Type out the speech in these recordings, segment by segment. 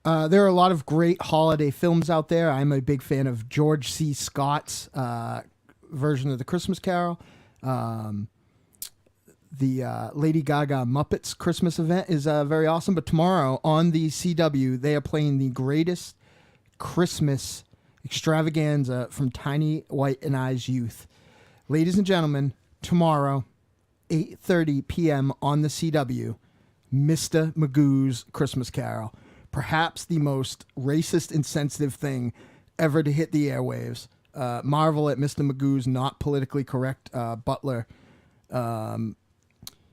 There are a lot of great holiday films out there. I'm a big fan of George C. Scott's version of The Christmas Carol. The Lady Gaga Muppets Christmas event is very awesome. But tomorrow on the CW, they are playing the greatest Christmas extravaganza from Tiny White and I's youth. Ladies and gentlemen, tomorrow, 8:30 p.m. on the CW, Mr. Magoo's Christmas Carol. Perhaps the most racist, insensitive thing ever to hit the airwaves. Marvel at Mr. Magoo's not politically correct butler.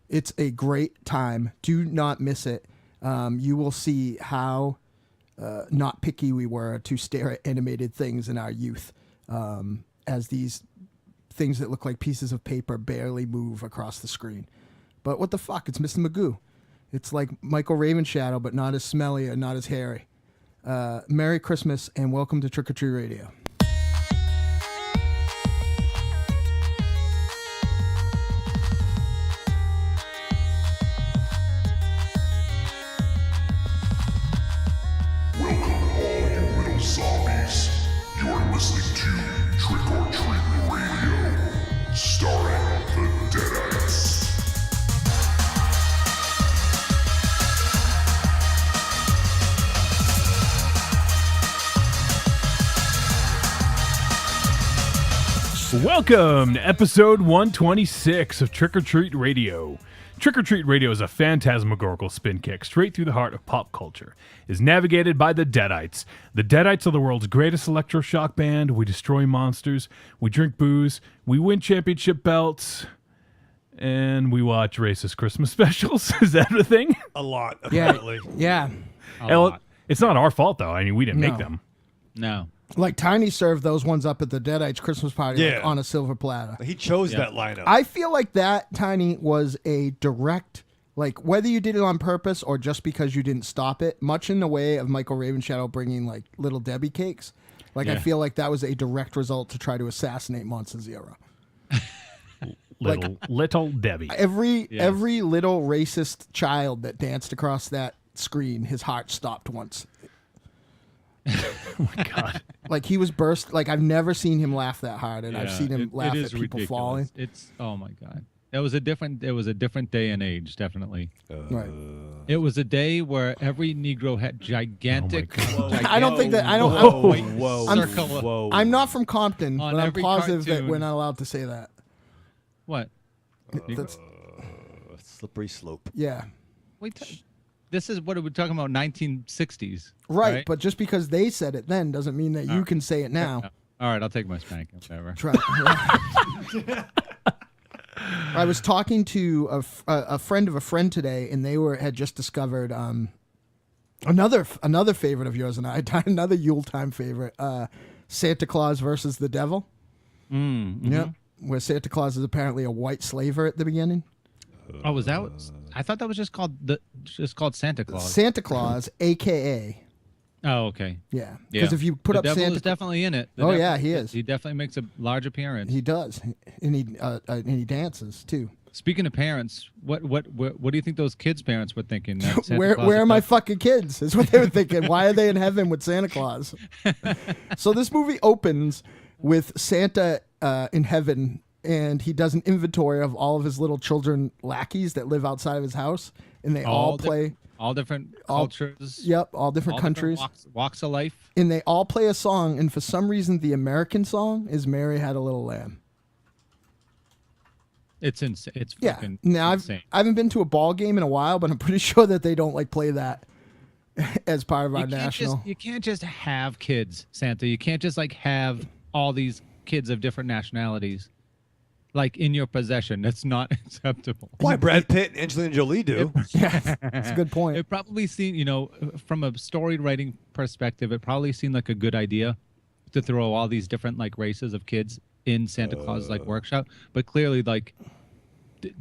It's a great time. Do not miss it. You will see how not picky we were to stare at animated things in our youth as these things that look like pieces of paper barely move across the screen. But what the fuck? It's Mr. Magoo. It's like Michael Ravenshadow, but not as smelly or not as hairy. Merry Christmas and welcome to Trick or Treat Radio. Welcome all you little zombies. You're listening to Trick or Treat Radio, starring the Deadites. Welcome to episode 126 of Trick or Treat Radio. Trick or Treat Radio is a phantasmagorical spin kick straight through the heart of pop culture. It is navigated by the Deadites. The Deadites are the world's greatest electroshock band. We destroy monsters, we drink booze, we win championship belts, and we watch racist Christmas specials. Is that a thing? A lot, apparently. Yeah. It's not our fault, though. I mean, we didn't make them. No. Like Tiny served those ones up at the Deadites Christmas party like, on a silver platter. He chose that lineup. I feel like that, Tiny, was a direct, like whether you did it on purpose or just because you didn't stop it, much in the way of Michael Ravenshadow bringing like Little Debbie cakes. Like I feel like that was a direct result to try to assassinate Monster Zero. Little Debbie. Every little racist child that danced across that screen, his heart stopped once. Oh my God. Like he was burst. Like I've never seen him laugh that hard, and I've seen him laugh at people ridiculous. falling. It's oh my God. It was a different day and age, definitely. Right. It was a day where every Negro had gigantic. I don't think that. I don't. Whoa. I'm not from Compton, On but I'm every positive that cartoon. we're not allowed to say that. What? That's, Slippery slope. yeah. Wait. This is what we're talking about. 1960s. Right, but just because they said it then doesn't mean that you can say it now. All right, I'll take my spanking. Whatever. Try. I was talking to a friend of a friend today, and they had just discovered another favorite of yours and I, another Yuletime favorite, Santa Claus versus the Devil. Mm-hmm. Yep, where Santa Claus is apparently a white slaver at the beginning. Oh, was that? I thought that was just called Santa Claus. Santa Claus, a.k.a. Oh, okay. Yeah, because if you put up the devil Santa, is definitely in it. He is. He definitely makes a large appearance. He does, and he dances too. Speaking of parents, what do you think those kids' parents were thinking? That Santa Where Claus are my fucking kids? Is what they were thinking. Why are they in heaven with Santa Claus? So this movie opens with Santa in heaven, and he does an inventory of all of his little children lackeys that live outside of his house, and they all play. All different cultures. Yep, all different countries. Walks of life. And they all play a song, and for some reason the American song is Mary Had a Little Lamb. It's insane. It's Yeah. fucking Now insane. I haven't been to a ball game in a while, but I'm pretty sure that they don't like play that as part of our national. You can't just have kids, Santa. You can't just like have all these kids of different nationalities like in your possession. That's not acceptable. Why Brad Pitt and Angelina Jolie do? Yeah, that's a good point. It probably seemed, from a story writing perspective, it probably seemed like a good idea to throw all these different like races of kids in Santa Claus like workshop, but clearly like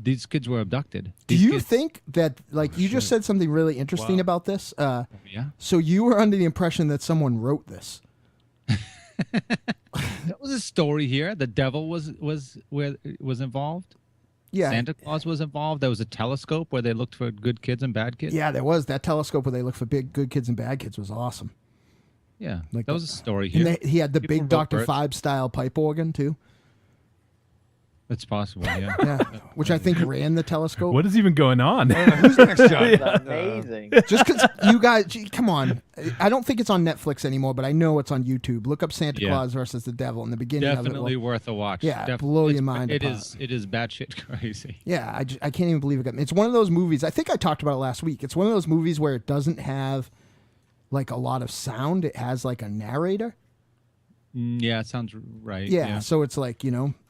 these kids were abducted. Do you think that like you just said something really interesting about this? Yeah. So you were under the impression that someone wrote this. That was a story here. The devil was involved. Yeah. Santa Claus was involved. There was a telescope where they looked for good kids and bad kids. Yeah, there was that telescope where they look for good kids and bad kids was awesome. Yeah, Like that was a story here. And he had the People big wrote Dr. for it. Phibe style pipe organ too. It's possible, yeah. Yeah, which I think ran the telescope. What is even going on? Who's next, John? It's amazing. Just because you guys, come on. I don't think it's on Netflix anymore, but I know it's on YouTube. Look up Santa Yeah. Claus versus the Devil in the beginning Definitely of it. worth a watch. Yeah, blow your mind It apart. is. It is batshit crazy. Yeah, I can't even believe it got me. It's one of those movies. I think I talked about it last week. It's one of those movies where it doesn't have like a lot of sound. It has like a narrator. Yeah, it sounds right. Yeah, so it's like,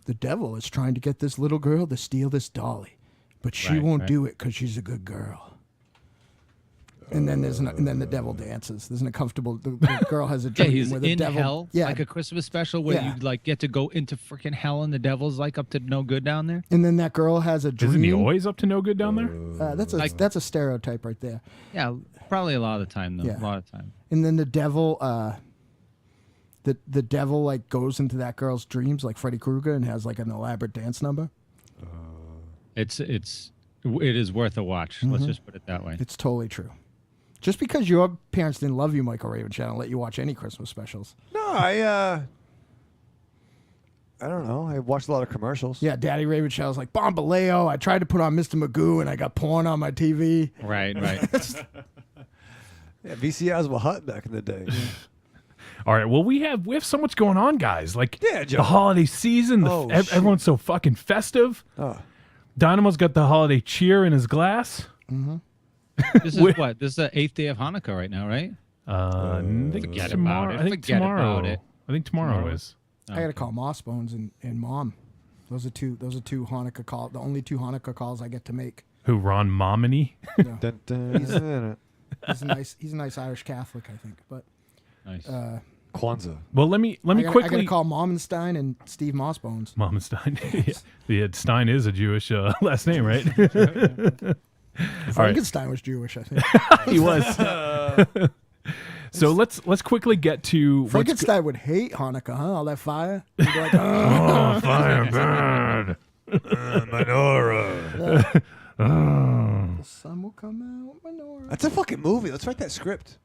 the devil is trying to get this little girl to steal this dolly, but she Right, won't right. do it because she's a good girl. And then and then the devil dances. There's an uncomfortable. The girl has a Yeah, dream he's where the in devil. hell. Yeah, Like a Christmas special where Yeah. you like get to go into freaking hell and the devil's like up to no good down there. and then that girl has a dream. Isn't he always up to no good down there? That's a stereotype right there. Yeah, probably a lot of the time though. Yeah. A lot of time. And then the devil, the devil like goes into that girl's dreams like Freddy Krueger and has like an elaborate dance number. It is worth a watch. Mm-hmm. Let's just put it that way. It's totally true. Just because your parents didn't love you, Michael Ravenshine, and let you watch any Christmas specials. No, I don't know. I watched a lot of commercials. Yeah, Daddy Ravenshine was like, Bombaleo, I tried to put on Mr. Magoo and I got porn on my TV. Right. Yeah, VCRs were hot back in the day. All right. Well, we have so much going on, guys. Like Yeah, Joe. the holiday season. Oh, shit. Everyone's so fucking festive. Oh. Dynamo's got the holiday cheer in his glass. This is what? This is the 8th day of Hanukkah right now, right? I think Forget tomorrow. about it. I think Forget tomorrow. about it. I think tomorrow is. I got to call Mossbones and Mom. Those are two Hanukkah calls. The only two Hanukkah calls I get to make. Who? Ron Momini? Dun, dun, dun. He's a nice Irish Catholic, I think. But Nice. Kwanzaa. Well, let me I got quickly to call Momenstein and Steve Mossbones. Momenstein. Yeah, Stein is a Jewish last name, right? Frankenstein was Jewish, I think. He was. So let's quickly get to Frankenstein would hate Hanukkah, huh? All that fire. He'd be like, oh. fire burn. Menorah. The sun will come out, menorah. That's a fucking movie. Let's write that script.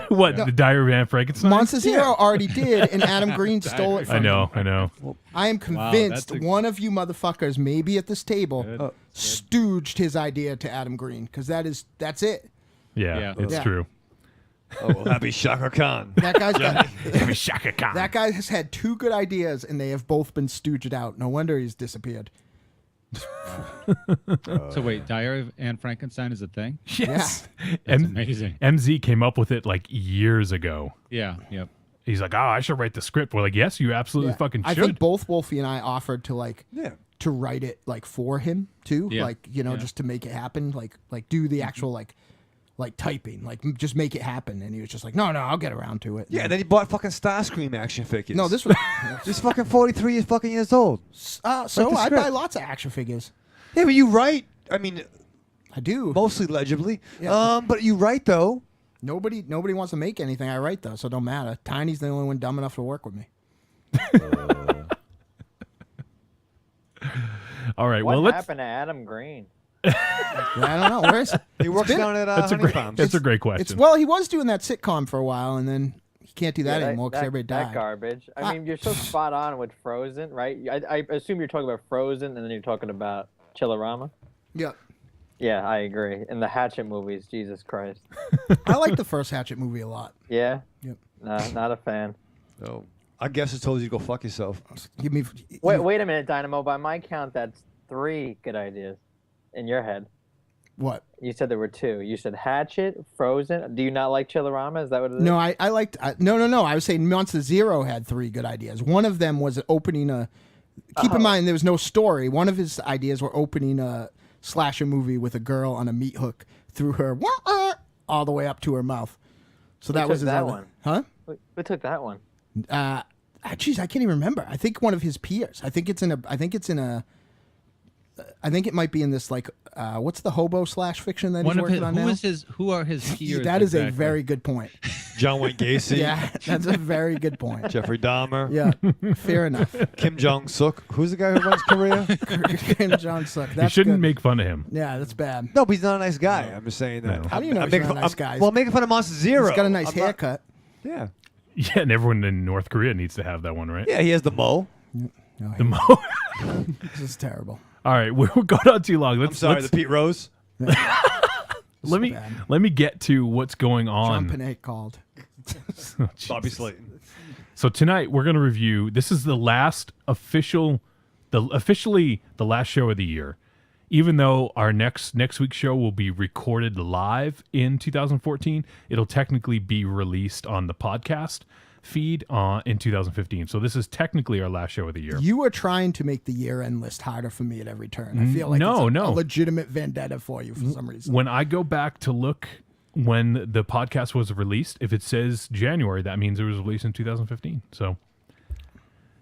What? The Diary of Anne Frankenstein? Monsters Hero already did, and Adam Green stole it from I him. know. I am convinced that's a- one of you motherfuckers, maybe at this table, stooged his idea to Adam Green, because that's it. Yeah, it's Yeah. true. Oh, well, that'd be Shaka Khan. That guy's got, Shaka Khan. that guy has had two good ideas, and they have both been stooged out. No wonder he's disappeared. So wait, Diary of Anne Frankenstein is a thing? Yes. That's amazing. MZ came up with it like years ago. Yeah. Yep. He's like, I should write the script. We're like, yes, you absolutely Yeah. fucking I should. think both Wolfie and I offered to Yeah. to write it like for him too, Yeah. like just to make it happen, like do the actual like typing, like just make it happen. And he was just like, no, I'll get around to it. Yeah, and then he bought fucking Starscream action figures. No, this was He's fucking 43 fucking years old. so the I script. buy lots of action figures. Yeah, but you write. I mean, I do. mostly legibly. Yeah. But you write though. Nobody wants to make anything I write though, so it don't matter. Tiny's the only one dumb enough to work with me. All right. What well, let's. happened to Adam Green? I don't know. Where is He works down at That's a Honey great. Farms. That's a great question. it's? Well, he was doing that sitcom for a while, and then he can't do that Yeah, anymore because everybody that died. garbage. I mean, you're so spot on with Frozen, right? I assume you're talking about Frozen, and then you're talking about Chillerama. Yeah, Yeah, I agree. And the Hatchet movies, Jesus Christ. I like the first Hatchet movie a lot. Yeah. Yep. No, not a fan. No. I guess I told you to go fuck yourself. Give me. Wait a minute, Dynamo. By my count, that's 3 good ideas in your head. What? You said there were 2. You said Hatchet, Frozen. Do you not like Chillerama? Is that what it is? No, I liked. No. I was saying Monster Zero had 3 good ideas. One of them was opening a. Keep in mind, there was no story. One of his ideas were opening a slasher movie with a girl on a meat hook through her all the way up to her mouth. So that took was his that other, one? huh? Who took that one? Geez, I can't even remember. I think one of his peers. I think it might be in this like what's the hobo slash fiction that One he's of working his, on now? who are his peers? That is a exactly? very good point. John Wayne Gacy. Yeah, that's a very good point. Jeffrey Dahmer. Yeah, fair enough. Kim Jong-suk. Who's the guy who runs Korea? Kim Jong-suk. You That's shouldn't good. make fun of him. Yeah, that's bad. No, but he's not a nice guy. I'm just saying that. No. How do you know I'm he's making not a fun- nice I'm- guy? Well, I'm making fun of Monster Zero. He's got a nice I'm not- haircut. Yeah. Yeah, and everyone in North Korea needs to have that one, right? Yeah, he has the mo. No, The mo. this is terrible. All right, we're going on too long. I'm sorry, the Pete Rose. let me get to what's going John on. Panay called. Oh, Bobby Jesus. Slayton. So tonight we're going to review. This is the last officially the last show of the year. Even though our next week's show will be recorded live in 2014, it'll technically be released on the podcast feed in 2015. So this is technically our last show of the year. You are trying to make the year-end list harder for me at every turn. I feel like No, it's no. a legitimate vendetta for you for some reason. When I go back to look when the podcast was released, if it says January, that means it was released in 2015. So,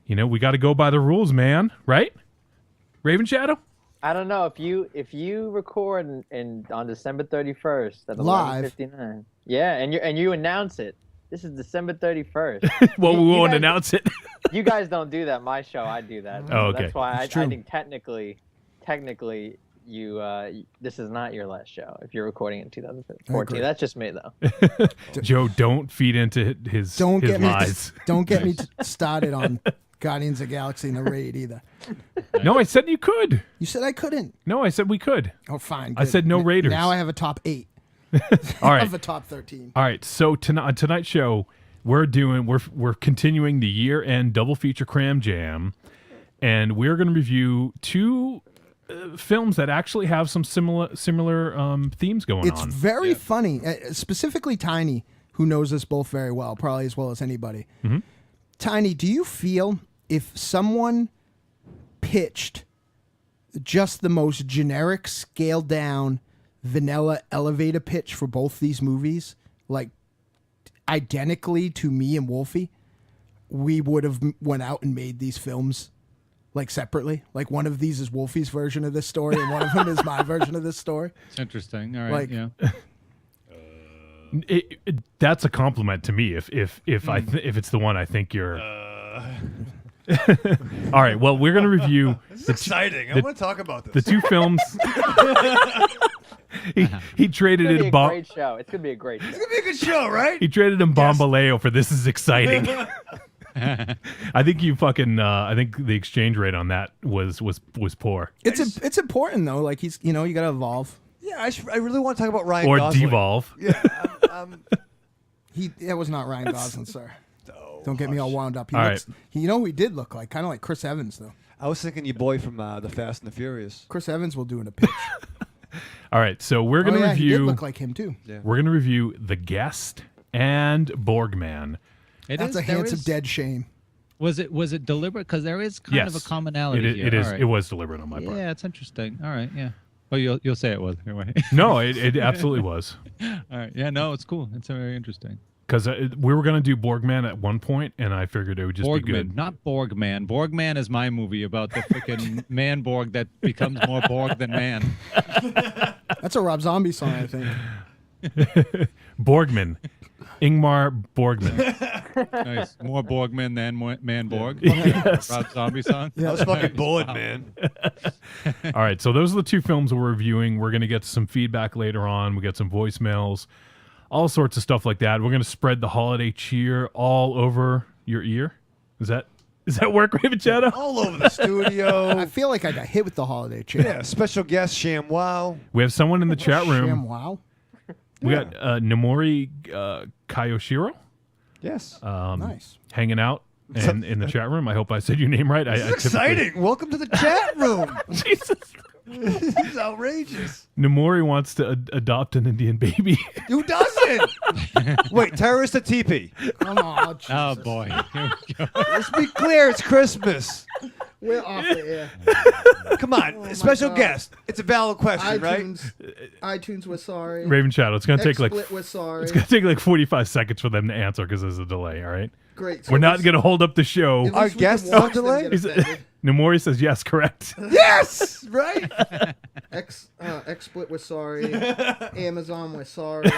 we got to go by the rules, man. Right? Raven Shadow? I don't know if you record on December 31st at Live. 11:59. Yeah, and you announce it. This is December 31st. Well, we You won't guys- announce it. You guys don't do that. My show, I do that. Oh, okay. That's why I It's true. think technically, you this is not your last show if you're recording in 2014. agree. That's just me though. Joe, don't feed into his Don't his get me lies. don't get me started on Guardians of the Galaxy in the raid either. No, I said you could. You said I couldn't. No, I said we could. Oh, fine. I good. said no Raiders. Now I have a top 8 All right. of a top 13. All right. So on tonight's show, we're continuing the year-end double feature cram jam, and we're going to review two films that actually have some similar themes going It's on. very funny, specifically Tiny, who knows us both very well, probably as well as anybody. Mm-hmm. Tiny, do you feel if someone pitched just the most generic, scaled down, vanilla elevator pitch for both these movies, like identically to me and Wolfie, we would have went out and made these films like separately? Like one of these is Wolfie's version of this story and one of them is my version of this story? It's interesting. All right. Like- yeah. That's a compliment to me. If it's the one I think you're. All right. Well, we're going to review This is exciting. I want to talk about the this. two films. he traded It's in gonna be a great show. It's gonna be a great show. It's going to be a good show, right? He traded in Bombaleo for This Is Exciting. I think you fucking. I think the exchange rate on that was poor. It's important though. Like you got to evolve. Yeah, I really want to talk about Ryan Or Gosling. devolve. Yeah, That was not Ryan Gosling, sir. Don't get me all wound up. All right. You know who he did look like? Kind of like Chris Evans, though. I was thinking your boy from the Fast and the Furious. Chris Evans will do in a pitch. All right. So we're going to He did review. look like him too. Yeah. We're going to review The Guest and Borgman. That's a handsome dead shame. Was it deliberate? Because there is kind of a Yes. commonality It here. is. All right. It was deliberate on my part. Yeah, it's interesting. All right. Yeah. Oh, you'll say it was anyway. No, it absolutely was. All right. Yeah. No, it's cool. It's very interesting. Because we were going to do Borgman at one point, and I figured it would just be good. Borgman, not Borgman. Borgman is my movie about the freaking man Borg that becomes more Borg than man. That's a Rob Zombie song, I think. Borgman. Ingmar Borgman. Nice. More Borgman than man Borg. Yes. Rob Zombie song. I was fucking bored, man. All right, so those are the two films we're reviewing. We're going to get some feedback later on. We got some voicemails, all sorts of stuff like that. We're going to spread the holiday cheer all over your ear. Does that work, Raven Shadow? All over the studio. I feel like I got hit with the holiday chair. Yeah, special guest Sham Wow. We have someone in the chat room. Sham wow. We got Nomori Kayoshiro Yes. Nice. hanging out and in the chat room. I hope I said your name right. This is exciting. Welcome to the chat room. Jesus. This is outrageous. Nomori wants to adopt an Indian baby. Who doesn't? Wait, terrorist or TP? Come on. Oh Jesus. boy. Here we go. Let's be clear. It's Christmas. We're off the air. Come on. Special God. guest. It's a valid question, right? iTunes, we're sorry. Raven Shadow. It's gonna take like XSplit, we're sorry. it's gonna take like 45 seconds for them to answer because there's a delay. All right. Great. We're not gonna hold up the show. Our guests on delay? Nomori says yes, correct. Yes! Right? XSplit was sorry. Amazon was sorry.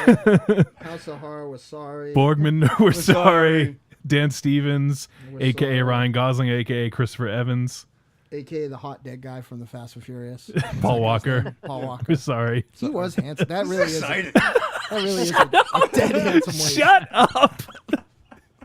House of Horror was sorry. Borgman, we're sorry. sorry. Dan Stevens, We're a.k.a. sorry. Ryan Gosling, a.k.a. Christopher Evans. AKA the hot dead guy from the Fast and Furious. Paul Walker. Paul Walker. We're sorry. He was handsome. That really is. Excited. That really is a dead handsome way. Shut up!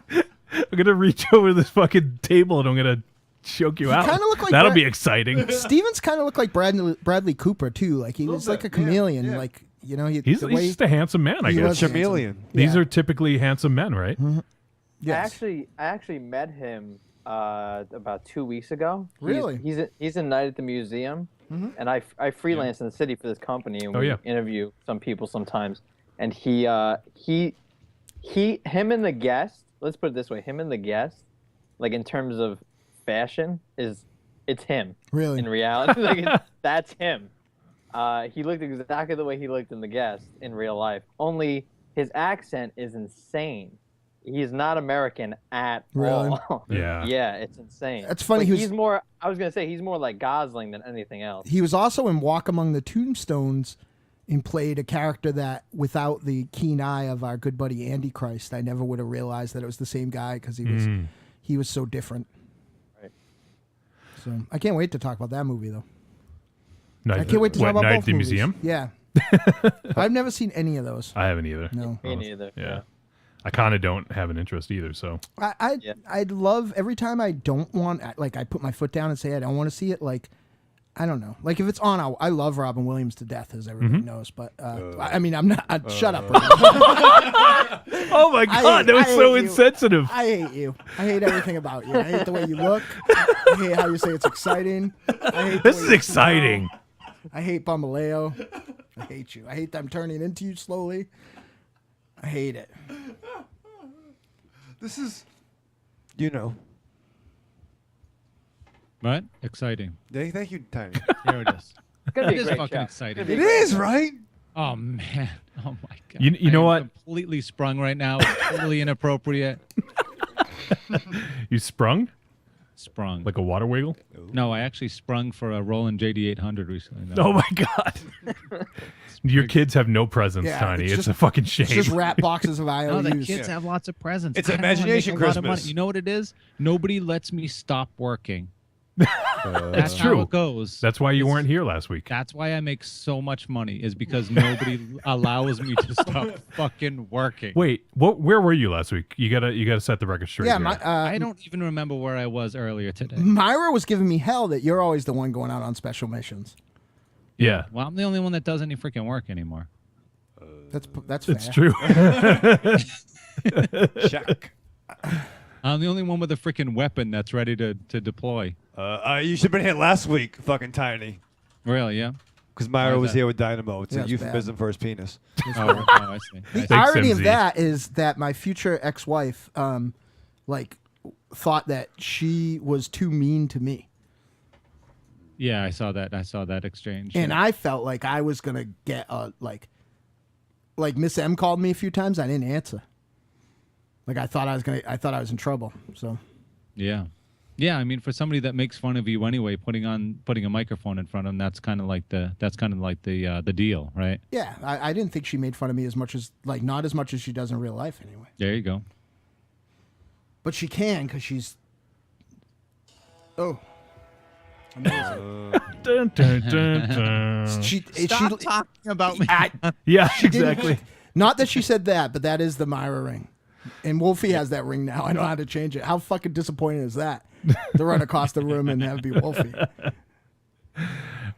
I'm gonna reach over this fucking table and I'm gonna choke you out. kinda look like That'll Brad- be exciting. Stevens kind of looked like Bradley Cooper too. Like he was like a chameleon. yeah. Like he's He's just a handsome man, I He guess. was Chameleon. These Yeah. are typically handsome men, right? Yes. I actually met him about 2 weeks ago. Really? He's a night at the museum, and I freelance in the city for this company, and we interview some people sometimes. And him and the guest. Let's put it this way: him and the guest, like in terms of fashion, it's him. Really? In reality, like that's him. He looked exactly the way he looked in the guest in real life. Only his accent is insane. He's not American at Really? all. Yeah. Yeah, it's insane. That's funny, Like, he was- he's more. I was gonna say he's more like Gosling than anything else. He was also in Walk Among the Tombstones and played a character that, without the keen eye of our good buddy Andy Christ, I never would have realized that it was the same guy because he was so different. Right. So I can't wait to talk about that movie though. Night, I can't wait to what, talk about Night both at the movies. museum? Yeah. I've never seen any of those. I haven't either. No. Me neither. Yeah. I kind of don't have an interest either, so. I'd love every time I don't want, like I put my foot down and say I don't want to see it. Like, I don't know. Like if it's on, I love Robin Williams to death, as everybody knows. But I mean, I'm not. Shut up. Oh my God, that was I so hate you. insensitive. I hate you. I hate everything about you. I hate the way you look. I hate how you say it's exciting. I hate the This way is you exciting. smell. I hate Bambaleo. I hate you. I hate them turning into you slowly. I hate it. This is, What? Exciting. Thank you, Tiny. Here it is. It's gonna be It a is great fucking show. exciting. It's gonna It be a great is, show. right? Oh man. Oh my God. You know I what? am completely sprung right now. It's totally inappropriate. You sprung Sprung. like a water wiggle? No, I actually sprung for a Roland JD800 recently. No. Oh my God. Your kids have no presents, Yeah, Tiny. it's It's just- a fucking shame. It's just rat boxes of No, IOUs. the kids have lots of presents. It's I don't wanna imagination make a lot of money. Christmas. You know what it is? Nobody lets me stop working. That's true. how it goes. That's why you weren't here last week. That's why I make so much money, is because nobody allows me to stop fucking working. Wait, where were you last week? You gotta set the record straight. Yeah, here. I don't even remember where I was earlier today. Myra was giving me hell that you're always the one going out on special missions. yeah, Well, I'm the only one that does any freaking work anymore. That's fair. it's true. Check. I'm the only one with a freaking weapon that's ready to deploy. You should have been here last week, fucking Tiny. Really, yeah? Because Myra Why is was that? here with Dynamo. It's Yeah, a it's euphemism for his penis. Oh, I see. I The see. irony of MZ. that is that my future ex-wife, thought that she was too mean to me, Yeah, I saw that. I saw that exchange. and yeah. I felt like I was gonna get like Miss M called me a few times. I didn't answer. Like I thought I was in trouble. So Yeah. Yeah, I mean, for somebody that makes fun of you anyway, putting a microphone in front of them, that's kind of like the deal, right? yeah, I didn't think she made fun of me as much as not as much as she does in real life anyway. There you go. But she can because she's amazing. Dun, dun, dun, dun. she talking about me. Yeah, didn't- exactly. Not that she said that, but that is the Myra ring. And Wolfie has that ring now. I know how to change it. How fucking disappointing is that? To run across the room and have it be Wolfie.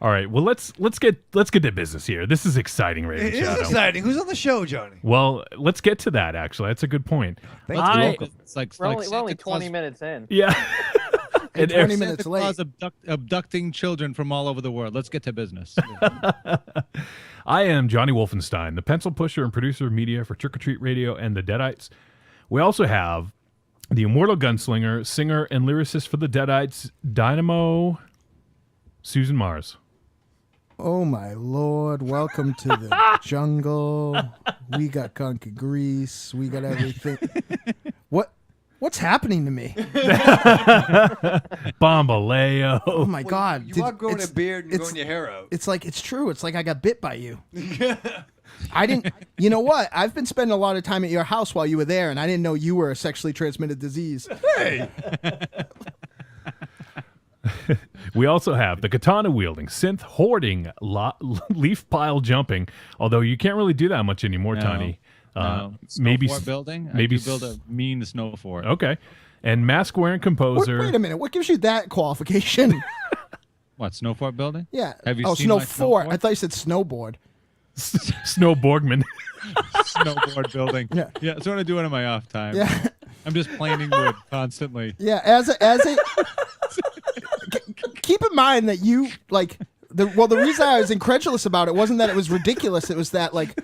All right. Well, let's get to business here. This is exciting, Raven It is Shadow. exciting. Who's on the show, Johnny? Well, let's get to that. Actually, that's a good point. Thank I- you. It's like We're like only Santa 20 Claus- minutes in. Yeah. And And 20 if- minutes Santa late. Claus abducting children from all over the world. Let's get to business. I am Johnny Wolfenstein, the pencil pusher and producer of media for Trick or Treat Radio and the Deadites. We also have the immortal gunslinger, singer, and lyricist for the Deadites, Dynamo Susan Mars. Oh my lord! Welcome to the jungle. We got Conky Grease. We got everything. What's What's happening to me? Bambaleo. Oh my God! You are growing a it's- beard and it's- growing your hair out. It's like it's true. It's like I got bit by you. I didn't. You know what? I've been spending a lot of time at your house while you were there, and I didn't know you were a sexually transmitted disease. Hey, We also have the katana wielding, synth hoarding, leaf pile jumping. Although you can't really do that much anymore, No. Tiny. Snow Maybe fort building. maybe I do build a mean snow fort. Okay, and mask wearing composer. Wait a minute. What gives you that qualification? What, snow fort building? Yeah. Have you oh, seen snow my snow fort. fort? I thought you said snowboard. Snow Borgman. Snowboard building. Yeah. Yeah, that's what I do in my off time. Yeah. I'm just planing wood constantly. Yeah. As a. Keep in mind that you like. The reason I was incredulous about it wasn't that it was ridiculous. It was that like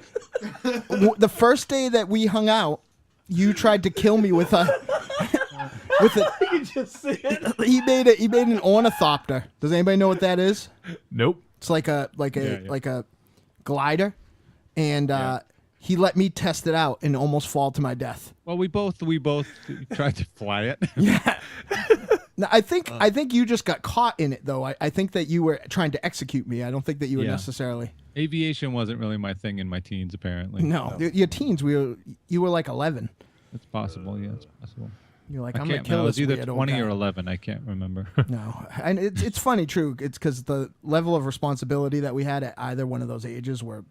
the first day that we hung out, you tried to kill me with a. You can just see it. He made an ornithopter. Does anybody know what that is? Nope. It's like a glider, and he let me test it out and almost fall to my death. Well, we both tried to fly it. Yeah. No, I think you just got caught in it though. I think that you were trying to execute me. I don't think that you were Yeah. necessarily. Aviation wasn't really my thing in my teens, apparently. No, your teens. You were like 11. It's possible. Yeah, it's possible. You're like, I I'm gonna can't. kill I was this either weird old 20 guy. or 11. I can't remember. No, and it's funny, true. It's because the level of responsibility that we had at either one of those ages were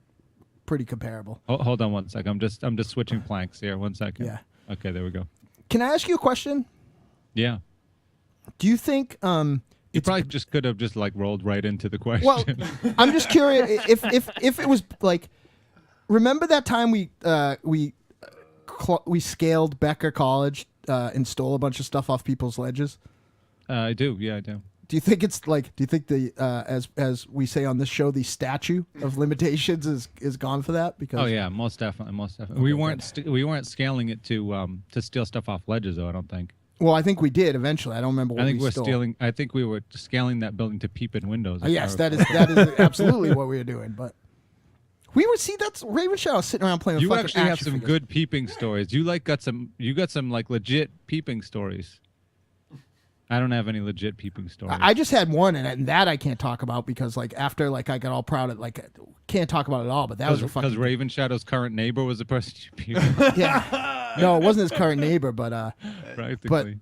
pretty comparable. Hold on one sec. I'm just switching planks here. 1 second. Yeah. Okay, there we go. Can I ask you a question? Yeah. Do you think You it's probably just could have just like rolled right into the question. well? I'm just curious if it was like, remember that time we scaled Becker College and stole a bunch of stuff off people's ledges? I do. Yeah, I do. Do you think it's like? Do you think the as we say on this show, the statue of limitations is gone for that? Because Oh yeah, most definitely, most definitely. We weren't scaling it to steal stuff off ledges, though. I don't think. well, I think we did eventually. I don't remember what I think we we're stole. stealing. I think we were scaling that building to peep in windows. if I Yes, that recall. is absolutely what we were doing. But we would see that's Raven Shadow sitting around playing. With You fucking actually have action some figures. good peeping stories. You got some like legit peeping stories. I don't have any legit peeping stories. I just had one, and that I can't talk about because like after like I got all proud of like can't talk about it all. But that was a because fucking Raven Shadow's current neighbor was the person you peeped. yeah. No, it wasn't his current neighbor, but Practically.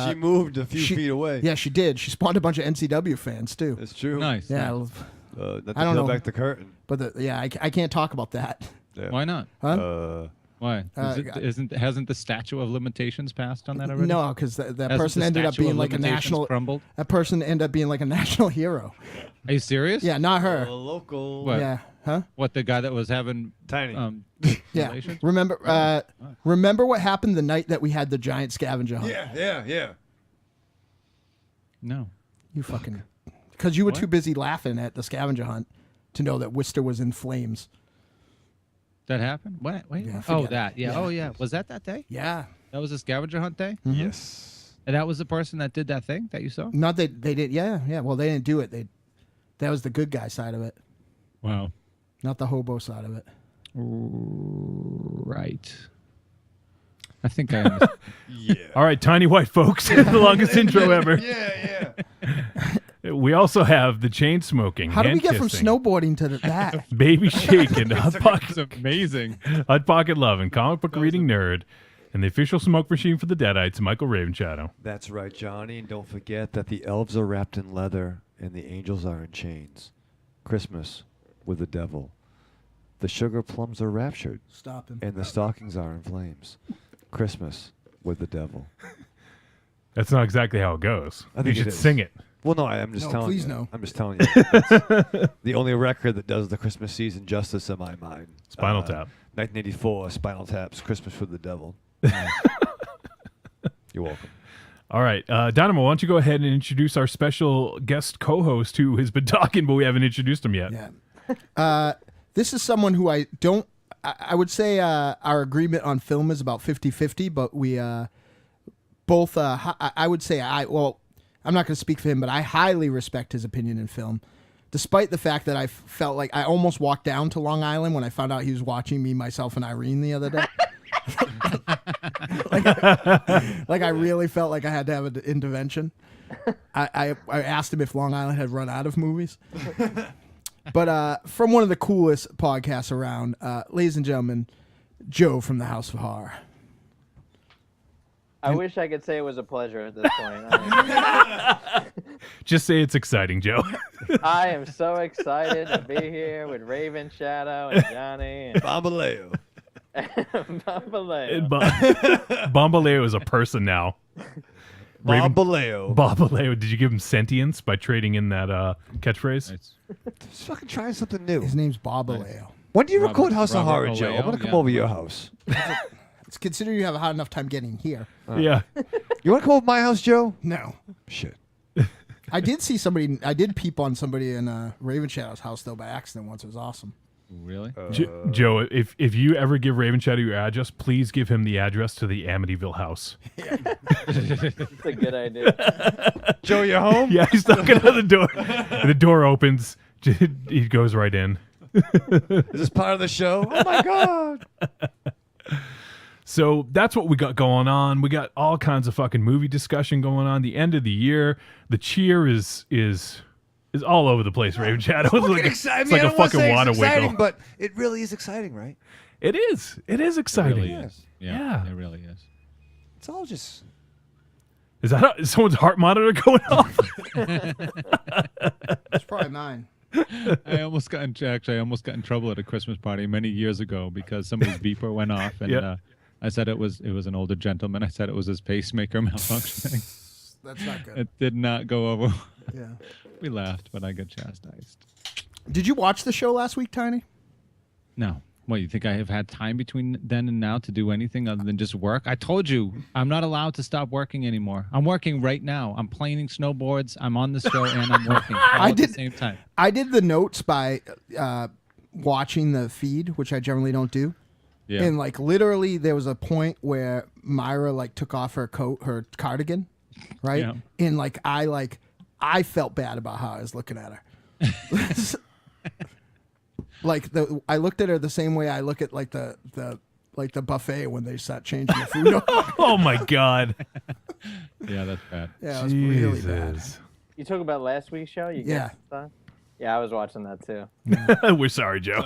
she moved a few she- feet away. yeah, she did. She spawned a bunch of NCW fans too. That's true. Nice. Yeah, nice. Not to I don't peel know. back the curtain. but I can't talk about that. Yeah. Why not? Huh? Why? Hasn't the statute of limitations passed on that already? No, because that Hasn't person the ended up statute being of like a limitations national. crumbled. That person ended up being like a national hero. Are you serious? Yeah, not her. Local. What? Yeah, huh? What, the guy that was having Tiny. Yeah. relations? Remember what happened the night that we had the giant scavenger hunt? Yeah. No. You fucking. Because you were What? too busy laughing at the scavenger hunt to know that Worcester was in flames. That happened? What? Wait. Yeah, Oh, forget that. it. Yeah. Yeah. Oh, yeah. Was that day? Yeah. That was a scavenger hunt day? Yes. And that was the person that did that thing that you saw? Not that they did. Yeah. Well, they didn't do it. That was the good guy side of it, Wow. not the hobo side of it. Right. I think I understand. Yeah. All right, tiny white folks. The longest intro ever. Yeah. We also have the chain smoking. How do we hand get from kissing, snowboarding to that? baby shaking, hot It's pocket, amazing. hot pocket loving, comic book reading nerd, and the official smoke machine for the Deadites, Michael Ravenshadow. That's right, Johnny. And don't forget that the elves are wrapped in leather and the angels are in chains. Christmas with the devil. The sugar plums are raptured Stop him. and the stockings are in flames. Christmas with the devil. That's not exactly how it goes. I You think it should is. sing it. Well, no, I'm just No, telling please you. no. I'm just telling you. That's the only record that does the Christmas season justice in my mind. Spinal Tap. 1984, Spinal Tap's Christmas with the Devil. You're welcome. All right, Dynamo, why don't you go ahead and introduce our special guest co-host who has been talking, but we haven't introduced him yet. Yeah. This is someone who I don't. I would say our agreement on film is about 50-50, but we both. I would say I'm not going to speak for him, but I highly respect his opinion in film, despite the fact that I felt like I almost walked down to Long Island when I found out he was watching me, myself, and Irene the other day. Like I really felt like I had to have an intervention. I asked him if Long Island had run out of movies. But from one of the coolest podcasts around, ladies and gentlemen, Joe from the House of Horror. I wish I could say it was a pleasure at this point. Just say it's exciting, Joe. I am so excited to be here with Raven Shadow and Johnny and Bambaleo. Bambaleo. Bombaleo is a person now. Raven- Bambaleo. Bombaleo. Did you give him sentience by trading in that catchprise? It's Just fucking trying something new. His name's Bobaleo. When do you Robert- record House of Robert Horror, Joe? I'm Oleo, gonna come yeah. over to your house. It's consider you have a hard enough time getting here. Yeah. You want to come over to my house, Joe? No. Shit. I did see somebody, I did peep on somebody in Raven Shadow's house, though, by accident once. It was awesome. really. Joe, if you ever give Raven Shadow your address, please give him the address to the Amityville house. It's a good idea. Joe, you home? Yeah, he's knocking on the door. The door opens. He goes right in. Is this part of the show? Oh my god. So that's what we got going on. We got all kinds of fucking movie discussion going on. The end of the year, the cheer is all over the place. Raven Shadow. It's like, it's like a fucking water wiggle. but it really is exciting, right? It is. It is It exciting. really is. Yeah. It really is. It's all just. Is that someone's heart monitor going off? It's probably mine. I almost got in trouble at a Christmas party many years ago because somebody's beeper went off, and Yeah. I said it was an older gentleman. I said it was his pacemaker malfunctioning. That's not good. It did not go over. Yeah. We laughed, but I got chastised. Did you watch the show last week, Tiny? No. What, you think I have had time between then and now to do anything other than just work? I told you, I'm not allowed to stop working anymore. I'm working right now. I'm planing snowboards. I'm on the show, and I'm working all at the same time. I did the notes by watching the feed, which I generally don't do. Yeah. And like literally, there was a point where Myra like took off her coat, her cardigan, right? Yeah. And like I felt bad about how I was looking at her. Like I looked at her the same way I look at like the buffet when they start changing the food. Oh my God. Yeah, that's bad. Yeah, it was really bad. Jesus. You talk about last week's show? You Yeah. guessed that? Yeah, I was watching that too. We're sorry, Joe.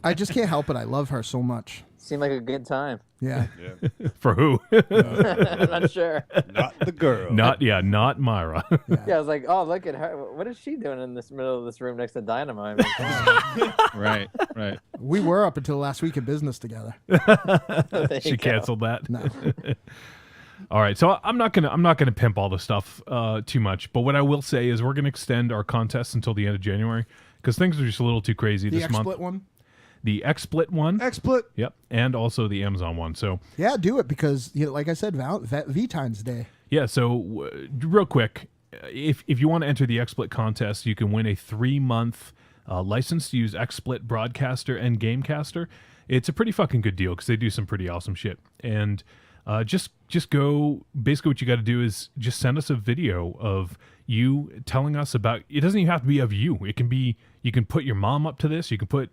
I just can't help it. I love her so much. Seemed like a good time. Yeah. For who? I'm not sure. Not the girl. Not Myra. Yeah, I was like, oh, look at her. What is she doing in this middle of this room next to Dynamite? Right. We were up until last week in business together. There you She go. canceled that. No. All right, so I'm not gonna pimp all the stuff too much, but what I will say is we're gonna extend our contest until the end of January because things are just a little too crazy The this month. XSplit one? The XSplit one, XSplit. yep, and also the Amazon one. So Yeah, do it because, like I said, V-Times Day. yeah, so real quick, if you want to enter the XSplit contest, you can win a 3-month license to use XSplit Broadcaster and Gamecaster. It's a pretty fucking good deal because they do some pretty awesome shit. And just go. Basically, what you got to do is just send us a video of you telling us about. It doesn't even have to be of you. It can be. You can put your mom up to this. You can put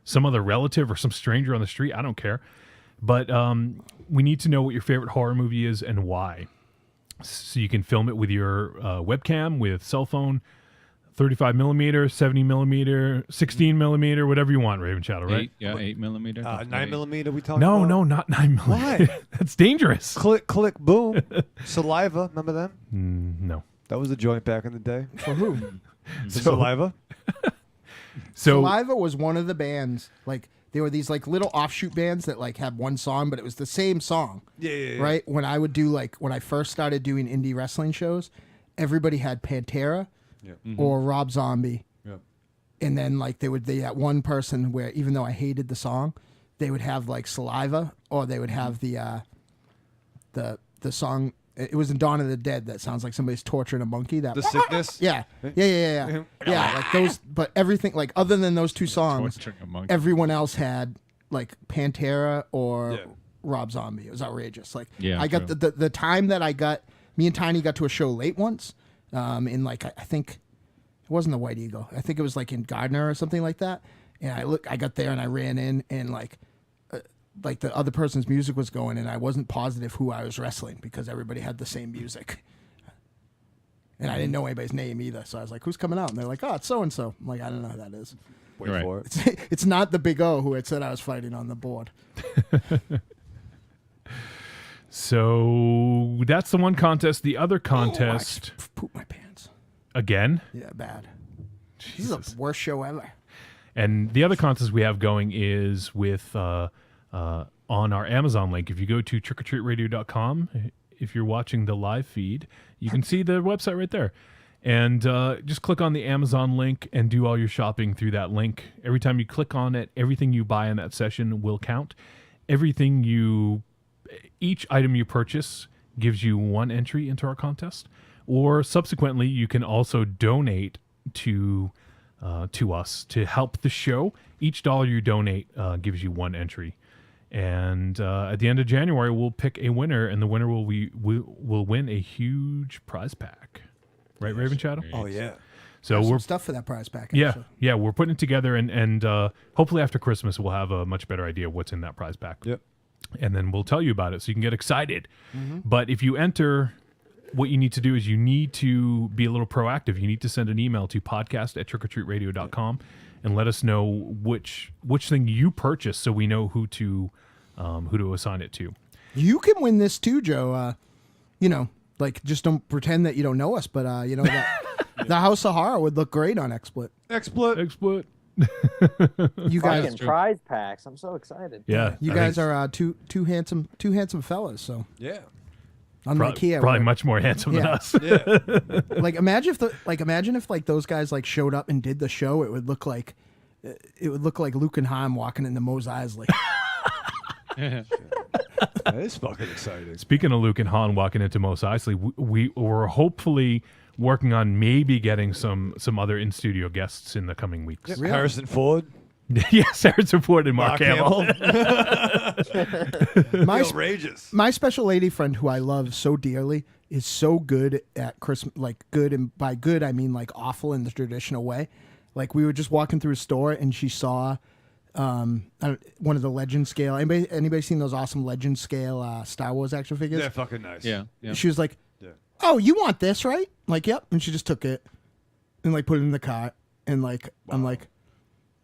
some other relative or some stranger on the street. I don't care. But we need to know what your favorite horror movie is and why. So you can film it with your webcam, with cell phone, 35 millimeter, 70 millimeter, 16 millimeter, whatever you want, Raven Shadow, right? 8 millimeter. 9mm we talking No, about? no, not 9 millimeter. Why? That's dangerous. Click, click, boom. Saliva. Remember them? No. That was a joint back in the day. For who? The Saliva. So Saliva was one of the bands. Like, they were these like little offshoot bands that like had one song, but it was the same song. Yeah. Right? When I would do when I first started doing indie wrestling shows, everybody had Pantera or Rob Zombie. Yep. And then like they had one person where even though I hated the song, they would have like Saliva, or they would have the song. It was in Dawn of the Dead that sounds like somebody's torturing a monkey. That The sickness. yeah. Like those, but everything like other than those two songs, Torturing a monkey. everyone else had like Pantera or Yeah. Rob Zombie. It was outrageous. Like Yeah, I got true. the time that me and Tiny got to a show late once. In like I think it wasn't the White Eagle. I think it was like in Gardner or something like that. And I got there and I ran in and like like the other person's music was going, and I wasn't positive who I was wrestling because everybody had the same music. And I didn't know anybody's name either. So I was like, who's coming out? And they're like, oh, it's so-and-so. I'm like, I don't know who that is. Wait Right. for it. It's not the Big O who had said I was fighting on the board. So that's the one contest. The other Oh, I contest, just pooped my pants. again, Yeah, bad. This Jesus. is the worst show ever. And the other contest we have going is with on our Amazon link. If you go to trickortreatradio.com, if you're watching the live feed, you can see the website right there. And just click on the Amazon link and do all your shopping through that link. Every time you click on it, everything you buy in that session will count. Each item you purchase gives you one entry into our contest. Or subsequently, you can also donate to us to help the show. Each dollar you donate gives you one entry. And at the end of January, we'll pick a winner, and the winner will win a huge prize pack. Right, Raven Shadow? Oh yeah. So Some we're stuff for that prize pack. yeah, actually. yeah, we're putting it together, and hopefully after Christmas we'll have a much better idea of what's in that prize pack. Yep. And then we'll tell you about it so you can get excited. But if you enter, what you need to do is you need to be a little proactive. You need to send an email to podcast@trickortreatradio.com and let us know which thing you purchased so we know who to assign it to. You can win this too, Joe. Like just don't pretend that you don't know us, but the House of Horror would look great on XSplit. Exploit. You guys, Fucking prize packs. I'm so excited. Yeah. you I guys think are two handsome fellas. So Yeah. unlike here, probably where- much more handsome than Yeah. us. Yeah. like imagine if those guys like showed up and did the show. It would look like Luke and Heim walking into Mos Eisley. That is fucking exciting. Speaking of Luke and Han walking into Mos Eisley, we're hopefully working on maybe getting some other in studio guests in the coming weeks. Yep. Really? Harrison Ford. Yes, Harrison Ford and Mark Hamill. my Outrageous. my special lady friend, who I love so dearly, is so good at Christmas. Like good, and by good I mean like awful in the traditional way. Like we were just walking through a store and she saw one of the Legend scale. Anybody seen those awesome Legend scale Star Wars action figures? They're fucking nice. Yeah. Yeah. She was like, Yeah. "Oh, you want this, right?" I'm like, "Yep." And she just took it and like put it in the cart. And like I'm like,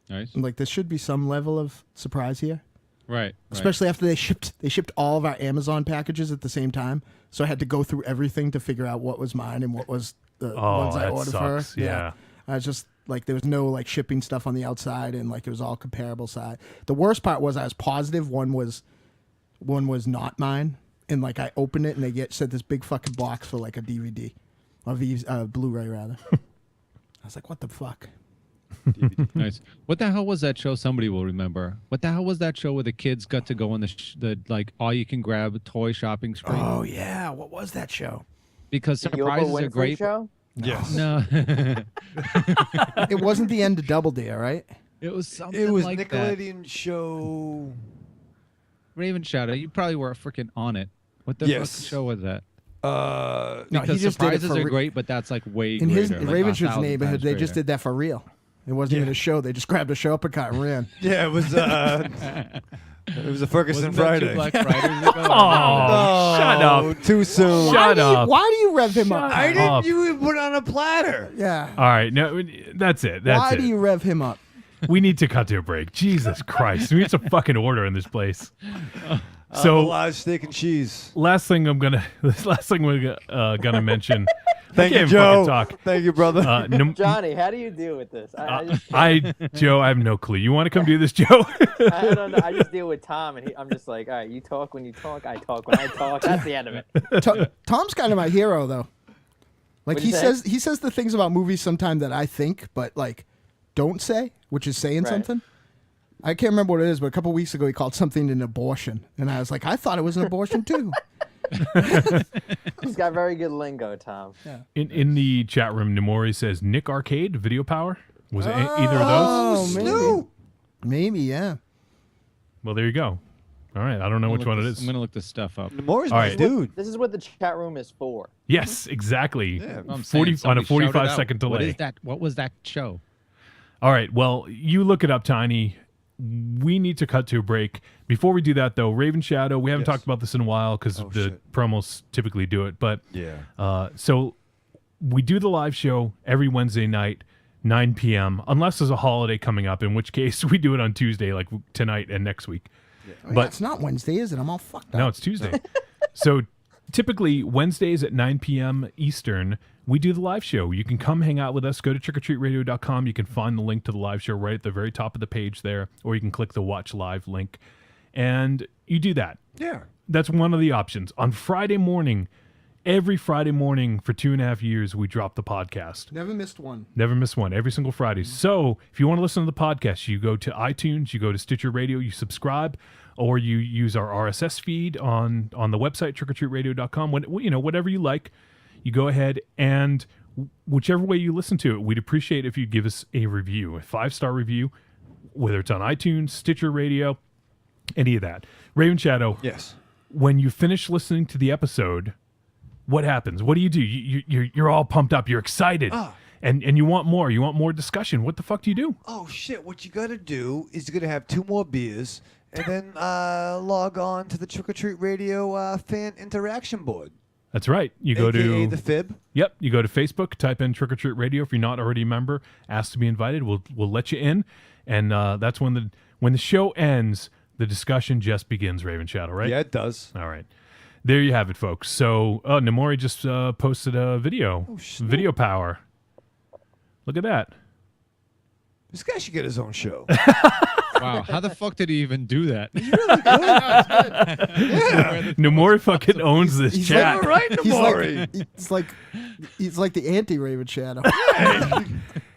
Nice. this should be some level of surprise here, Right. especially after they shipped all of our Amazon packages at the same time. So I had to go through everything to figure out what was mine and what was the ones I that ordered sucks. for her. Yeah. I was just like, there was no like shipping stuff on the outside, and like it was all comparable side. The worst part was I was positive one was not mine, and like I opened it and they sent this big fucking box for like a DVD, or Blu-ray rather. I was like, what the fuck? Nice. What the hell was that show? Somebody will remember. What the hell was that show where the kids got to go on the like all you can grab toy shopping spree? Oh yeah, what was that show? Because The Oprah surprises are Winfrey great. Show? Yes. No, It wasn't the end of Double Dare, right? it was something It was like that. Nickelodeon show. Raven Shadow. You probably were freaking on it. What the Yes. fuck show was that? No, he Because just did it surprises for are great, but that's like way In his greater, like Ravenswood's 1,000 neighborhood, times they just greater. did that for real. It wasn't even a show. They just grabbed a show up and cut and ran. Yeah, it was. It was a Ferguson Wasn't that two Friday. Black Fridays ago? Oh, shut up. Too soon. Shut up. Why do you rev him up? Shut I up. didn't. You put it on a platter. Yeah. All right, no, that's it. That's Why it. do you rev him up? We need to cut to a break. Jesus Christ, we need some fucking order in this place. A So large steak and cheese. last thing we're gonna mention. Thank I you, can't Joe. fucking talk. Thank you, brother. Johnny, how do you deal with this? Joe, I have no clue. You want to come do this, Joe? I don't know. I just deal with Tom, and I'm just like, all right, you talk when you talk, I talk when I talk. That's the end of it. Tom's kind of my hero, though. Like What'd you say? he says the things about movies sometimes that I think, but like don't say, which is saying Right. something. I can't remember what it is, but a couple weeks ago he called something an abortion, and I was like, I thought it was an abortion too. He's got very good lingo, Tom. In the chat room, Namori says Nick Arcade Video Power. Was it either of those? Oh, maybe, yeah. Well, there you go. All right, I don't know which one it is. I'm gonna look this stuff up. Maury's All my right. dude. This is what the chat room is for. Yes, exactly. Yeah. I'm 40 saying on a somebody shout it 45-second out. What delay. is that? What was that show? All right, well, you look it up, Tiny. we need to cut to a break. Before we do that, though, Raven Shadow, we haven't Yes. talked about this in a while because Oh, the shit. promos typically do it. But Yeah. so we do the live show every Wednesday night, 9 p.m., unless there's a holiday coming up, in which case we do it on Tuesday, like tonight and next week. Oh, But it's not Wednesday, is it? I'm all fucked up. no, it's Tuesday. So typically Wednesdays at 9 p.m. Eastern, we do the live show. You can come hang out with us. Go to trickortreatradio.com. You can find the link to the live show right at the very top of the page there, or you can click the watch live link. And you do that. Yeah. That's one of the options. On Friday morning, every Friday morning for 2.5 years, we drop the podcast. Never missed one. Never miss one. Every single Friday. So if you want to listen to the podcast, you go to iTunes, you go to Stitcher Radio, you subscribe, or you use our RSS feed on the website, trickortreatradio.com. Whatever you like, you go ahead and whichever way you listen to it, we'd appreciate if you give us a review, a 5-star review, whether it's on iTunes, Stitcher Radio, any of that. Raven Shadow, Yes. when you finish listening to the episode, what happens? What do? You're all pumped up. You're excited. And you want more. You want more discussion. What the fuck do you do? Oh shit! What you gotta do is you gotta have 2 more beers and then log on to the Trick or Treat Radio fan interaction board. That's right. You go AKA to the Fib. Yep. You go to Facebook, type in Trick or Treat Radio. If you're not already a member, ask to be invited. We'll let you in, and that's when the show ends. The discussion just begins. Raven Shadow, right? Yeah, it does. All right. There you have it, folks. So Namori just posted a video. snap. Video power. Look at that. This guy should get his own show. Wow, how the fuck did he even do that? Namori fucking owns this He's chat. All right, Namori. He's like the anti-Raven Shadow.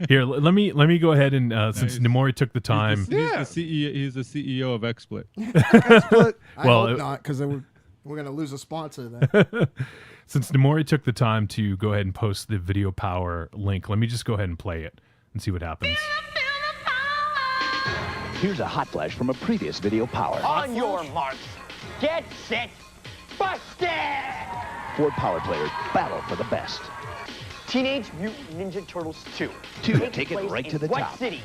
Here, let me go ahead and since Namori took the time. He's the CEO of XSplit. I Well, hope not, because we're gonna lose a sponsor then. Since Namori took the time to go ahead and post the video power link, let me just go ahead and play it and see what happens. Here's a hot flash from a previous video power. On your marks, get set, busted! 4 power players battle for the best. Teenage Mutant Ninja Turtles 2. Take it place right in to the what top. city?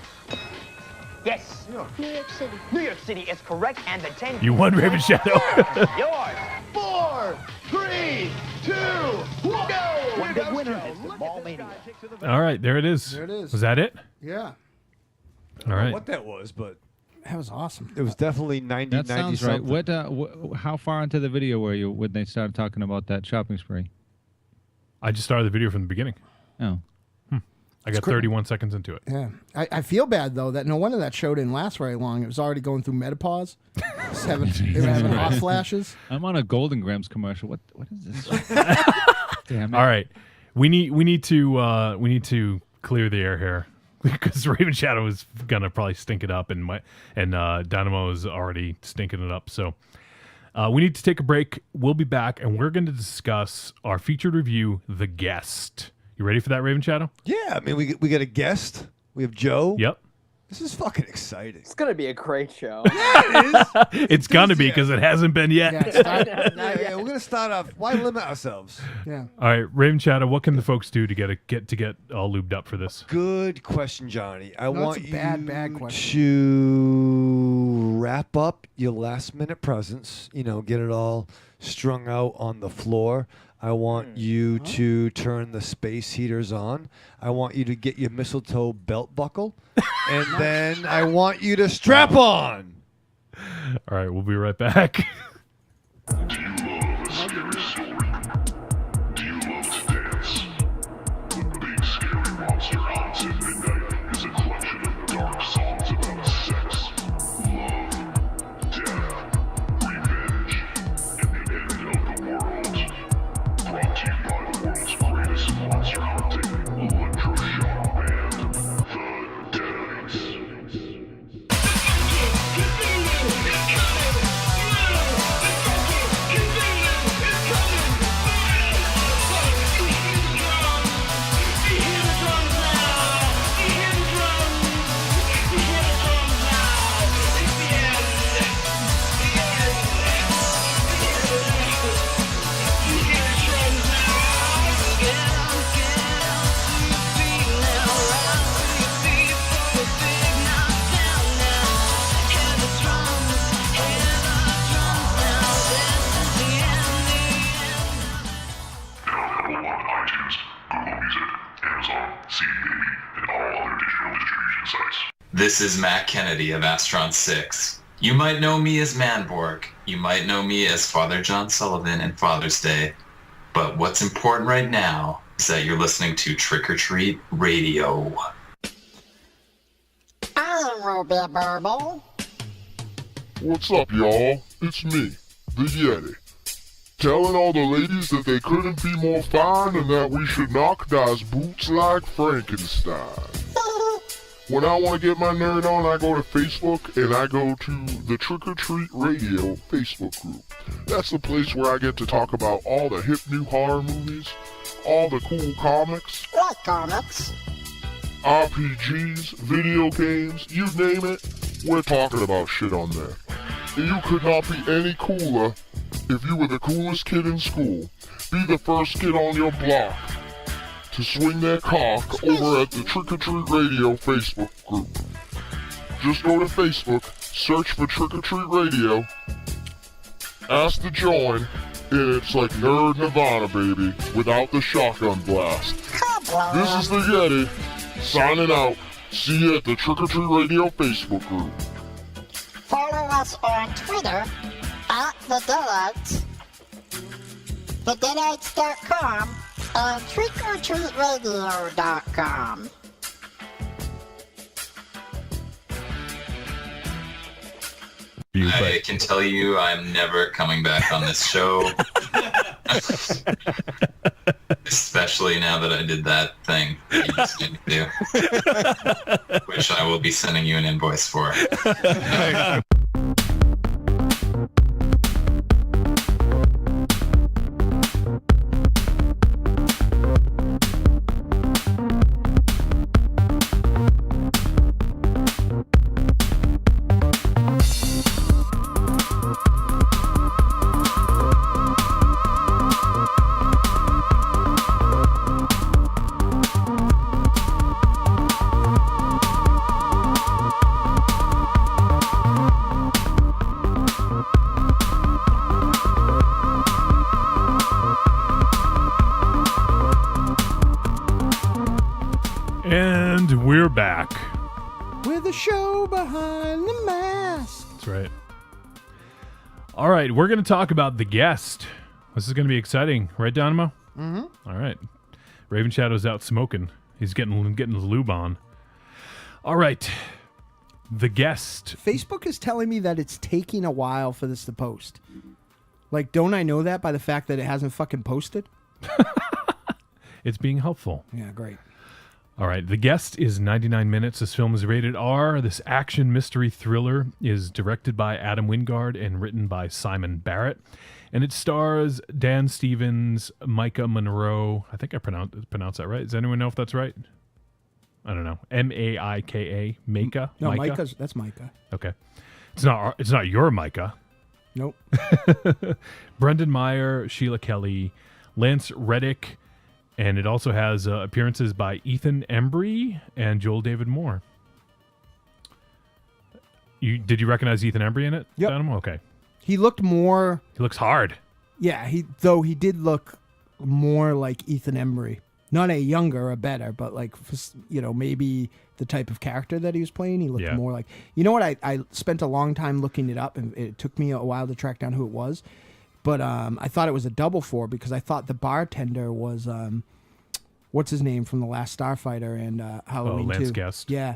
Yes. New York City. New York City is correct, and the 10 You won, Raven Shadow. yours. 4, 3, 2, 1, go! One big winner is the Mall Mania. All right, there it is. There it is. Was that it? Yeah, All right. What that was, but that was awesome. it was definitely 90, That 90 sounds right. something. How far into the video were you when they started talking about that shopping spree? I just started the video from the beginning. Oh, I got 31 seconds into it. Yeah, I feel bad though that no wonder that show didn't last very long. It was already going through menopause. They were having hot flashes. I'm on a Golden Grams commercial. What is this? Damn it. All right, we need to clear the air here because Raven Shadow is gonna probably stink it up, and Dynamo is already stinking it up. So we need to take a break. We'll be back, and we're going to discuss our featured review, The Guest. You ready for that, Raven Shadow? Yeah, I mean, we got a guest. We have Joe. Yep. This is fucking exciting. It's gonna be a great show. It's gonna be because it hasn't been yet. Yeah, start- Yeah, we're gonna start off. Why limit ourselves? yeah. All right, Raven Shadow, what can the folks do to get all lubed up for this? Good question, Johnny. I it's want a bad you question. to wrap up your last minute presents. Get it all strung out on the floor. I want you to turn the space heaters on. I want you to get your mistletoe belt buckle. And then I want you to strap on. All right, we'll be right back. Do you love a scary story? Do you love to dance? The Big Scary Monster Haunts at Midnight is a collection of dark songs about sex, love, death, revenge, and the end of the world. Brought to you by the world's greatest monster hunting electroshock band, the Deadites. This is Matt Kennedy of Astron 6. You might know me as Manborg. You might know me as Father John Sullivan in Father's Day. But what's important right now is that you're listening to Trick or Treat Radio. I will be Burble. What's up, y'all? It's me, the Yeti. Telling all the ladies that they couldn't be more fine and that we should knock those boots like Frankenstein. When I want to get my nerd on, I go to Facebook and I go to the Trick or Treat Radio Facebook group. That's the place where I get to talk about all the hip new horror movies, all the cool comics, Like comics. RPGs, video games, you name it, we're talking about shit on there. And you could not be any cooler if you were the coolest kid in school. Be the first kid on your block to swing their cock over at the Trick or Treat Radio Facebook group. Just go to Facebook, search for Trick or Treat Radio, ask to join, and it's like Nerd Nirvana, baby, without the shotgun blast. This is the Yeti, signing out. See you at the Trick or Treat Radio Facebook group. Follow us on Twitter at the Deadites, thedeadites.com, and trickortreatradio.com. I can tell you I'm never coming back on this show. Especially now that I did that thing that you just made me do. Which I will be sending you an invoice for. And we're back. With a show behind the mask. That's right. All right, we're going to talk about The Guest. This is going to be exciting, right, Dynamo? Mm-hmm. All right. Raven Shadow's out smoking. He's getting his lube on. All right. The Guest. Facebook is telling me that it's taking a while for this to post. Like, don't I know that by the fact that it hasn't fucking posted? It's being helpful. Yeah, great. All right. The Guest is 99 minutes. This film is rated R. This action mystery thriller is directed by Adam Wingard and written by Simon Barrett. And it stars Dan Stevens, Micah Monroe. I think I pronounced that right. Does anyone know if that's right? I don't know. Maika. Micah? No, Micah? that's Micah. Okay. It's not your Micah. Nope. Brendan Meyer, Sheila Kelly, Lance Reddick, and it also has appearances by Ethan Embry and Joel David Moore. Did you recognize Ethan Embry in it? Yep. Dynamo? Okay. He looked more... He looks hard. Yeah, he did look more like Ethan Embry. Not a younger or better, but like, maybe the type of character that he was playing. He looked more like... You know what? I spent a long time looking it up, and it took me a while to track down who it was. But I thought it was a double for because I thought the bartender was... what's his name from The Last Starfighter and Halloween 2? Lance Guest. Yeah.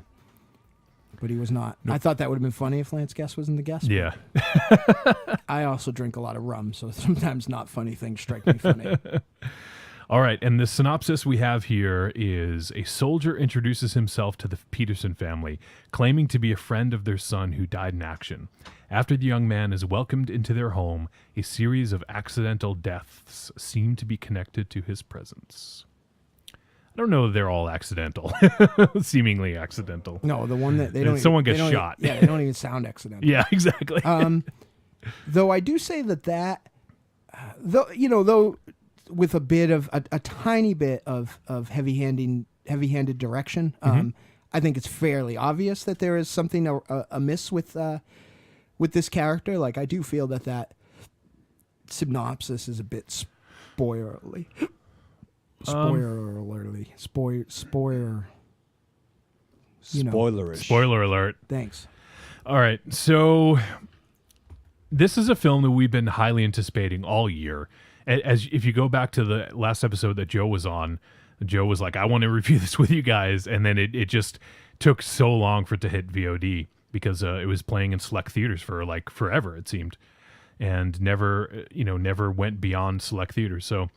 But he was not. Nope. I thought that would have been funny if Lance Guest was in The Guest. Yeah. I also drink a lot of rum, so sometimes not funny things strike me funny. All right, and the synopsis we have here is a soldier introduces himself to the Peterson family, claiming to be a friend of their son who died in action. After the young man is welcomed into their home, a series of accidental deaths seem to be connected to his presence. I don't know if they're all accidental, seemingly accidental. No, the one that they don't. Someone even, gets shot. They don't even sound accidental. Yeah, exactly. Though I do say that, though with a bit of a tiny bit of heavy-handed direction, I think it's fairly obvious that there is something amiss with this character. Like I do feel that synopsis is a bit spoilerly. Spoilerish. Spoiler alert. Thanks. All right, so this is a film that we've been highly anticipating all year. As if you go back to the last episode that Joe was on, Joe was like, I want to review this with you guys. And then it just took so long for it to hit VOD because it was playing in select theaters for like forever, it seemed, and never went beyond select theaters. So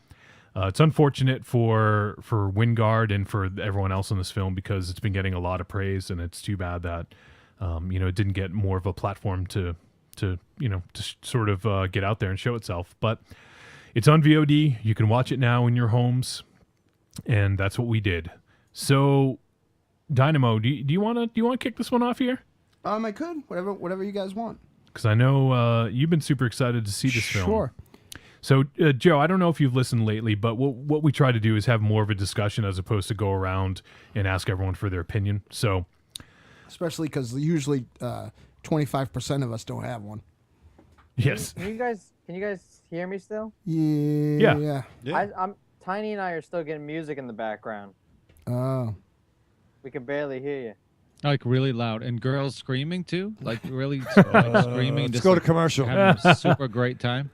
it's unfortunate for Wingard and for everyone else in this film because it's been getting a lot of praise, and it's too bad that it didn't get more of a platform to sort of get out there and show itself. But it's on VOD. You can watch it now in your homes, and that's what we did. So, Dynamo, do you want to kick this one off here? I could. Whatever you guys want. Because I know you've been super excited to see this film. Sure. So, Joe, I don't know if you've listened lately, but what we try to do is have more of a discussion as opposed to go around and ask everyone for their opinion. So, especially because usually 25% of us don't have one. Yes. Can you guys hear me still? Yeah. I'm Tiny and I are still getting music in the background. Oh. We can barely hear you. Like really loud, and girls screaming too, like really screaming. Let's just go like to commercial. Having a super great time.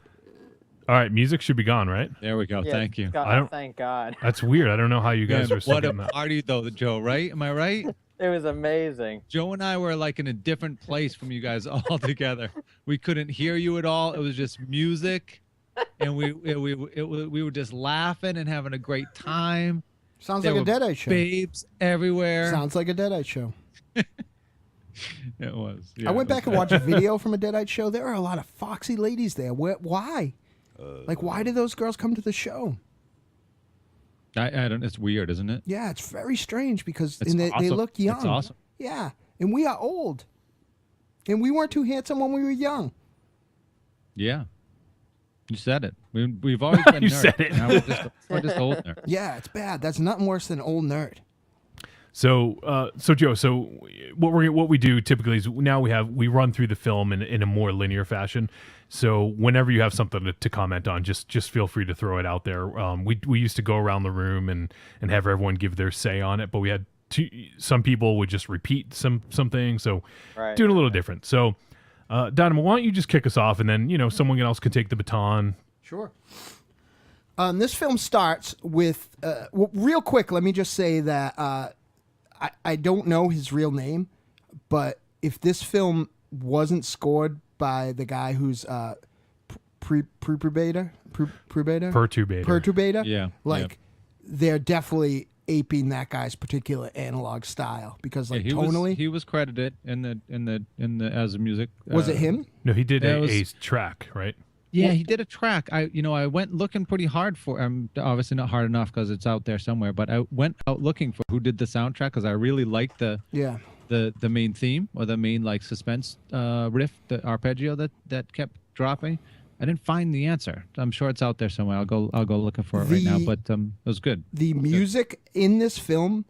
All right, music should be gone, right? There we go. Yeah, Thank you. Thank God. That's weird. I don't know how you guys Man, are still what a getting that. party though, Joe. Right? Am I right? It was amazing. Joe and I were like in a different place from you guys all together. We couldn't hear you at all. It was just music, and we were just laughing and having a great time. Sounds There like a were Deadite show. Babes everywhere. Sounds like a Deadite show. It was. I went back and watched a video from a Deadite show. There are a lot of foxy ladies there. Why? Why do those girls come to the show? I don't. It's weird, isn't it? Yeah, it's very strange because It's they awesome. look young. It's awesome. Yeah, and we are old. And we weren't too handsome when we were young. Yeah. You said it. We've always been You nerds. said it. Now we're just old nerds. Yeah, it's bad. That's nothing worse than old nerd. So Joe, what we do typically is now we run through the film in a more linear fashion. So whenever you have something to comment on, just feel free to throw it out there. We used to go around the room and have everyone give their say on it, but we had some people would just repeat some things. So doing a little different. So Dynamo, why don't you just kick us off, and then someone else can take the baton. Sure. This film starts with real quick. Let me just say that I don't know his real name, but if this film wasn't scored by the guy who's perturbator, Yeah. they're definitely aping that guy's particular analog style because Yeah, tonally he was credited in the as a music. was it him? No, he did That a was- track, right? Yeah, he did a track. I went looking pretty hard for. Obviously not hard enough because it's out there somewhere. But I went out looking for who did the soundtrack because I really liked the main theme or the main like suspense riff, the arpeggio that kept dropping. I didn't find the answer. I'm sure it's out there somewhere. I'll go looking for it right now. But it was good. The music in this film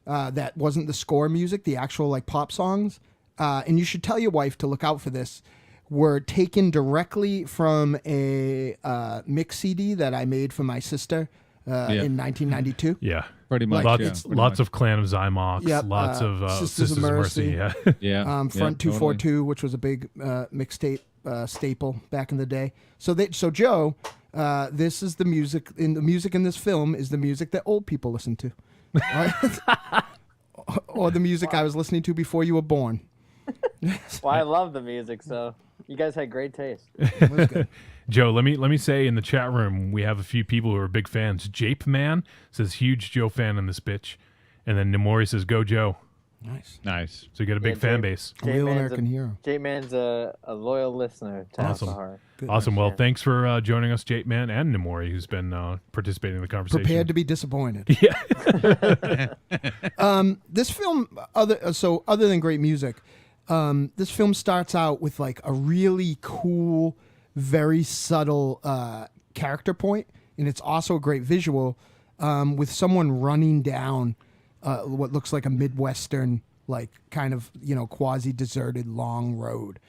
that wasn't the score music, the actual like pop songs, and you should tell your wife to look out for this, were taken directly from a mix CD that I made for my sister in 1992. Yeah. Pretty much. Lots of Clan of Zymox, Yep, lots of Sisters of Mercy. Yeah. Yeah. Front 242, which was a big mixtape staple back in the day. So Joe, this is the music in this film is the music that old people listen to, right? or the music I was listening to before you were born. Well, I love the music, so you guys had great taste. Joe, let me say in the chat room we have a few people who are big fans. Jape Man says huge Joe fan in this bitch, and then Namori says go Joe. Nice. So you got a big fan base. Real American hero. J-Man's a loyal listener to Awesome. Alpha Awesome. Well, thanks for joining us, Jape Man and Namori, who's been participating in the conversation. Prepared to be disappointed. Yeah. This film, other than great music, this film starts out with like a really cool, very subtle character point, and it's also a great visual with someone running down what looks like a Midwestern, like kind of quasi deserted long road,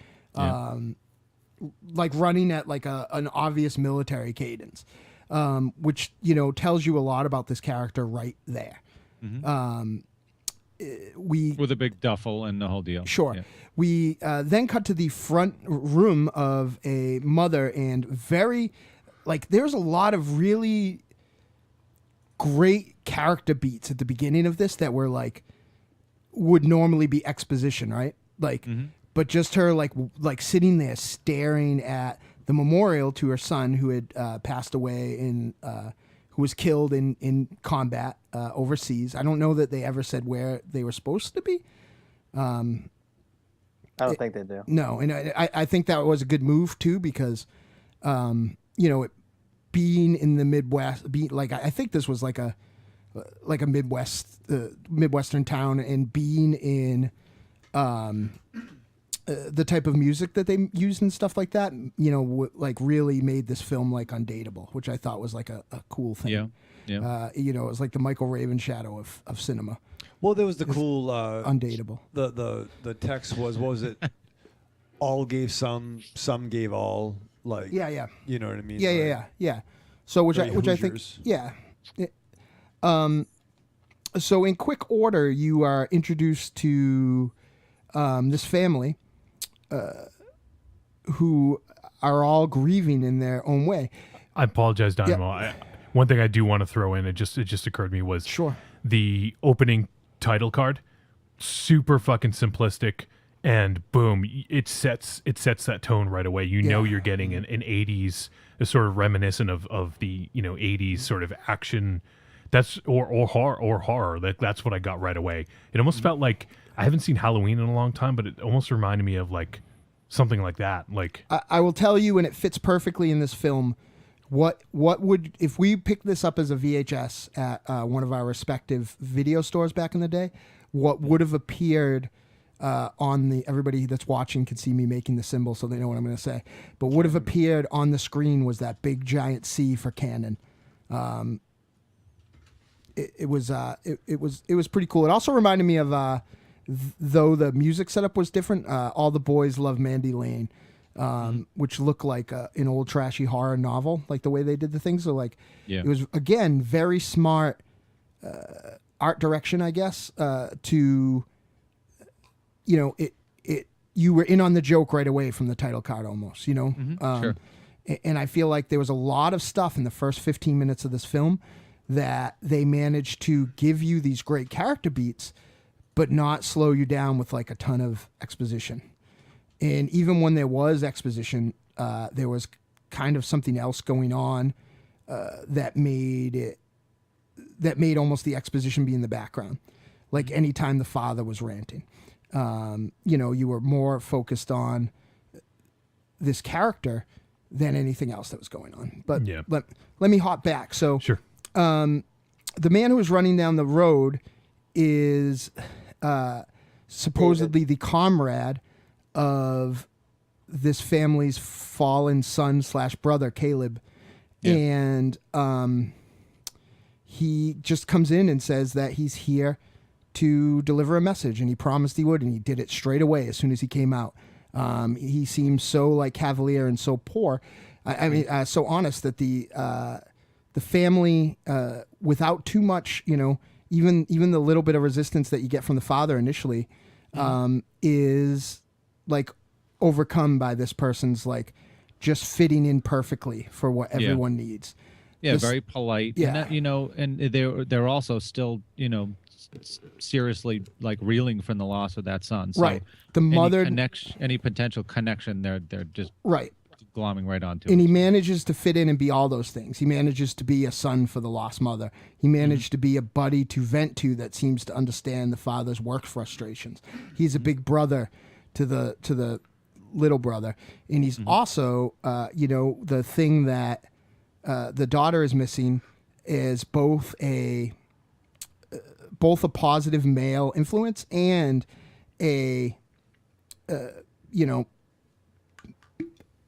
like running at like an obvious military cadence, which tells you a lot about this character right there. we With a big duffel and the whole deal. Sure. Yeah. We then cut to the front room of a mother, and there's a lot of really great character beats at the beginning of this that were would normally be exposition, right? But just her like sitting there staring at the memorial to her son who had passed away who was killed in combat overseas. I don't know that they ever said where they were supposed to be. I don't think they do. No, and I think that was a good move too, because being in the Midwest, I think this was like a Midwestern town, and being in the type of music that they used and stuff like that, really made this film undateable, which I thought was a cool thing. Yeah. Yeah. It was like the Michael Raven shadow of cinema. Well, there was the cool undateable. The text was, what was it? All gave some gave all. Yeah. You know what I mean? Yeah. So which Very I think, Hoosiers. yeah. So in quick order, you are introduced to this family who are all grieving in their own way. I apologize, Dynamo. One thing I do want to throw in, it just occurred to me, was Sure. the opening title card. Super fucking simplistic, and boom, it sets that tone right away. You know you're getting an 80s, a sort of reminiscent of the 80s sort of action. That's or horror. That's what I got right away. It almost felt like, I haven't seen Halloween in a long time, but it almost reminded me of something like that. I will tell you, and it fits perfectly in this film. What would, if we picked this up as a VHS at one of our respective video stores back in the day, what would have appeared on the, everybody that's watching can see me making the symbol so they know what I'm going to say, but would have appeared on the screen was that big giant C for Canon. It was pretty cool. It also reminded me of though the music setup was different, All the Boys Love Mandy Lane, which looked like an old trashy horror novel, like the way they did the things. So it was, again, very smart art direction, I guess, to, you were in on the joke right away from the title card almost, Sure. And I feel like there was a lot of stuff in the first 15 minutes of this film that they managed to give you these great character beats, but not slow you down with a ton of exposition. And even when there was exposition, there was kind of something else going on that made almost the exposition be in the background. Like anytime the father was ranting, you were more focused on this character than anything else that was going on. But let me hop back. So Sure. The man who was running down the road is supposedly the comrade of this family's fallen son / brother, Caleb. Yeah. And he just comes in and says that he's here to deliver a message, and he promised he would, and he did it straight away as soon as he came out. He seemed so cavalier and so poor. I mean, so honest that the family, without too much, even the little bit of resistance that you get from the father initially, is overcome by this person's just fitting in perfectly for what everyone needs. Yeah, very polite. Yeah. And they're also still, seriously reeling from the loss of that son. So Right. The mother, any potential connection, they're just right, glomming right onto. and it. he manages to fit in and be all those things. He manages to be a son for the lost mother. He managed to be a buddy to vent to that seems to understand the father's work frustrations. He's a big brother to the little brother, and he's also, the thing that the daughter is missing is both a positive male influence and a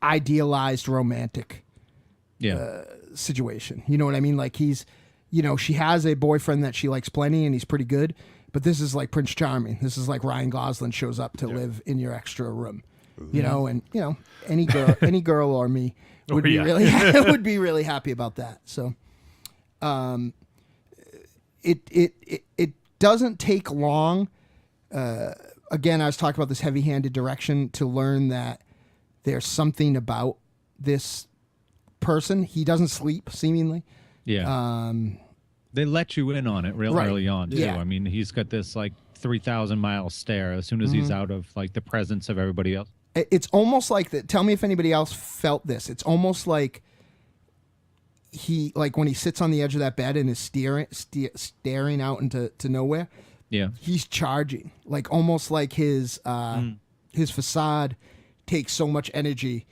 idealized romantic situation. You know what I mean? He's, she has a boyfriend that she likes plenty, and he's pretty good, but this is like Prince Charming. This is like Ryan Gosling shows up to live in your extra room. And any girl or me would be really happy about that. So, it doesn't take long. Again, I was talking about this heavy-handed direction to learn that there's something about this person. He doesn't sleep, seemingly. Yeah. They let you in on it real Right. early on, too. Yeah. I mean, he's got this, like, 3,000-mile stare as soon as he's out of, like, the presence of everybody else. It's almost like that. Tell me if anybody else felt this. It's almost like he, like when he sits on the edge of that bed and is staring out into nowhere. Yeah. He's charging, like almost like his facade takes so much energy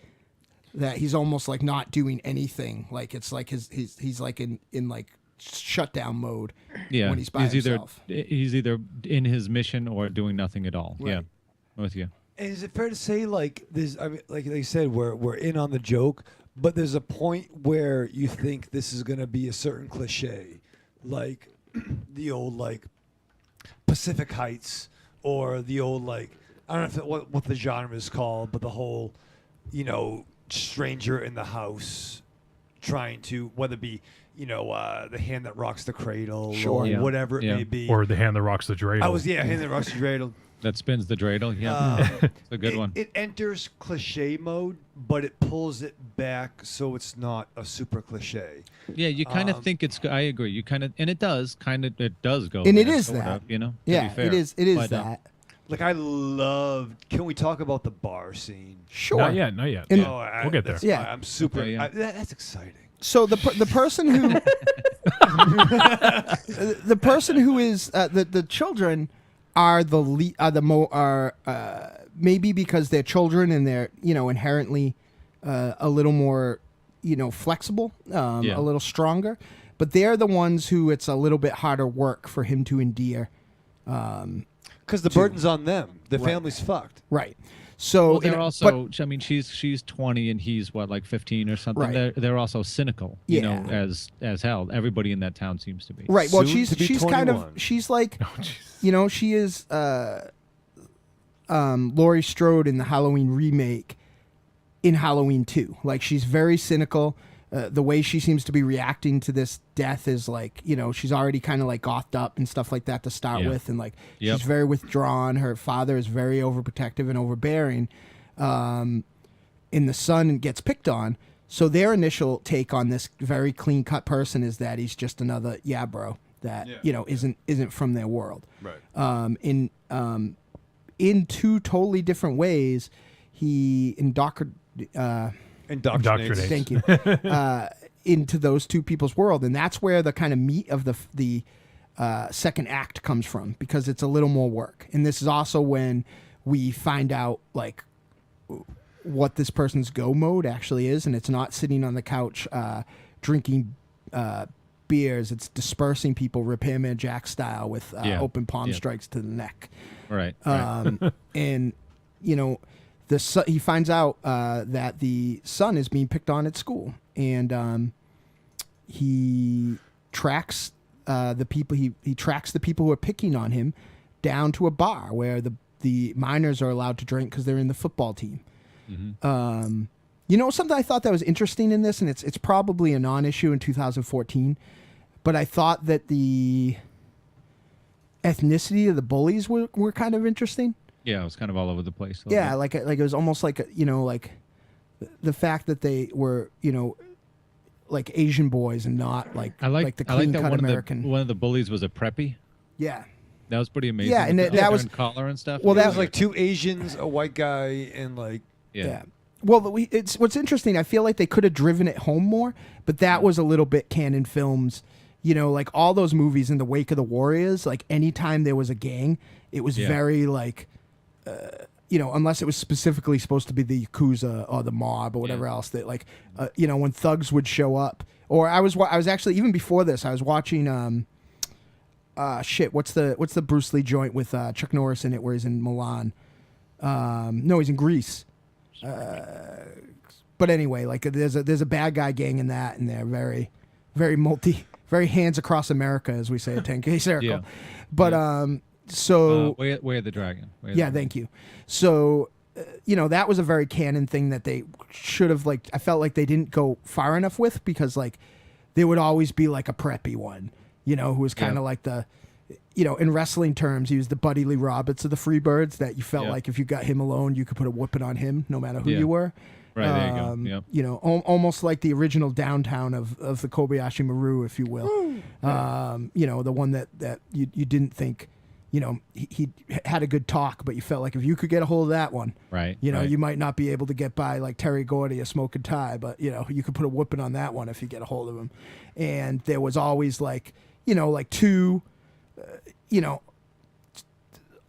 that he's almost like not doing anything. Like it's like he's like in like shutdown mode. Yeah. When he's by himself. He's either in his mission or doing nothing at all. Right. Yeah. I'm with you. And is it fair to say, like this? I mean, like they said, we're in on the joke, but there's a point where you think this is going to be a certain cliche, like the old like Pacific Heights, or the old like I don't know what the genre is called, but the whole, stranger in the house, trying to whether it be the hand that rocks the cradle, Sure. or Yeah. whatever it Yeah. may be. Or the hand that rocks the dreidel. Hand that rocks the dreidel. That spins the dreidel. Yeah. It's a good one. It enters cliche mode, but it pulls it back so it's not a super cliche. Yeah, you kind of think it's. I agree. You kind of, and it does go. And it there, is sort that. of, to Yeah, be fair. it is. It is But, that. Like I love. Can we talk about the bar scene? Sure. Not yet. And- We'll get there. that's Yeah. fine. I'm super. Okay, yeah. That's exciting. So the person who the person who is the children are maybe because they're children and they're inherently a little more flexible, a little stronger, but they're the ones who it's a little bit harder work for him to endear. Because the burden's on them. The family's fucked. Right. So Well, they're also. I mean, she's 20 and he's what, like 15 or something. Right. They're also cynical. Yeah. as hell. Everybody in that town seems to be. right. Well, Soon to be she's kind of 21. she's like Oh, Jesus. she is Laurie Strode in the Halloween remake in Halloween 2. Like she's very cynical. The way she seems to be reacting to this death is like, she's already kind of like gothed up and stuff like that to start Yeah. with. And like, Yep. she's very withdrawn. Her father is very overprotective and overbearing. And the son gets picked on. So their initial take on this very clean cut person is that he's just another bro that, isn't from their world. Right. In two totally different ways, he Indoctrinates. thank you, into those two people's world, and that's where the kind of meat of the second act comes from, because it's a little more work. And this is also when we find out like what this person's go mode actually is, and it's not sitting on the couch drinking beers. It's dispersing people, Repairman Jack style, with open palm strikes to the neck. Right. And he finds out that the son is being picked on at school, and he tracks the people. He tracks the people who are picking on him down to a bar where the minors are allowed to drink because they're in the football team. Mm-hmm. Something I thought that was interesting in this, and it's probably a non-issue in 2014, but I thought that the ethnicity of the bullies were kind of interesting. Yeah, it was kind of all over the place. Yeah, like it was almost like like the fact that they were like Asian boys and not like the clean cut American. One of the bullies was a preppy. Yeah, that was pretty amazing. Yeah, and with that the was- iron collar and stuff. well, That that was like two Asians, a white guy, and like yeah. Well, it's what's interesting. I feel like they could have driven it home more, but that was a little bit Canon Films. Like all those movies in the wake of the Warriors. Like anytime there was a gang, it was very like. Unless it was specifically supposed to be the Yakuza or the mob or whatever else, that like, when thugs would show up. Or I was actually, even before this, I was watching, what's the Bruce Lee joint with Chuck Norris in it where he's in Milan? No, he's in Greece. But anyway, like there's a bad guy gang in that, and they're very, very very hands across America, as we say at 10K Circle. Yeah. But, so Way of the Dragon. Thank you. So, that was a very canon thing that they should have I felt like they didn't go far enough with, because like there would always be like a preppy one, who was kind of like the, in wrestling terms, he was the Buddy Lee Roberts of the Freebirds, that you felt like if you got him alone, you could put a whooping on him no matter who you were. Right, there you go. Yep. Almost like the original Downtown of the Kobayashi Maru, if you will. The one that you didn't think, he had a good talk, but you felt like if you could get a hold of that one, right, you might not be able to get by like Terry Gordy or Smoking Tie, but you could put a whooping on that one if you get a hold of him. And there was always like two,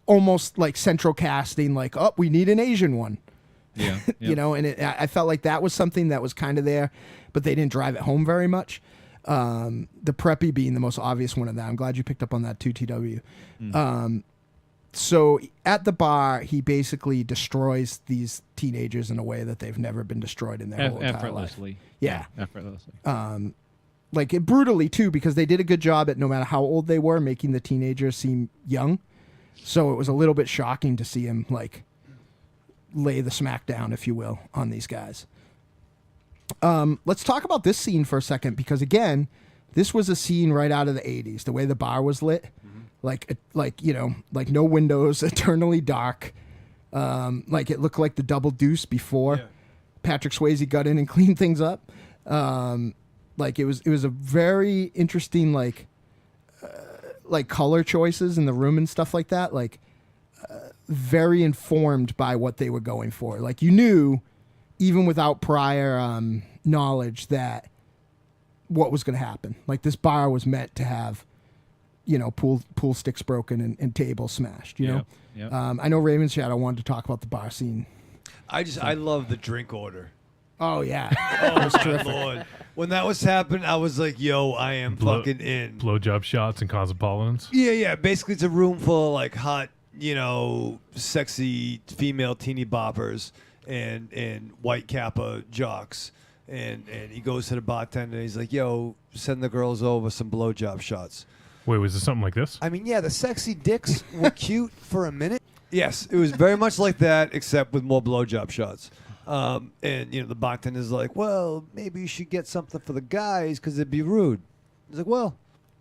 almost like central casting, like, oh, we need an Asian one. Yeah. And I felt like that was something that was kind of there, but they didn't drive it home very much. The Preppy being the most obvious one of that. I'm glad you picked up on that too, TW. So at the bar, he basically destroys these teenagers in a way that they've never been destroyed in their whole entire life. Effortlessly. Yeah. Effortlessly. Like brutally too, because they did a good job at, no matter how old they were, making the teenagers seem young. So it was a little bit shocking to see him like lay the smack down, if you will, on these guys. Let's talk about this scene for a second, because again, this was a scene right out of the 80s. The way the bar was lit, like no windows, eternally dark. Like it looked like the Double Deuce before Patrick Swayze got in and cleaned things up. Like it was a very interesting like color choices in the room and stuff like that. Like very informed by what they were going for. Like you knew, even without prior knowledge, that what was going to happen. Like this bar was meant to have, pool sticks broken and tables smashed. You know. I know Raven's Shadow wanted to talk about the bar scene. I love the drink order. Oh yeah, oh my Lord! When that was happening, I was like, "Yo, I am fucking in." Blowjob shots and cosmopolitans. Yeah. Basically, it's a room full of like hot, sexy female teeny boppers and white kappa jocks, and he goes to the bartender and he's like, "Yo, send the girls over some blowjob shots." Wait, was it something like this? I mean, yeah, the sexy dicks were cute for a minute. Yes, it was very much like that, except with more blowjob shots. And the bartender's like, well, maybe you should get something for the guys because it'd be rude. He's like, well,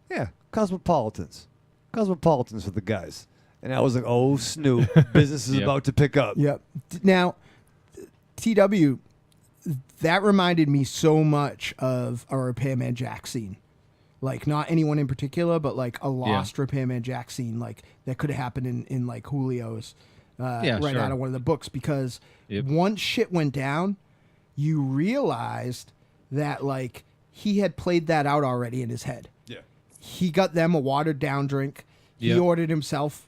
yeah, cosmopolitans for the guys. And I was like, oh, Snoop, business is about to pick up. Yep. Now, TW, that reminded me so much of a Repairman Jack scene. Like, not anyone in particular, but like a lost Repairman Jack scene, like that could have happened in like Julio's. Right out of one of the books, because once shit went down, you realized that like he had played that out already in his head. Yeah, he got them a watered down drink. He ordered himself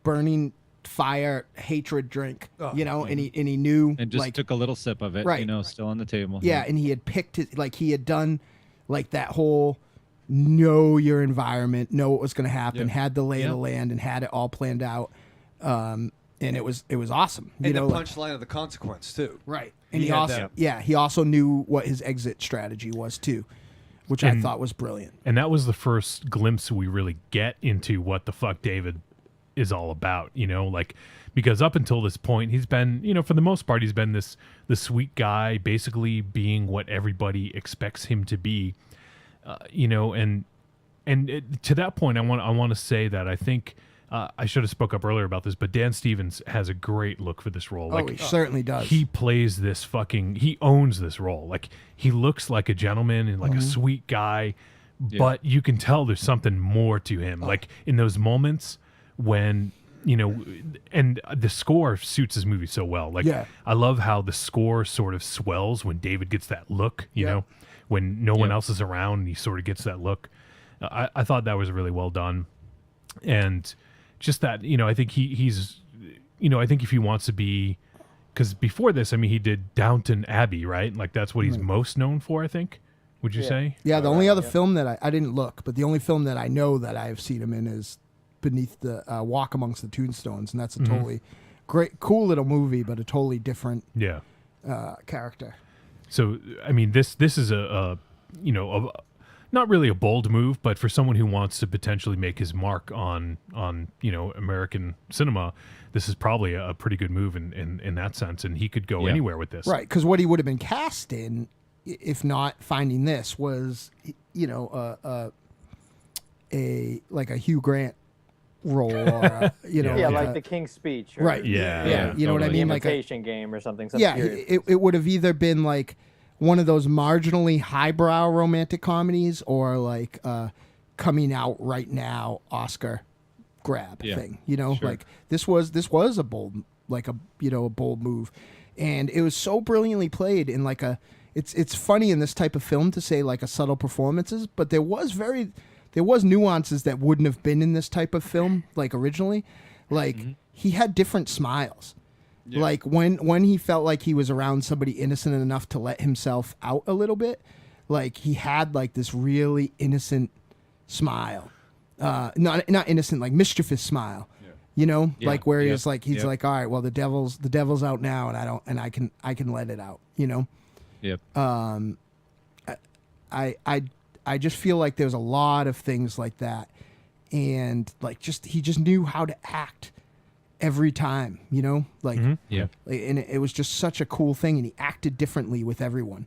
burning fire hatred drink. And he knew and just like, took a little sip of it. Right, still on the table. Yeah, and he had picked it, like he had done like that whole know your environment, know what was going to happen, had the lay of the land, and had it all planned out. And it was awesome. And the punchline of the consequence too. Right. And he also knew what his exit strategy was too, which I thought was brilliant. And that was the first glimpse we really get into what the fuck David is all about, because up until this point he's been, for the most part, he's been the sweet guy, basically being what everybody expects him to be, and to that point I want to say that I think I should have spoke up earlier about this, but Dan Stevens has a great look for this role. He certainly does. He plays this he owns this role. Like, he looks like a gentleman and like a sweet guy, but you can tell there's something more to him. Like, in those moments when, and the score suits his movie so well. Like, I love how the score sort of swells when David gets that look, you know, when no one else is around and he sort of gets that look. I thought that was really well done. And just that, I think he's, I think if he wants to be, because before this, I mean, he did Downton Abbey, right? Like, that's what he's most known for, I think. Would you say? Yeah, the only other film that I didn't look, but the only film that I know that I've seen him in is Beneath the Walk Amongst the Tombstones, and that's a totally great, cool little movie, but a totally different character. So, I mean, this is a not really a bold move, but for someone who wants to potentially make his mark on American cinema, this is probably a pretty good move in that sense, and he could go anywhere with this. Right, because what he would have been cast in, if not finding this, was a Hugh Grant role, or Yeah, like a- the King's Speech. Or, right. Yeah, You know what I The mean? Like Imitation Game or something. Some yeah, period. it would have either been like one of those marginally highbrow romantic comedies, or like coming out right now Oscar grab thing. Like this was a bold, like a bold move, and it was so brilliantly played in like a. It's funny in this type of film to say like a subtle performances, but there was nuances that wouldn't have been in this type of film like originally. Like he had different smiles. Yeah. Like when he felt like he was around somebody innocent enough to let himself out a little bit, like he had like this really innocent smile. Not innocent, like mischievous smile. Yeah. Like where he's like like, all right, well the devil's out now, and I can let it out. Yep. I just feel like there's a lot of things like that, and like he just knew how to act every time, like and it was just such a cool thing, and he acted differently with everyone.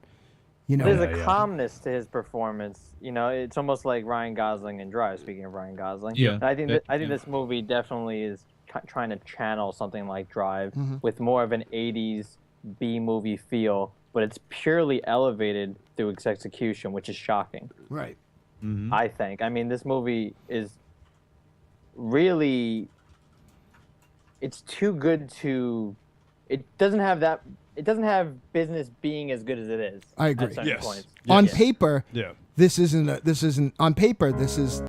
There's a calmness to his performance. It's almost like Ryan Gosling in Drive. Speaking of Ryan Gosling, and I think this movie definitely is trying to channel something like Drive with more of an '80s B movie feel, but it's purely elevated through its execution, which is shocking. Right. I think. I mean, this movie is really. It's too good to. It doesn't have business being as good as it is. I agree. At certain points. On paper, Yeah. this isn't on paper. This is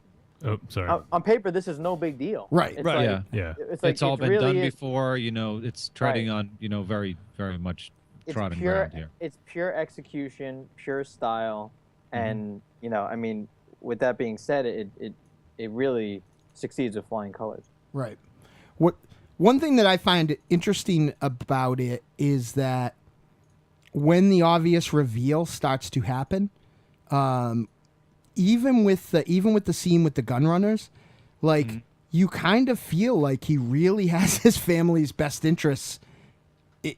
Oh, sorry. On paper, this is no big deal. Right. It's Right. like- Yeah. It's like It's all been really done is- before. It's treading on very very much It's trodden pure. ground here. It's pure execution, pure style, and I mean, with that being said, it really succeeds with flying colors. right. One thing that I find interesting about it is that when the obvious reveal starts to happen, even with the scene with the gun runners, like you kind of feel like he really has his family's best interests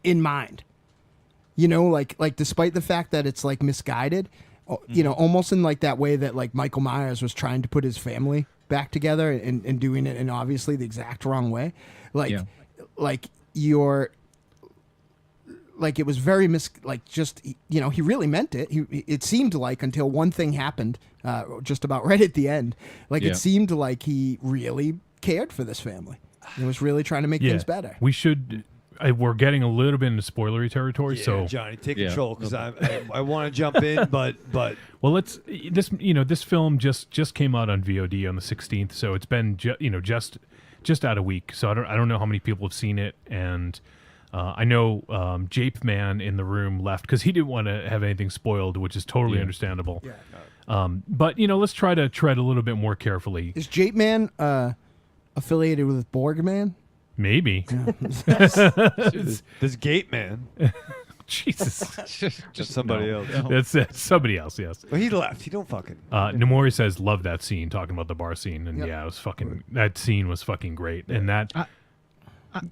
in mind. Like despite the fact that it's like misguided, almost in like that way that like Michael Myers was trying to put his family back together and doing it in obviously the exact wrong way. Like you're like it was very he really meant it. It seemed like until one thing happened just about right at the end. Like it seemed like he really cared for this family. He was really trying to make things better. We should. We're getting a little bit into spoilery territory, so Johnny, take control because I want to jump in, but well, let's this film just came out on VOD on the 16th, so it's been just out a week. So I don't know how many people have seen it, and I know Jape Man in the room left because he didn't want to have anything spoiled, which is totally understandable. Yeah. But let's try to tread a little bit more carefully. Is Jape Man affiliated with Borgman? Maybe. this gate man. Jesus. Just somebody else. That's somebody else, yes. Well, he left. He don't fucking. Nomori says, love that scene, talking about the bar scene. And it was fucking, that scene was fucking great. And that.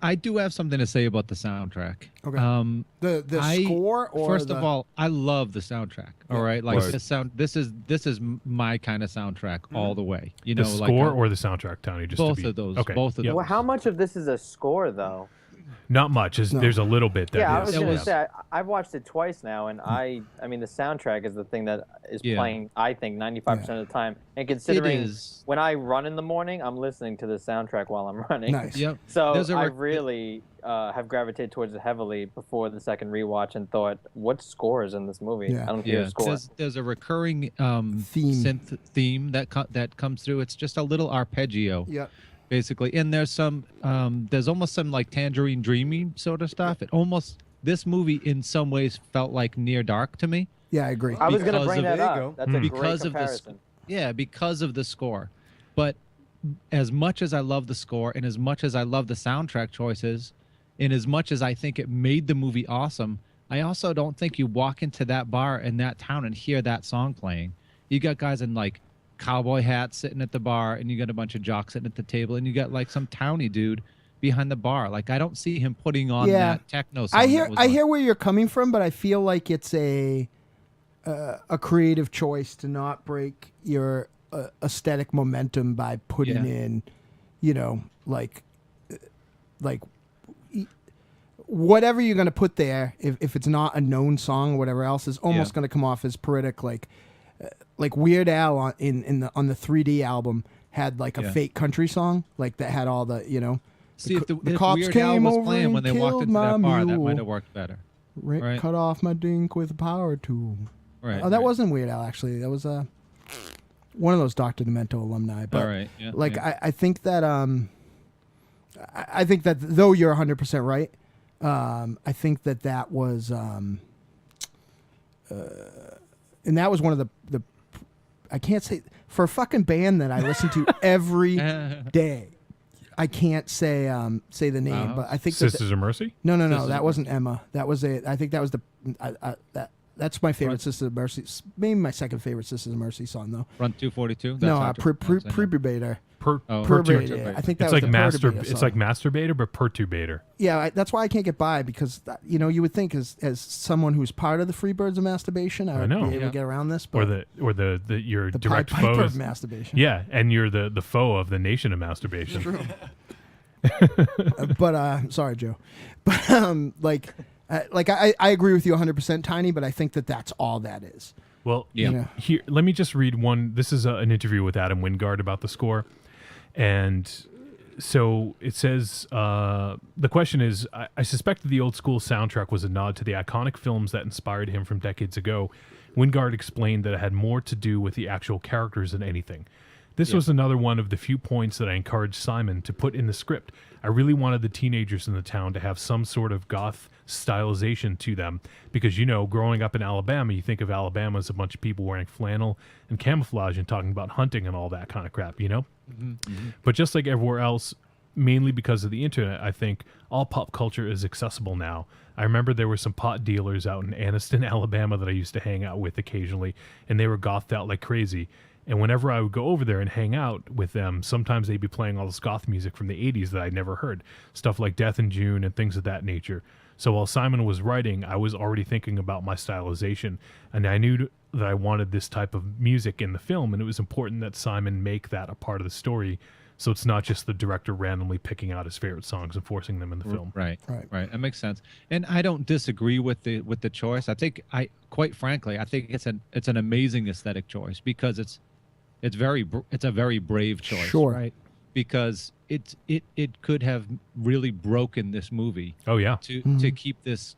I do have something to say about the soundtrack. Okay. The score, or first of all, I love the soundtrack. All right, like Word. the sound. This is my kind of soundtrack all the way. The score or the soundtrack, Tony? Just both of those. Okay. Both of those. Well, how much of this is a score, though? Not much. There's a little bit that Yeah, I is. was going to say, I've watched it twice now, and I mean, the soundtrack is the thing that is playing, I think, 95% of the time. And considering when I run in the morning, I'm listening to the soundtrack while I'm running. Nice. Yep. So I really have gravitated towards it heavily before the second rewatch and thought, what score is in this movie? Yeah. I don't hear a score. There's a recurring synth theme that comes through. It's just a little arpeggio. Yep. Basically, and there's almost some like Tangerine Dreamy sort of stuff. This movie in some ways felt like Near Dark to me. Yeah, I agree. I was going to bring that there you up. go. That's a great Because of comparison. because of the score. But as much as I love the score and as much as I love the soundtrack choices and as much as I think it made the movie awesome, I also don't think you walk into that bar in that town and hear that song playing. You got guys in like cowboy hats sitting at the bar, and you got a bunch of jocks sitting at the table, and you got like some towny dude behind the bar. Like I don't see him putting on that techno song. I hear where you're coming from, but I feel like it's a creative choice to not break your aesthetic momentum by putting in, you know, like whatever you're going to put there, if it's not a known song or whatever else, is almost going to come off as parodic. Like Weird Al on the 3D album had like a fake country song, like that had all the, you know. See, if the cops Weird came Al was over playing and when they walked into that bar, that mule. might have worked better. Right. Cut off my dink with a power tool. Right. Oh, that wasn't Weird Al, actually. That was one of those Dr. Demento alumni. But all right. Yeah, like I think that I think that though you're 100% right, I think that was and that was one of the I can't say for a fucking band that I listen to every day. I can't say the name, but I think Sisters of Mercy. No, that wasn't Emma. That was I think that was that's my favorite Sisters of Mercy. Maybe my second favorite Sisters of Mercy song though. Front 242. No, Perturbator. Perturbator. I think that it's was like the it's like Masturbator, but Perturbator. Yeah, that's why I can't get by because you know you would think as someone who's part of the Freebirds of Masturbation, I would be able to get around this. But or the your the direct Pied Piper foe of masturbation. Yeah, and you're the foe of the nation of masturbation. True. But sorry, Joe. But I agree with you 100%, Tiny. But I think that's all that is. Well, here, let me just read one. This is an interview with Adam Wingard about the score. And so it says, the question is, I suspect that the old school soundtrack was a nod to the iconic films that inspired him from decades ago. Wingard explained that it had more to do with the actual characters than anything. This was another one of the few points that I encouraged Simon to put in the script. I really wanted the teenagers in the town to have some sort of goth stylization to them because, you know, growing up in Alabama, you think of Alabama as a bunch of people wearing flannel and camouflage and talking about hunting and all that kind of crap, you know? But just like everywhere else, mainly because of the internet, I think all pop culture is accessible now. I remember there were some pot dealers out in Anniston, Alabama that I used to hang out with occasionally, and they were gothed out like crazy. And whenever I would go over there and hang out with them, sometimes they'd be playing all this goth music from the 80s that I'd never heard. Stuff like Death in June and things of that nature. So while Simon was writing, I was already thinking about my stylization. And I knew that I wanted this type of music in the film. And it was important that Simon make that a part of the story. So it's not just the director randomly picking out his favorite songs and forcing them in the film. Right. That makes sense. And I don't disagree with the choice. I think quite frankly, I think it's an amazing aesthetic choice because it's a very brave choice, sure. Right? Because it could have really broken this movie. Oh yeah. To keep this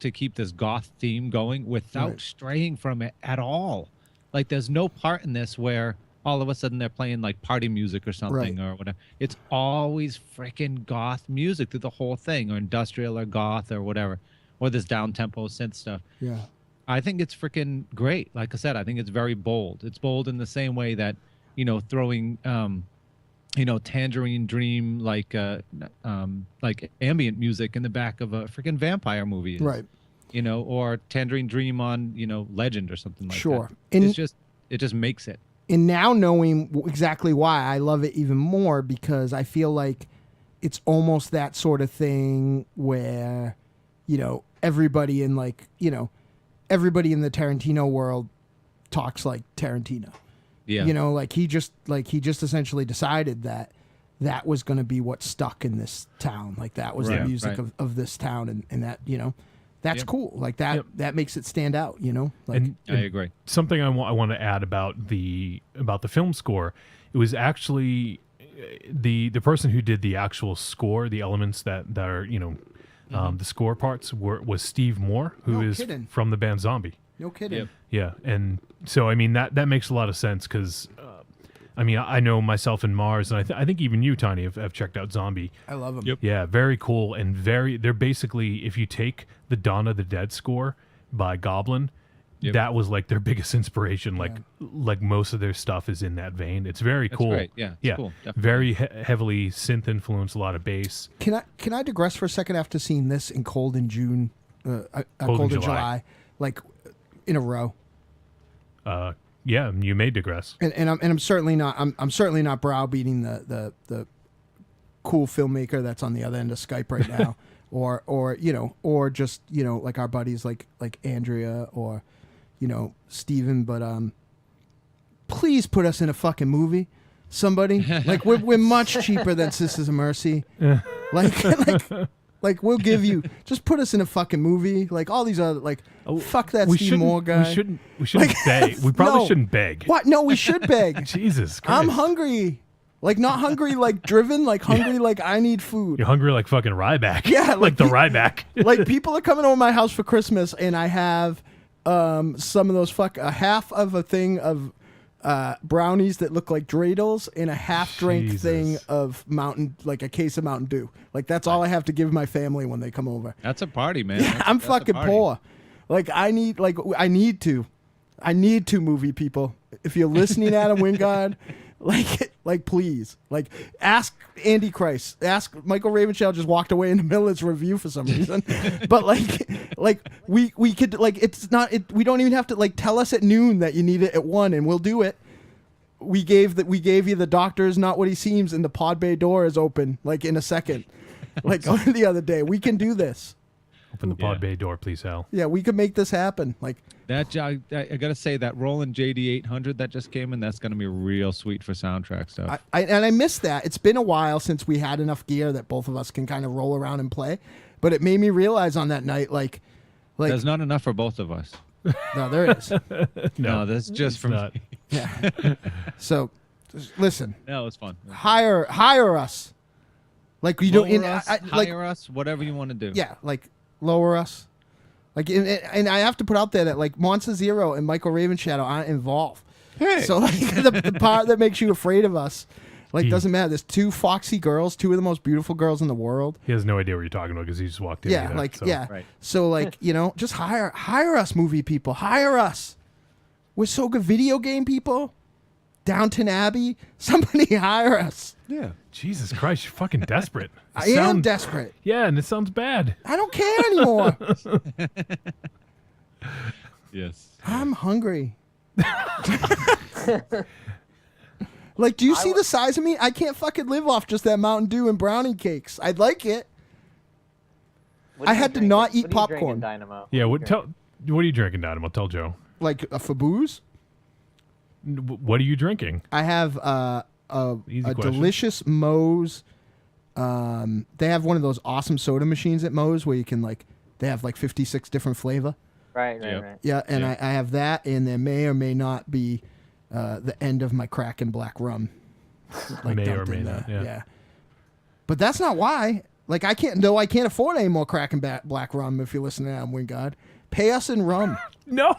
goth theme going without straying from it at all. Like there's no part in this where all of a sudden they're playing like party music or something or whatever. It's always freaking goth music through the whole thing, or industrial or goth or whatever, or this down tempo synth stuff. Yeah. I think it's freaking great. Like I said, I think it's very bold. It's bold in the same way that, you know, throwing, Tangerine Dream like ambient music in the back of a freaking vampire movie is, right? You know, or Tangerine Dream on, you know, Legend or something like sure. that. It just makes it. And now knowing exactly why, I love it even more because I feel like it's almost that sort of thing where, you know, everybody in the Tarantino world talks like Tarantino. Yeah. You know, he just essentially decided that was going to be what stuck in this town. Like that was the music of this town, and that, you know, that's cool. Like that makes it stand out, you know? Like, and I agree. Something I want to add about the film score, it was actually the person who did the actual score, the elements that are, you know, the score parts was Steve Moore, who is from the band Zombie. No kidding. Yeah. And so, I mean, that makes a lot of sense because, I mean, I know myself and Mars, and I think even you, Tiny, have checked out Zombie. I love them. Yep. Yeah, very cool. And they're basically, if you take the Dawn of the Dead score by Goblin, that was like their biggest inspiration. Like most of their stuff is in that vein. It's very cool. Great. Yeah. It's cool. Very heavily synth influence, a lot of bass. Can I digress for a second after seeing this in Cold in June, Cold in July, like in a row? Yeah, you may digress. And I'm certainly not browbeating the cool filmmaker that's on the other end of Skype right now, or just, you know, like our buddies like Andrea or, you know, Steven, but please put us in a fucking movie. somebody. Like we're much cheaper than Sisters of Mercy. Like we'll give you, just put us in a fucking movie. Like all these other, like fuck that Steve Moore guy. We shouldn't beg. We probably shouldn't beg. What? No, we should beg. Jesus Christ. I'm hungry. Like not hungry like driven, like hungry like I need food. You're hungry like fucking Ryback. Yeah, like the Ryback. Like people are coming over my house for Christmas, and I have some of those a half of a thing of brownies that look like dreidels and a half drink thing of a case of Mountain Dew. Like that's all I have to give my family when they come over. That's a party, man. Yeah, I'm fucking poor. Like I need to movie people. If you're listening, Adam Wingard, like please, like ask Andy Christ, ask Michael Ravenshell just walked away in the middle of his review for some reason, but like we could like we don't even have to like tell us at noon that you need it at 1 and we'll do it. We gave you the doctor is not what he seems and the pod bay door is open like in a second, like the other day. We can do this. Open the pod bay door, please, Hal. Yeah, we could make this happen. Like that, I gotta say that Roland JD 800 that just came in, that's gonna be real sweet for soundtrack stuff. I miss that. It's been a while since we had enough gear that both of us can kind of roll around and play. But it made me realize on that night, like there's not enough for both of us. No, there is. No, that's just for me. Yeah. So, listen. No, it's fun. Hire us. Like you don't hire us, whatever you want to do. Yeah, like lower us. Like and I have to put out there that like Monster Zero and Michael Ravenshadow aren't involved. Hey. So like the part that makes you afraid of us, like doesn't matter. There's 2 foxy girls, 2 of the most beautiful girls in the world. He has no idea what you're talking about because he just walked in. Yeah, Right. So like just hire us, movie people. Hire us. We're so good. Video game people. Downton Abbey. Somebody hire us. Yeah. Jesus Christ, you're fucking desperate. I am desperate. Yeah, and it sounds bad. I don't care anymore. Yes. I'm hungry. Like, do you see the size of me? I can't fucking live off just that Mountain Dew and brownie cakes. I'd like it. I had to not eat popcorn. Dynamo? Yeah, what are you drinking, Dynamo? Tell Joe. Like for booze? What are you drinking? I have a delicious Moe's. They have one of those awesome soda machines at Moe's where you can they have 56 different flavor. Right. Yeah, and I have that, and there may or may not be the end of my Kraken black rum. May or may not. Yeah. But that's not why. Like I can't afford any more Kraken black rum. If you're listening to Adam Wingard, pay us in rum. No,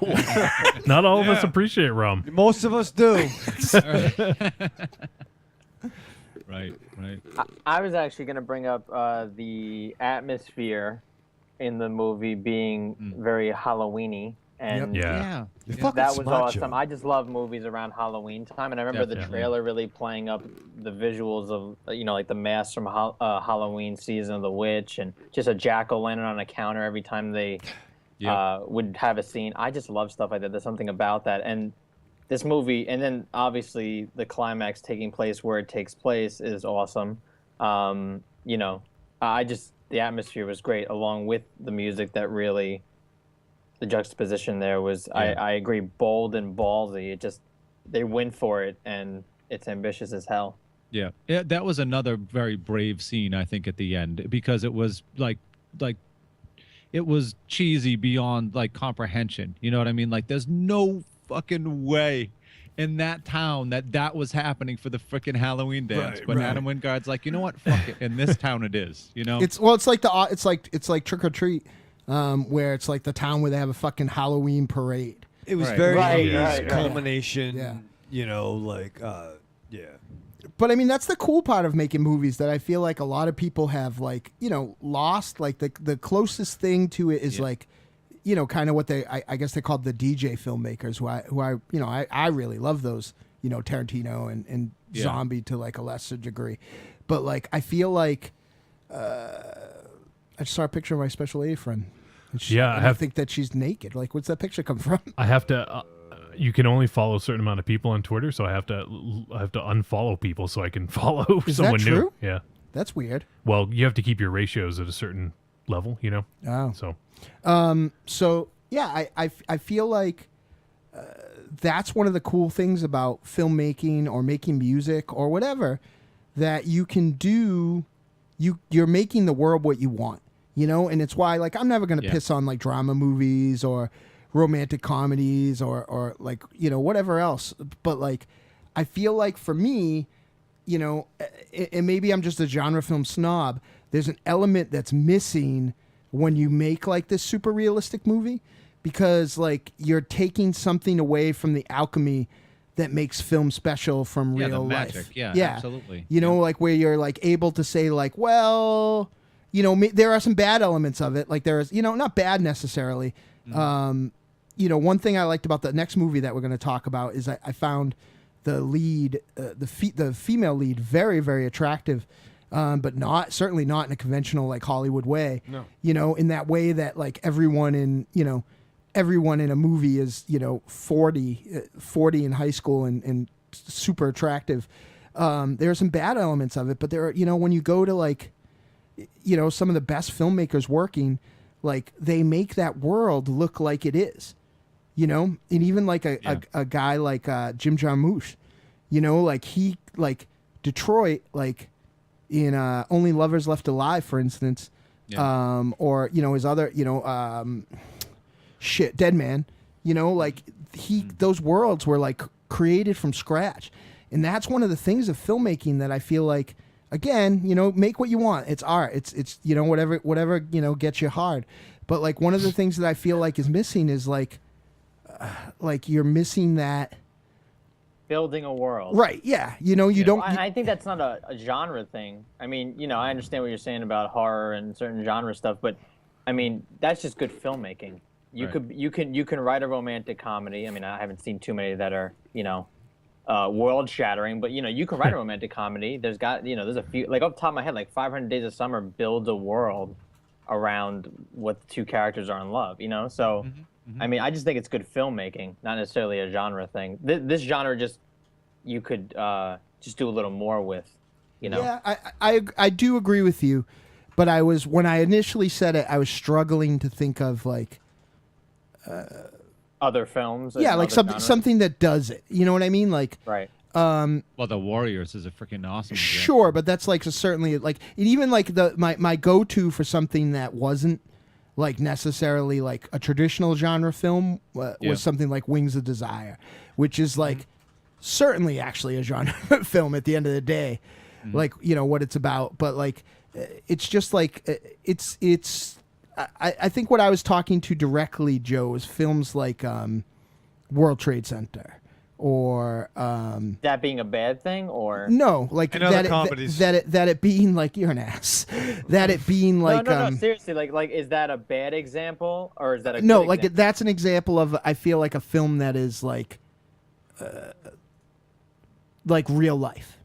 not all of us appreciate rum. Most of us do. Right. I was actually going to bring up the atmosphere in the movie being very Halloweeny. And yeah. That was awesome. I just love movies around Halloween time, and I remember the trailer really playing up the visuals of like the mask from Halloween Season of the Witch, and just a jack-o'-lantern on a counter every time they would have a scene. I just love stuff like that. There's something about that, and this movie, and then obviously the climax taking place where it takes place is awesome. The atmosphere was great, along with the music that really. The juxtaposition there was, I agree, bold and ballsy. They went for it, and it's ambitious as hell. Yeah, that was another very brave scene, I think, at the end, because it was like it was cheesy beyond comprehension. You know what I mean? Like, there's no fucking way in that town that was happening for the freaking Halloween dance. But Adam Wingard's like, you know what? Fuck it. In this town, it is. You know? It's like Trick or Treat. Where it's like the town where they have a fucking Halloween parade. It was very culmination. Yeah. But I mean, that's the cool part of making movies that I feel like a lot of people have lost. Like the closest thing to it is kind of what I guess they called the DJ filmmakers who I really love those, Tarantino and Zombie to a lesser degree. But I feel like I just saw a picture of my special lady friend. I think that she's naked. Like, what's that picture come from? I have to. You can only follow a certain amount of people on Twitter, so I have to unfollow people so I can follow someone that true? new. Yeah, that's weird. Well, you have to keep your ratios at a certain level, Oh, so. So yeah, I feel like that's one of the cool things about filmmaking or making music or whatever, that you can do. You're making the world what you want, you know, and it's why, like, I'm never going to piss on like drama movies or romantic comedies or like, you know, whatever else. But like, I feel like for me, you know, and maybe I'm just a genre film snob, there's an element that's missing when you make like this super realistic movie, because like you're taking something away from the alchemy that makes film special from real the life. magic. Yeah, absolutely. You know, like where you're like able to say like, well, you know, there are some bad elements of it. Like there is, you know, not bad necessarily. You know, one thing I liked about the next movie that we're going to talk about is I found the lead, the female lead, very, very attractive, but certainly not in a conventional like Hollywood way. No. You know, in that way that like everyone in a movie is, you know, 40 in high school and super attractive. There are some bad elements of it, but there are, you know, when you go to like, you know, some of the best filmmakers working, like they make that world look like it is, you know, and even like a guy like Jim Jarmusch, you know, like he, like Detroit, like in Only Lovers Left Alive, for instance, or, you know, his other, you know, Dead Man, you know, like those worlds were like created from scratch. And that's one of the things of filmmaking that I feel like, again, you know, make what you want. It's art. It's you know, whatever, you know, gets you hard. But like one of the things that I feel like is missing is like you're missing that building a world. Right. Yeah. You know, you don't. I think that's not a genre thing. I mean, you know, I understand what you're saying about horror and certain genre stuff, but I mean, that's just good filmmaking. You can write a romantic comedy. I mean, I haven't seen too many that are, you know, world shattering, but you know, you can write a romantic comedy. There's a few, like off the top of my head, like 500 Days of Summer builds a world around what the two characters are in love, you know? So, I mean, I just think it's good filmmaking, not necessarily a genre thing. This genre just, you could just do a little more with, you know? Yeah, I do agree with you, but when I initially said it, I was struggling to think of like, other films. Yeah, like something that does it. You know what I mean? Like, right. Well, The Warriors is a freaking awesome. Sure, but that's like certainly like, and even like my go-to for something that wasn't like necessarily like a traditional genre film was something like Wings of Desire, which is like certainly actually a genre film at the end of the day, like, you know, what it's about. But like, it's just like it's. I think what I was talking to directly, Joe, is films like World Trade Center, or that being a bad thing, or no, like that it being like, you're an ass, that it being like no, seriously, like is that a bad example, or is that a no, good like example? That's an example of, I feel like, a film that is like real life.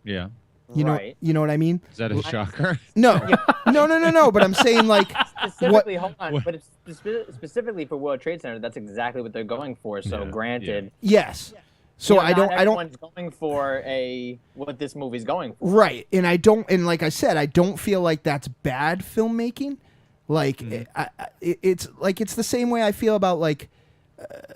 Yeah. You know what I mean? Is that a shocker? No, no. But I'm saying like specifically. Hold on, but it's specifically for World Trade Center. That's exactly what they're going for. So granted, yes. So you know, everyone's going for what this movie's going for. Right, and and like I said, I don't feel like that's bad filmmaking. Like it's like, it's the same way I feel about like.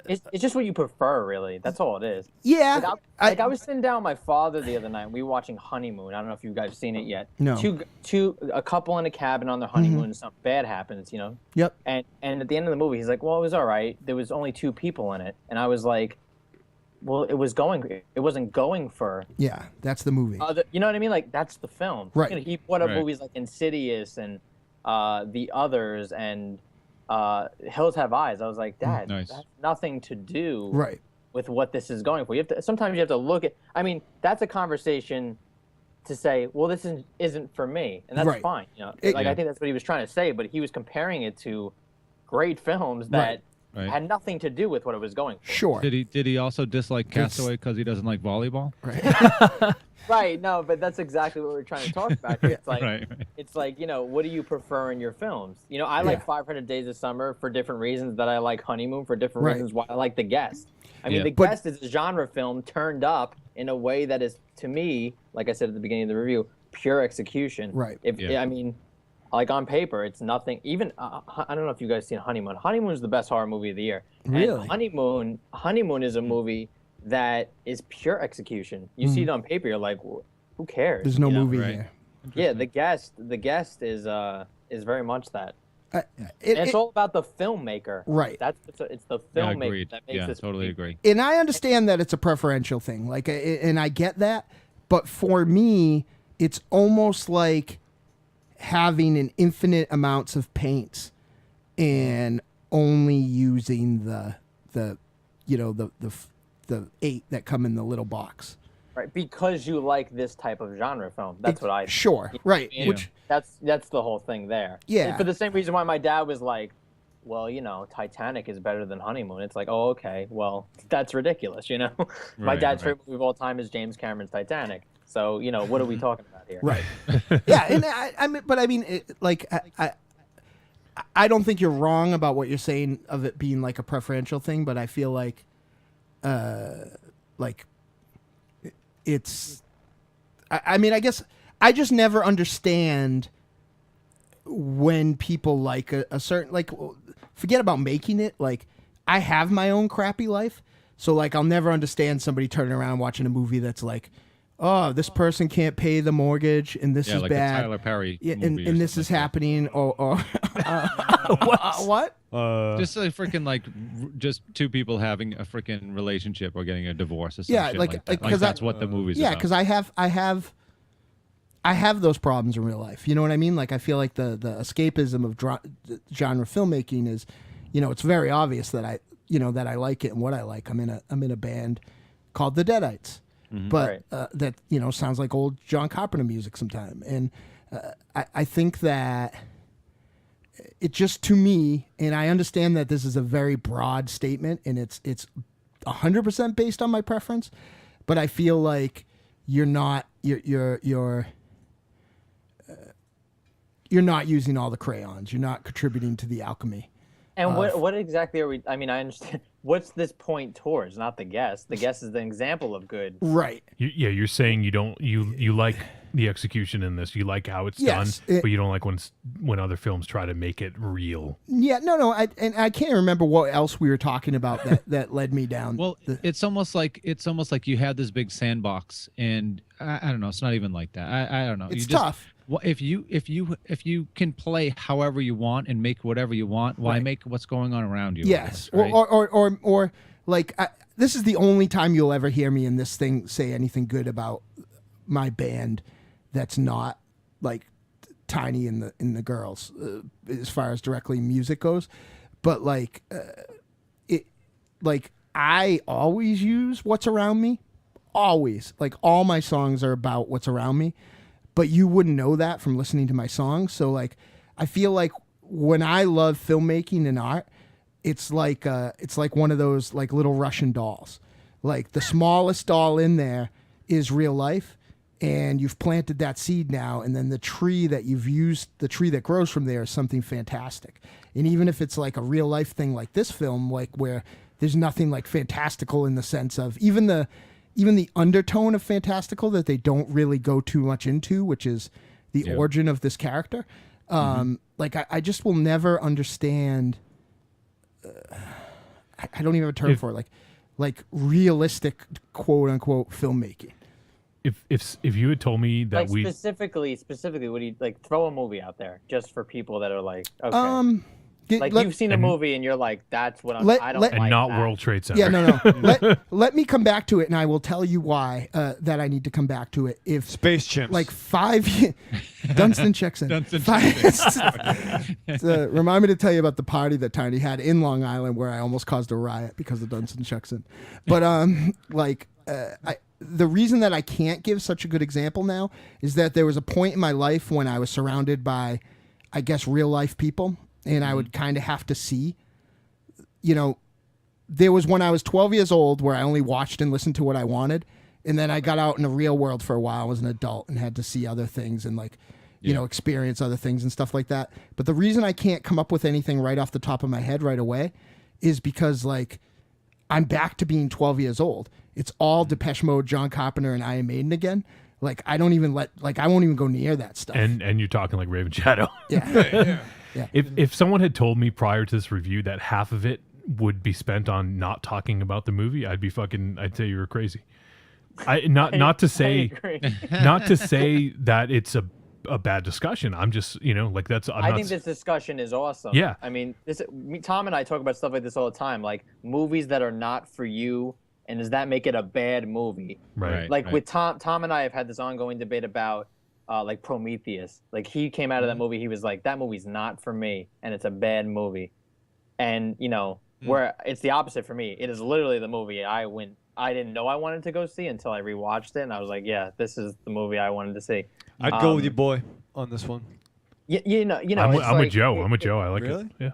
It's just what you prefer, really. That's all it is. Yeah. Like I was sitting down with my father the other night, and we were watching Honeymoon. I don't know if you guys have seen it yet. No. A couple in a cabin on their honeymoon, and something bad happens, you know? Yep. And at the end of the movie, he's like, well, it was all right. There was only 2 people in it. And I was like, well, it wasn't going for... Yeah, that's the movie. You know what I mean? Like, that's the film. Right. You know, he put up movies like Insidious and The Others and... Hills Have Eyes. I was like, Dad, nice. That's nothing to do right. with what this is going for. Sometimes you have to look at. I mean, that's a conversation to say, well, this isn't for me, and that's fine. You know, I think that's what he was trying to say, but he was comparing it to great films that had nothing to do with what it was going for. Sure. Did he also dislike Castaway because he doesn't like volleyball? Right. Right. No, but that's exactly what we're trying to talk about. It's like, it's like, you know, what do you prefer in your films? You know, I like 500 Days of Summer for different reasons that I like Honeymoon for different reasons why I like The Guest. I mean, The Guest is a genre film turned up in a way that is, to me, like I said at the beginning of the review, pure execution. Right. I mean, like on paper, it's nothing. Even I don't know if you guys seen Honeymoon. Honeymoon is the best horror movie of the year. Really? And Honeymoon is a movie that is pure execution. You see it on paper, you're like, who cares? There's no movie here. Yeah, the guest is very much that. It's all about the filmmaker. Right. It's the filmmaker that makes this totally movie. agree. And I understand that it's a preferential thing. Like, and I get that. But for me, it's almost like having an infinite amounts of paints and only using the 8 that come in the little box. Right, because you like this type of genre film. That's what I think. Sure, right. And Which that's the whole thing there. Yeah. And for the same reason why my dad was like, well, Titanic is better than Honeymoon. It's like, oh, okay, well, that's ridiculous, My dad's favorite movie of all time is James Cameron's Titanic. So, what are we talking about here? Right. Yeah, and I don't think you're wrong about what you're saying of it being like a preferential thing, but I feel like it's. I guess I just never understand when people like a certain forget about making it. Like, I have my own crappy life, so I'll never understand somebody turning around watching a movie that's like, oh, this person can't pay the mortgage, and this is like bad. The Tyler Perry movie and this is happening, or what? Just freaking just two people having a freaking relationship or getting a divorce or something. Because that's what the movie's about. Yeah, because I have those problems in real life. You know what I mean? I feel like the escapism of genre filmmaking is, it's very obvious that I like it and what I like. I'm in a band called the Deadites. But that sounds like old John Carpenter music sometime, and I think that it just, to me, and I understand that this is a very broad statement, and it's 100% based on my preference, but I feel like you're not using all the crayons. You're not contributing to the alchemy. And what exactly are we? I mean, I understand. What's this point towards? Not the guest. The guest is the example of good. Right. You're saying you like the execution in this. You like how it's done, but you don't like when other films try to make it real. Yeah. No. I can't remember what else we were talking about that led me down. Well, it's almost like you had this big sandbox, and I don't know. It's not even like that. I don't know. It's tough. Well, if you can play however you want and make whatever you want, why make what's going on around you? Yes, right? or this is the only time you'll ever hear me in this thing say anything good about my band. That's not Tiny and the girls, as far as directly music goes, but I always use what's around me, always. All my songs are about what's around me. But you wouldn't know that from listening to my songs. So I feel like when I love filmmaking and art, it's like one of those little Russian dolls. The smallest doll in there is real life, and you've planted that seed now, and then the tree that you've used, the tree that grows from there, is something fantastic. And even if it's a real life thing like this film, where there's nothing fantastical in the sense of even the undertone of fantastical that they don't really go too much into, which is the origin of this character. I just will never understand. I don't even have a term for it. Realistic quote unquote filmmaking. If you had told me that specifically, what do you throw a movie out there just for people that are okay. You've seen a movie and you're like, that's what I don't like. And not that. World Trade Center. Yeah, no. let me come back to it, and I will tell you why that I need to come back to it. If Space Chimps. 5 years, Dunstan checks in. Remind me to tell you about the party that Tiny had in Long Island where I almost caused a riot because of Dunstan checks in. But the reason that I can't give such a good example now is that there was a point in my life when I was surrounded by, I guess, real life people. And I would kind of have to see, there was when I was 12 years old where I only watched and listened to what I wanted. And then I got out in the real world for a while. I was an adult and had to see other things and experience other things and stuff like that. But the reason I can't come up with anything right off the top of my head right away is because I'm back to being 12 years old. It's all Depeche Mode, John Carpenter, and Iron Maiden again. Like I don't even I won't even go near that stuff. And you're talking like Raven Shadow. Yeah. If someone had told me prior to this review that half of it would be spent on not talking about the movie, I'd say you were crazy. Not to say that it's a bad discussion. I'm just, I think this discussion is awesome. Yeah. I mean, Tom and I talk about stuff like this all the time, like movies that are not for you, and does that make it a bad movie? Right. Like with Tom and I have had this ongoing debate about like Prometheus. Like he came out of that movie, he was like, that movie's not for me, and it's a bad movie. And where it's the opposite for me. It is literally the movie I didn't know I wanted to go see until I rewatched it, and I was like, yeah, this is the movie I wanted to see. I'd go with you, boy, on this one. I'm with Joe. I like really? it. Yeah.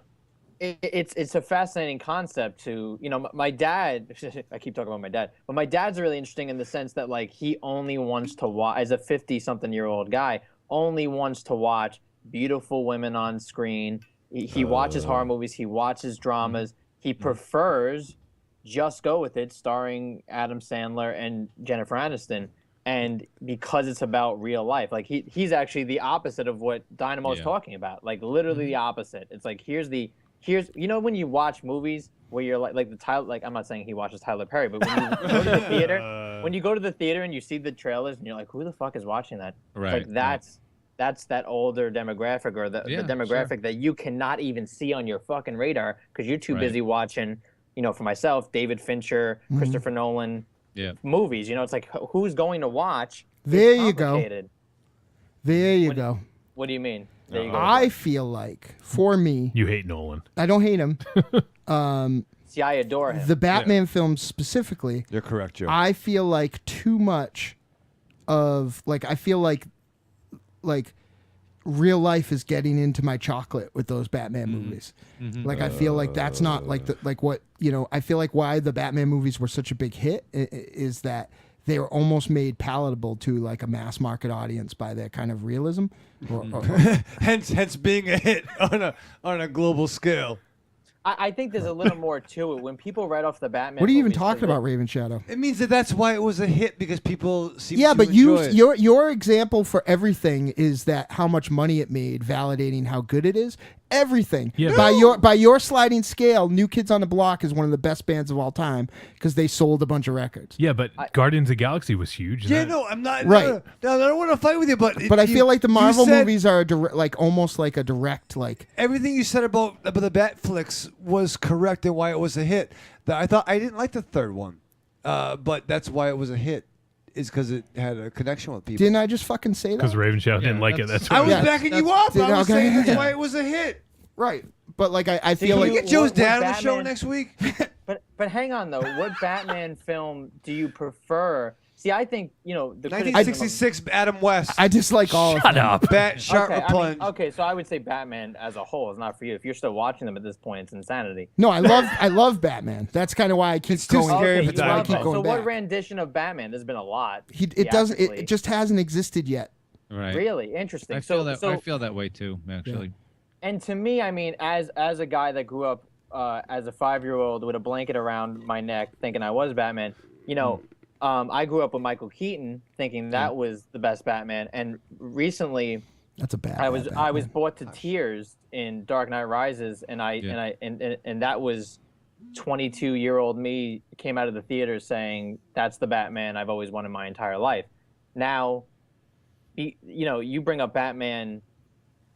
It's a fascinating concept to, my dad, I keep talking about my dad, but my dad's really interesting in the sense that like he only wants to watch, as a 50-something-year-old guy, only wants to watch beautiful women on screen. He watches horror movies, he watches dramas, he prefers Just Go With It, starring Adam Sandler and Jennifer Aniston. And because it's about real life, like he's actually the opposite of what Dynamo's talking about, like literally the opposite. It's like here's when you watch movies where you're like the Tyler, like I'm not saying he watches Tyler Perry, but when you go to the theater, when you go to the theater and you see the trailers and you're like, who the fuck is watching that? Right. It's like that's that older demographic or the demographic that you cannot even see on your fucking radar because you're too busy watching, for myself, David Fincher, Christopher Nolan. Movies, it's like who's going to watch? There you go. What do you mean? There you go. I feel like for me, you hate Nolan. I don't hate him. See, I adore him. The Batman films specifically. You're correct, Joe. I feel like too much of I feel like real life is getting into my chocolate with those Batman movies. Like I feel like that's not what I feel like why the Batman movies were such a big hit is that they were almost made palatable to like a mass market audience by their kind of realism, hence being a hit on a global scale. I think there's a little more to it. When people write off the Batman, what are you even talking about, Raven Shadow? It means that's why it was a hit because people seem to but enjoy it. your example for everything is that how much money it made, validating how good it is. Everything. Yeah, by your sliding scale, New Kids on the Block is one of the best bands of all time because they sold a bunch of records. Yeah, but Guardians of the Galaxy was huge. I'm not right. No, I don't want to fight with you, but I feel like the Marvel movies are almost like a direct everything you said about the Bat flicks was correct and why it was a hit. I didn't like the third one, but that's why it was a hit. Is because it had a connection with people. Didn't I just fucking say that? Because Raven Shadow didn't like it. That's I was backing you up. I was saying that's why it was a hit. Right. But I feel like... Can we get Joe's dad on the show next week? But hang on, though. What Batman film do you prefer? See, I think, the 1966 Adam West. I dislike all of them. Shut up. Bat, sharp, or plunge. Okay, so I would say Batman as a whole is not for you. If you're still watching them at this point, it's insanity. No, I love Batman. That's kind of why I keep going. Scary for that's why I keep So going back. what rendition of Batman? There's been a lot. It just hasn't existed yet. Right. Really interesting. I feel that way too, actually. Yeah. And to me, I mean, as a guy that grew up as a 5-year-old with a blanket around my neck, thinking I was Batman, I grew up with Michael Keaton, thinking that was the best Batman. And recently, that's a bad. I was brought to tears in Dark Knight Rises, and that was 22-year-old me came out of the theater saying that's the Batman I've always wanted my entire life. Now, you bring up Batman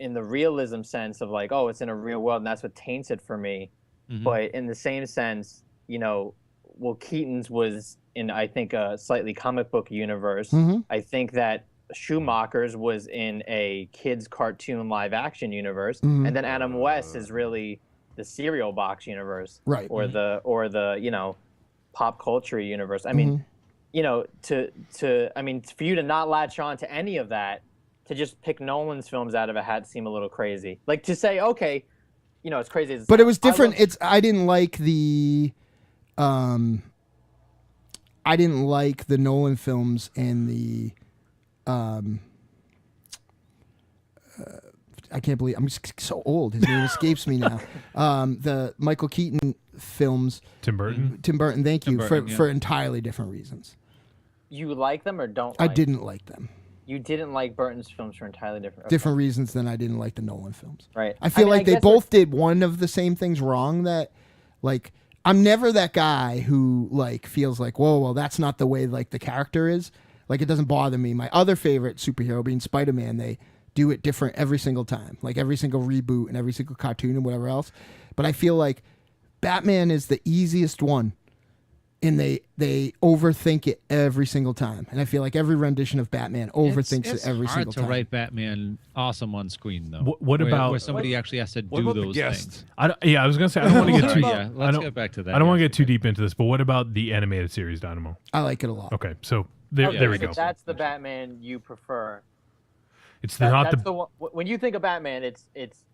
in the realism sense of like, oh, it's in a real world, and that's what taints it for me. But in the same sense, Keaton's was in, I think, a slightly comic book universe. I think that Schumacher's was in a kids cartoon live action universe, and then Adam West is really the cereal box universe, right? Or the pop culture universe. I mean, for you to not latch on to any of that, to just pick Nolan's films out of a hat seem a little crazy. Like to say, okay, it's crazy. But it was different. I didn't like the Nolan films and the I can't believe I'm so old. His name escapes me now. The Michael Keaton films. Tim Burton. Thank you for entirely different reasons. You like them or don't? I didn't like them. You didn't like Burton's films for entirely different reasons than I didn't like the Nolan films. Right. I feel like they both did one of the same things wrong. That, like, I'm never that guy who like feels like, whoa, well, that's not the way like the character is. Like, it doesn't bother me. My other favorite superhero being Spider-Man, they do it different every single time, like every single reboot and every single cartoon and whatever else. But I feel like Batman is the easiest one. And they overthink it every single time, and I feel like every rendition of Batman overthinks it every single time. It's hard to write Batman awesome on screen, though. What about where somebody actually has to do those things? I was gonna say I don't want to get too. Let's get back to that. I don't want to get too deep into this, but what about the animated series Dynamo? I like it a lot. Okay, so there we go. That's the Batman you prefer. It's when you think of Batman, it's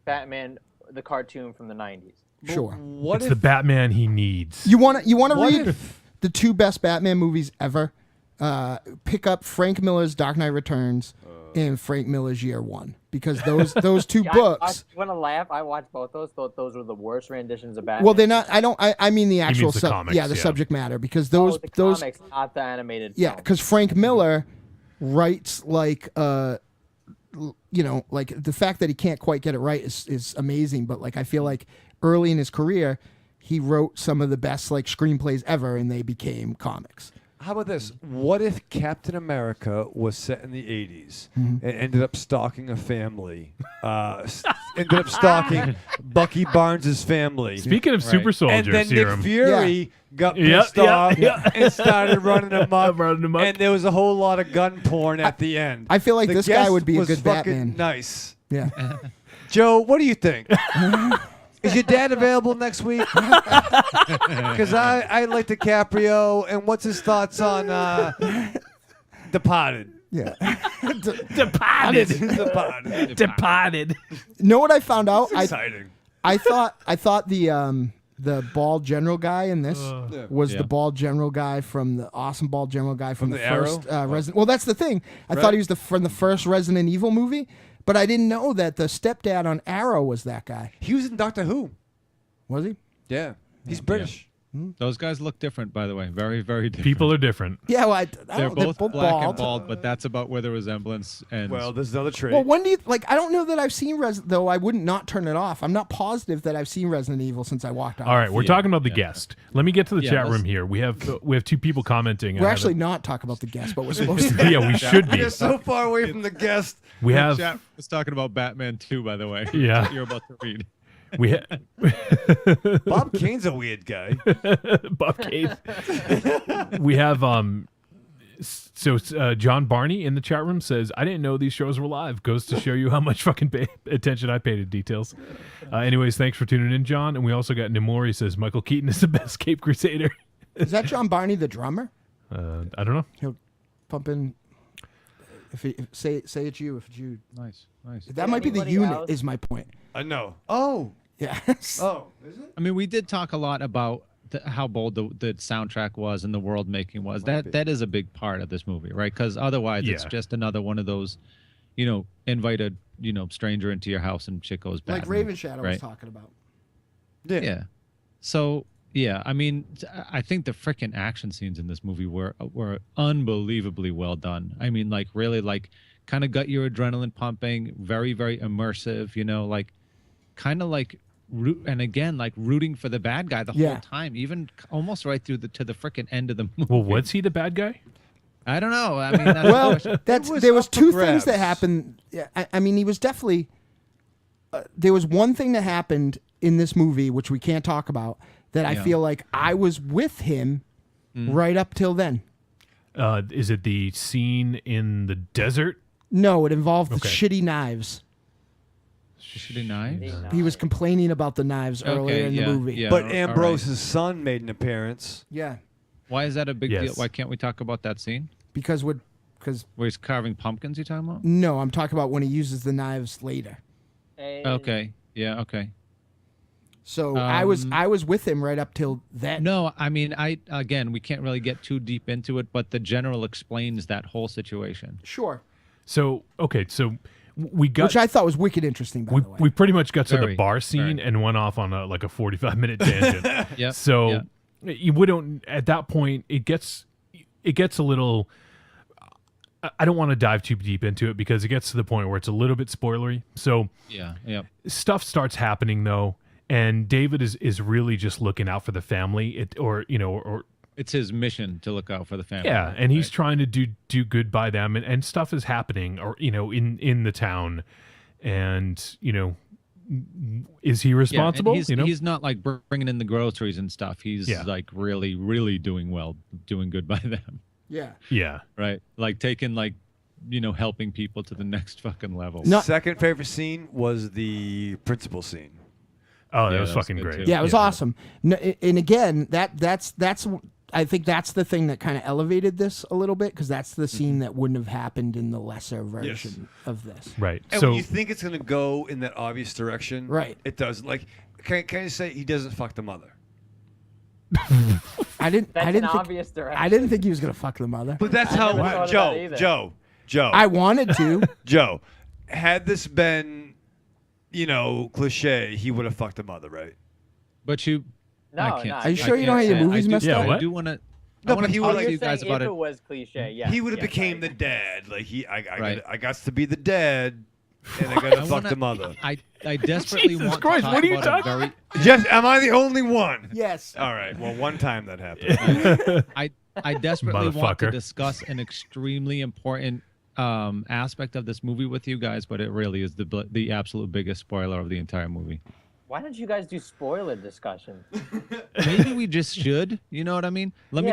Batman the cartoon from the 90s. Sure. It's the Batman he needs. You want to read the two best Batman movies ever? Pick up Frank Miller's Dark Knight Returns and Frank Miller's Year One, because those two books. You want to laugh? I watched both those. Thought those were the worst renditions of Batman. Well, they're not. I mean the actual comics, subject matter, because those comics, not the animated. Yeah, because Frank Miller writes like like the fact that he can't quite get it right is amazing. But like I feel like early in his career, he wrote some of the best like screenplays ever, and they became comics. How about this? What if Captain America was set in the 80s and ended up stalking a family? Ended up stalking Bucky Barnes' family. Speaking of super soldiers, and then Serum. Nick Fury got pissed off and started running him up. And there was a whole lot of gun porn at the end. I feel like this guy would be a good fucking Batman. Nice. Yeah. Joe, what do you think? Is your dad available next week? Because I like DiCaprio, and what's his thoughts on Departed? Yeah. Departed. Know what I found out? Exciting. I thought the bald general guy in this was the bald general guy from the awesome bald general guy from the first Resident. Well, that's the thing. I thought he was from the first Resident Evil movie. But I didn't know that the stepdad on Arrow was that guy. He was in Doctor Who. Was he? Yeah. He's British. Those guys look different, by the way. Very, very different. People are different. Yeah, well, they're both black and bald, but that's about where the resemblance ends. Well, there's another trait. Well, when do you I don't know that I've seen though. I wouldn't not turn it off. I'm not positive that I've seen Resident Evil since I walked out. All right, we're talking about the guest. Let me get to the chat room here. We have two people commenting. We're actually not talking about the guest, but we're supposed to. Yeah, we should be. We're so far away from the guest. We have. Chat was talking about Batman 2, by the way. Yeah. You're about to read. Bob Kane's a weird guy. Bob Kane. We have John Barney in the chat room says, I didn't know these shows were live. Goes to show you how much fucking attention I pay to details. Anyways, thanks for tuning in, John. And we also got Nimori says Michael Keaton is the best Cape Crusader. Is that John Barney, the drummer? I don't know. He'll pump in. Say it's you. If it's you. Nice. That might be the unit. Is my point. I know. Oh. Yes. Oh, is it? I mean, we did talk a lot about how bold the soundtrack was and the world making was. That is a big part of this movie, right? Because otherwise, it's just another one of those, invite a stranger into your house and shit goes bad. Like Raven Shadow was talking about. Yeah. So yeah, I mean, I think the freaking action scenes in this movie were unbelievably well done. I mean, like really, like kind of got your adrenaline pumping, very, very immersive. Kind of like. And again, like rooting for the bad guy the whole time, even almost right through to the freaking end of the movie. Well, was he the bad guy? I don't know. I mean, there was two things that happened. Yeah, I mean, he was definitely. There was one thing that happened in this movie, which we can't talk about, that I feel like I was with him right up till then. Is it the scene in the desert? No, it involved the shitty knives. Shitty knives? He was complaining about the knives earlier in the movie. Yeah, but Ambrose's son made an appearance. Yeah. Why is that a big deal? Why can't we talk about that scene? Because where he's carving pumpkins, you talking about? No, I'm talking about when he uses the knives later. Okay. Yeah, okay. So I was with him right up till then. No, I mean, we can't really get too deep into it, but the general explains that whole situation. Sure. So, we got, which I thought was wicked interesting, by the way. We pretty much got to the bar scene and went off on a 45-minute tangent. Yeah. So you wouldn't, at that point, it gets a little I don't want to dive too deep into it because it gets to the point where it's a little bit spoilery. So yeah, stuff starts happening though, and David is really just looking out for the family. Or it's his mission to look out for the family. Yeah, and he's trying to do good by them, and stuff is happening, or in the town, and is he responsible? Yeah, he's not like bringing in the groceries and stuff. He's like really, really doing good by them. Yeah. Right. Like taking helping people to the next fucking level. Second favorite scene was the principal scene. Oh, that was fucking great. Yeah, it was awesome. And again, that's I think that's the thing that kind of elevated this a little bit, because that's the scene that wouldn't have happened in the lesser version of this. Right. And so when you think it's going to go in that obvious direction, right, it does. Like, can I say he doesn't fuck the mother? I didn't think he was going to fuck the mother. But that's how Joe. I wanted to. Joe, had this been, cliche, he would have fucked the mother, right? But you. No, are you sure you don't have your movies messed up? I do want to. No, I want but to he talk would to you guys about if it. It was cliche. Yeah, he would have became the dad. Like I got to be the dad, and I got to fuck the mother. I desperately Jesus want Christ, to talk what are you about talking Just am I the only one? Yes. All right. Well, one time that happened. I desperately want to Motherfucker. discuss an extremely important aspect of this movie with you guys, but it really is the absolute biggest spoiler of the entire movie. Why don't you guys do spoiler discussions? Maybe we just should. You know what I mean? Come on.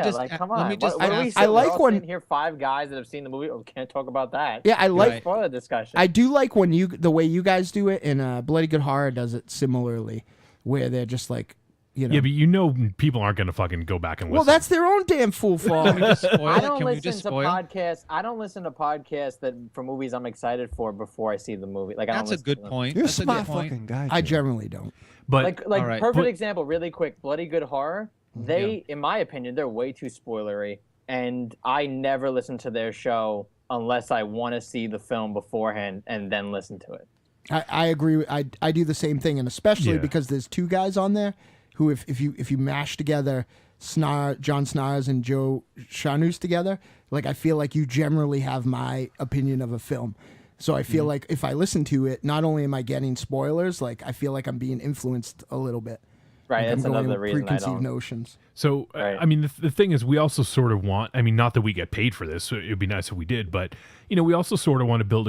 Let me just. I like when here 5 guys that have seen the movie. Oh, can't talk about that. Yeah, I like spoiler discussion. I do like when the way you guys do it, and Bloody Good Horror does it similarly, where they're just like, Yeah, but people aren't going to fucking go back and listen. Well, that's their own damn fool fault. I don't listen to podcasts. I don't listen to podcasts for movies I'm excited for before I see the movie. Like that's a good point. You're That's a smart fucking guy. I generally don't. But like perfect example, really quick. Bloody Good Horror. They, in my opinion, they're way too spoilery, and I never listen to their show unless I want to see the film beforehand and then listen to it. I agree. I do the same thing, and especially because there's 2 guys on there who, if you mash together John Snars and Joe Charnouz together, like I feel like you generally have my opinion of a film. So I feel like if I listen to it, not only am I getting spoilers, like I feel like I'm being influenced a little bit. Right, like that's another reason preconceived I don't. notions. So, Right. I mean, the thing is, we also sort of want, not that we get paid for this, so it'd be nice if we did, but, we also sort of want to build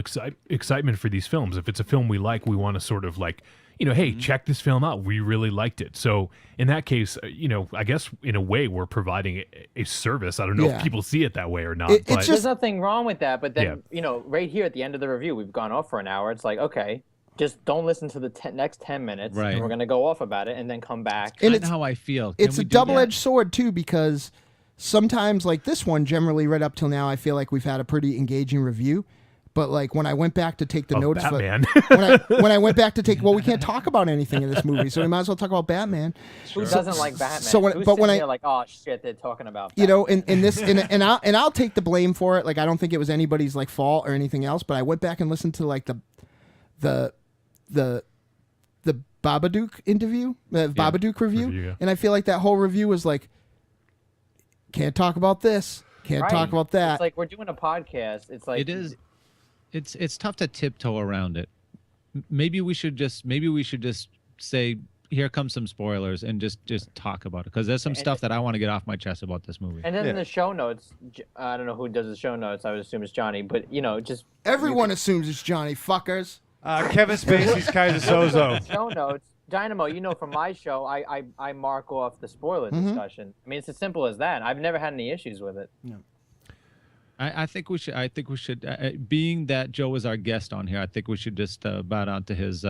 excitement for these films. If it's a film we like, we want to sort of like, hey, check this film out. We really liked it. So in that case, I guess in a way we're providing a service. I don't know if people see it that way or not. It's there's nothing wrong with that. But then, right here at the end of the review, we've gone off for an hour. It's like, okay, just don't listen to the next 10 minutes. Right. And we're going to go off about it and then come back. And That's how I feel. It's a double-edged sword, too, because sometimes, like this one, generally right up till now, I feel like we've had a pretty engaging review. But like when I went back to take the notes, Batman. when I went back to take, we can't talk about anything in this movie, so we might as well talk about Batman. Who doesn't like Batman? So when, Who's but when sitting here like, oh shit, they're talking about Batman. you know, in this, and I'll take the blame for it. Like I don't think it was anybody's like fault or anything else. But I went back and listened to like the Babadook interview, Babadook review, and I feel like that whole review was like, can't talk about this, can't talk about that. It's like we're doing a podcast. It's like it is. It's tough to tiptoe around it. Maybe we should just say, here comes some spoilers, and just talk about it, because there's some stuff that I want to get off my chest about this movie. And then in the show notes, I don't know who does the show notes. I would assume it's Johnny, but just everyone assumes it's Johnny. Fuckers. Kevin Spacey's Kaiser Sozo. Show notes, Dynamo. From my show, I mark off the spoiler discussion. I mean, it's as simple as that. I've never had any issues with it. No. I think we should. Being that Joe is our guest on here, I think we should just bow down to his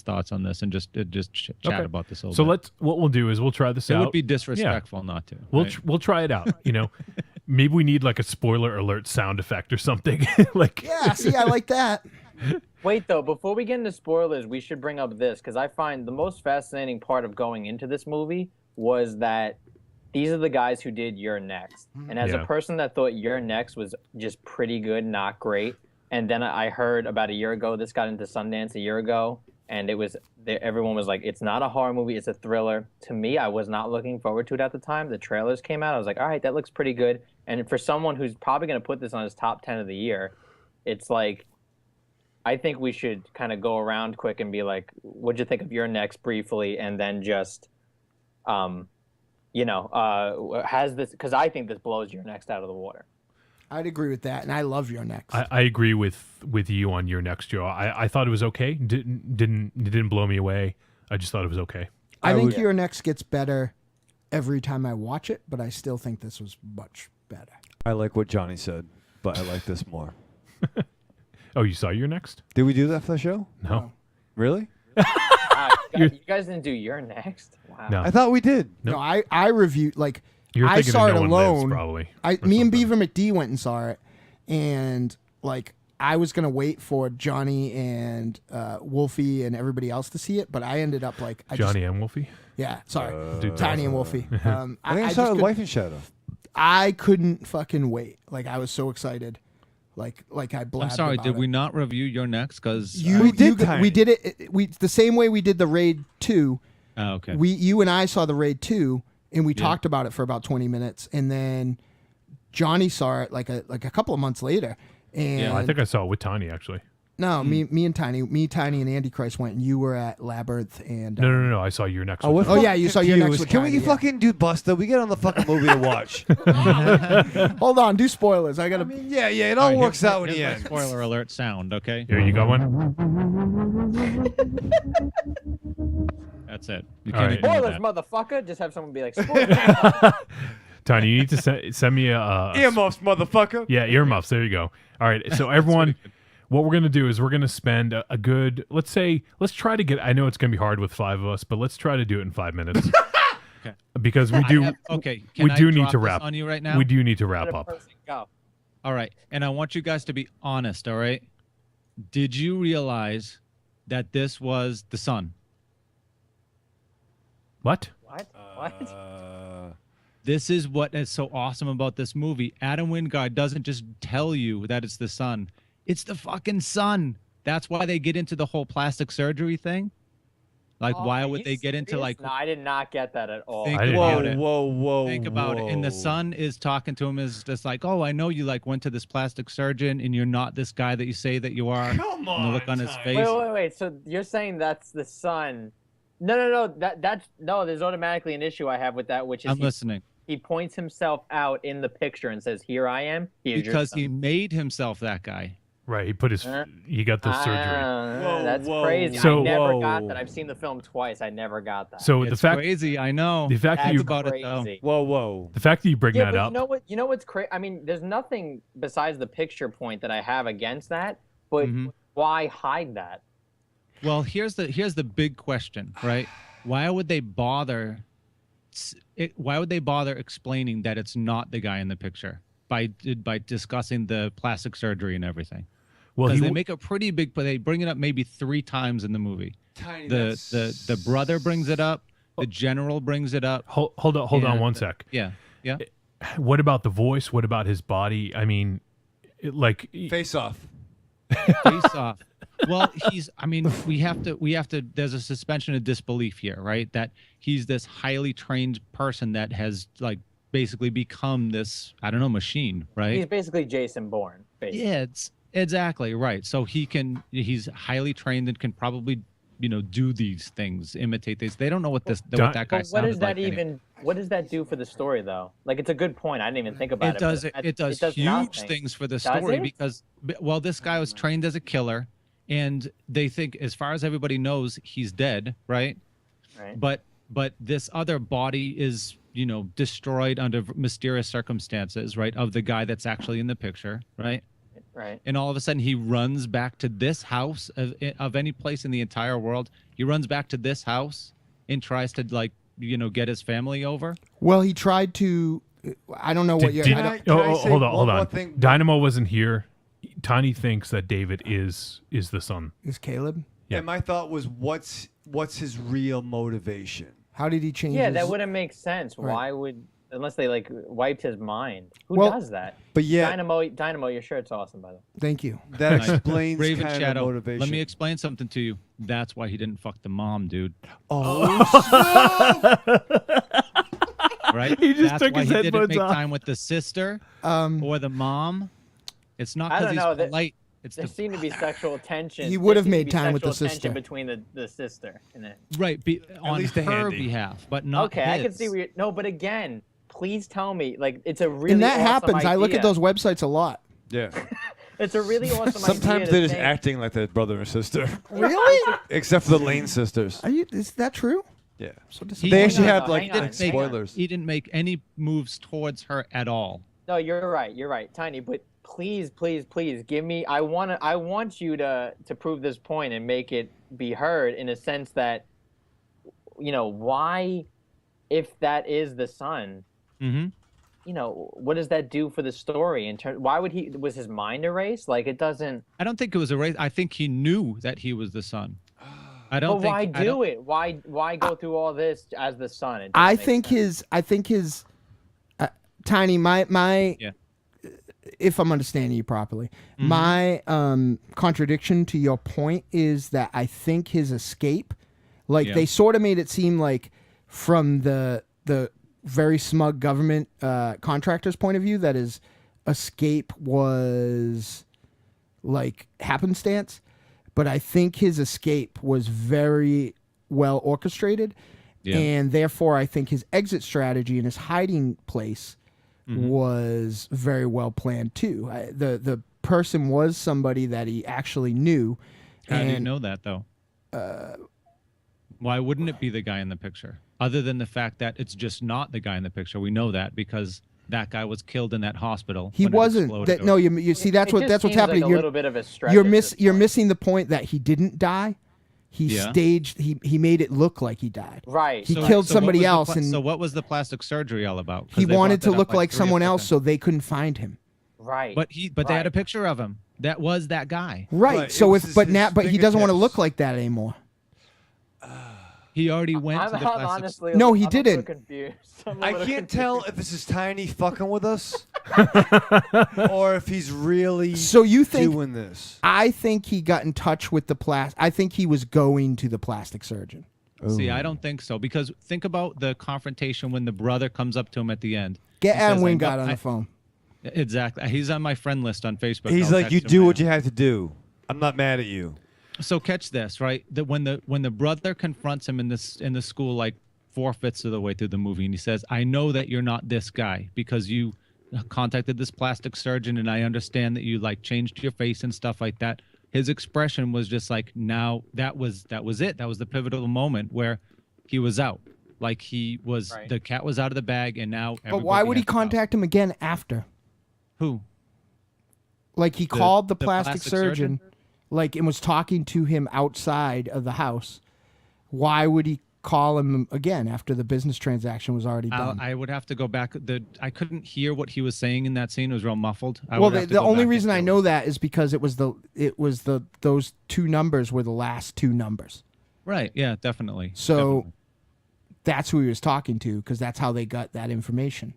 thoughts on this and just chat about this a little bit. What we'll do is we'll try this out. It would be disrespectful not to. We'll try it out. Maybe we need like a spoiler alert sound effect or something. See, I like that. Wait, though, before we get into spoilers, we should bring up this, because I find the most fascinating part of going into this movie was that these are the guys who did You're Next. And as a person that thought You're Next was just pretty good, not great, and then I heard about a year ago, this got into Sundance a year ago, and everyone was like, it's not a horror movie, it's a thriller. To me, I was not looking forward to it at the time. The trailers came out, I was like, all right, that looks pretty good. And for someone who's probably going to put this on his top 10 of the year, it's like, I think we should kind of go around quick and be like, what'd you think of Your Next briefly, and then just, has this, because I think this blows Your Next out of the water. I'd agree with that, and I love Your Next. I agree with you on Your Next, Joe. I thought it was okay. Didn't blow me away. I just thought it was okay. I think Your Next gets better every time I watch it, but I still think this was much better. I like what Johnny said, but I like this more. Oh, you saw Your Next? Did we do that for the show? No. Really? You guys didn't do Your Next? Wow. No. I thought we did. No, I reviewed, like, You're I thinking saw of it No One alone. Lives, probably. Me and Beaver McD went and saw it, and like I was gonna wait for Johnny and Wolfie and everybody else to see it, but I ended up like Johnny and Wolfie. Yeah, sorry, Tiny and Wolfie. I think I saw Life in Shadow. I couldn't fucking wait. Like I was so excited. Like I blabbed. I'm sorry, about did it. we not review Your Next? Because we did it. The same way we did the Raid 2. Oh, okay. You and I saw the Raid 2, and we talked about it for about 20 minutes, and then Johnny saw it like a couple of months later. And I think I saw it with Tiny actually. No, me and Tiny and Andy Christ went, and you were at Labyrinth and No. I saw Your Next. Yeah, you saw Your Next. Can we fucking do Buster? We get on the fucking movie to watch. Hold on, do spoilers. I gotta. Yeah, it all works out in the end. Spoiler alert sound, okay? Here, you got one? That's it. You All can't right. ignore Spoilers, that. motherfucker. Just have someone be like, spoilers. Tiny, you need to send me a Earmuffs, motherfucker. Yeah, earmuffs. There you go. All right. So everyone, what we're going to do is we're going to spend a good, let's try to get, I know it's going to be hard with 5 of us, but let's try to do it in 5 minutes. Okay. Because we do, Can we I do need drop to this wrap on you right now? We do need to wrap up. Go. All right. And I want you guys to be honest, all right? Did you realize that this was the sun? What? What? This is what is so awesome about this movie. Adam Wingard doesn't just tell you that it's the sun. It's the fucking sun. That's why they get into the whole plastic surgery thing. Like, why would they get into like? No, I did not get that at all. Think about it. Whoa. Think about it. And the son is talking to him is just like, oh, I know you like went to this plastic surgeon and you're not this guy that you say that you are. Come on. And the look on his face. Wait. So you're saying that's the son? No. That's there's automatically an issue I have with that, which is I'm listening. He points himself out in the picture and says, "Here I am." Because he made himself that guy. Right. He put he got the surgery. That's crazy. So, I never got that. I've seen the film twice. I never got that. So It's the fact, crazy. I know. the fact that you, about it though. Whoa. the fact that you bring that but up. You know what's crazy? I mean, there's nothing besides the picture point that I have against that. But why hide that? Well, here's the big question, right? Why would they bother? Why would they bother explaining that it's not the guy in the picture by discussing the plastic surgery and everything? Well, Because they make a pretty big, but they bring it up maybe 3 times in the movie. The brother brings it up. The general brings it up. Hold on one sec. Yeah. What about the voice? What about his body? I mean, Face Off. Face Off. Well, we have to, there's a suspension of disbelief here, right? That he's this highly trained person that has like basically become this, I don't know, machine, right? He's basically Jason Bourne. Basically. Yeah, it's exactly right. So he's highly trained and can probably, do these things, imitate these. They don't know what what that guy sounded like. What does that what does that do for the story though? Like, it's a good point. I didn't even think about it. It does huge things for the story because, well, this guy was trained as a killer. And they think, as far as everybody knows, he's dead, right? Right. But this other body is, destroyed under mysterious circumstances, right? Of the guy that's actually in the picture, right? Right. And all of a sudden, he runs back to this house of any place in the entire world. He runs back to this house and tries to get his family over. Well, he tried to. I don't know what you're. Hold on. Dynamo wasn't here. Tiny thinks that David is the son. Is Caleb? Yeah. And my thought was, what's his real motivation? How did he change? Yeah, that wouldn't make sense. Right. Why would unless they like wiped his mind. Who Well, does that? But yeah, Dynamo, your shirt's awesome, by the way. Thank you. that explains Raven kind Shadow. of motivation. Let me explain something to you. That's why he didn't fuck the mom, dude. Right? He just That's took why his he didn't headphones make off. time with the sister or the mom. It's not I because don't he's know. polite. It's There the seemed to be sexual tension. He would There have seemed to made be time with the sexual tension sister. between the sister and it. right on least the her handy. behalf, but not Okay, I can his. see where no, but again, please tell me, like, it's a really And that awesome happens. I look at idea. those websites a lot. Yeah. It's a really awesome idea. Sometimes to they're just think- acting like they're brother and sister. Really? Except for the Lane sisters. Is that true? Yeah. So They actually Hang on, have like hang on, hang on. spoilers. He didn't make any moves towards her at all. No, you're right, Tiny. But please, give me. I want you to prove this point and make it be heard in a sense that, why, if that is the son, what does that do for the story? Why was his mind erased? Like, it doesn't. I don't think it was a race. I think he knew that he was the son. I don't. But why do it? Why go through all this as the son? I think his Tiny, my Yeah. if I'm understanding you properly, my contradiction to your point is that I think his escape, like they sort of made it seem like from the very smug government contractor's point of view that his escape was like happenstance, but I think his escape was very well orchestrated, and therefore I think his exit strategy and his hiding place was very well planned too. The person was somebody that he actually knew. How do you know that though? Why wouldn't it be the guy in the picture? Other than the fact that it's just not the guy in the picture, we know that because that guy was killed in that hospital. He when it wasn't. exploded. You see, that's what's happening. Like a little bit of a stretch You're at this you're point. missing the point that he didn't die. He staged. He made it look like he died. Right. He So- killed So what somebody was the else, and so what was the plastic surgery all about? 'Cause he they brought wanted to that up, look like 3 or someone 4 else, times. so they couldn't find him. Right. But they had a picture of him. That was that guy. Right. Right, So it was but his he doesn't want to fingertips. look like that anymore. He already went to the I'm plastic. honestly. No, he I'm a little didn't. confused. I'm a I little can't confused. tell if this is Tiny fucking with us or if he's really So you think? doing this. I think he got in touch with the I think he was going to the plastic surgeon. See, I don't think so because think about the confrontation when the brother comes up to him at the end. Get He Adam says, Wingard on the phone. Exactly. He's on my friend list on Facebook. He's I'll like, text you him do right what now. you have to do. I'm not mad at you. So catch this, right? That when the brother confronts him in the school, like 4/5 of the way through the movie, and he says, "I know that you're not this guy because you contacted this plastic surgeon, and I understand that you like changed your face and stuff like that." His expression was just like, "Now that was it. That was the pivotal moment where he was out. Like he was the cat was out of the bag, and now." But why would he has to go. contact him again after? Who? Like he called the the plastic plastic surgeon, surgeon? like and was talking to him outside of the house. Why would he call him again after the business transaction was already done? I would have to go back. I couldn't hear what he was saying in that scene. It was real muffled. Well, the only reason I know that is because it was those two numbers were the last two numbers. Right. Yeah. Definitely. So Definitely. that's who he was talking to because that's how they got that information.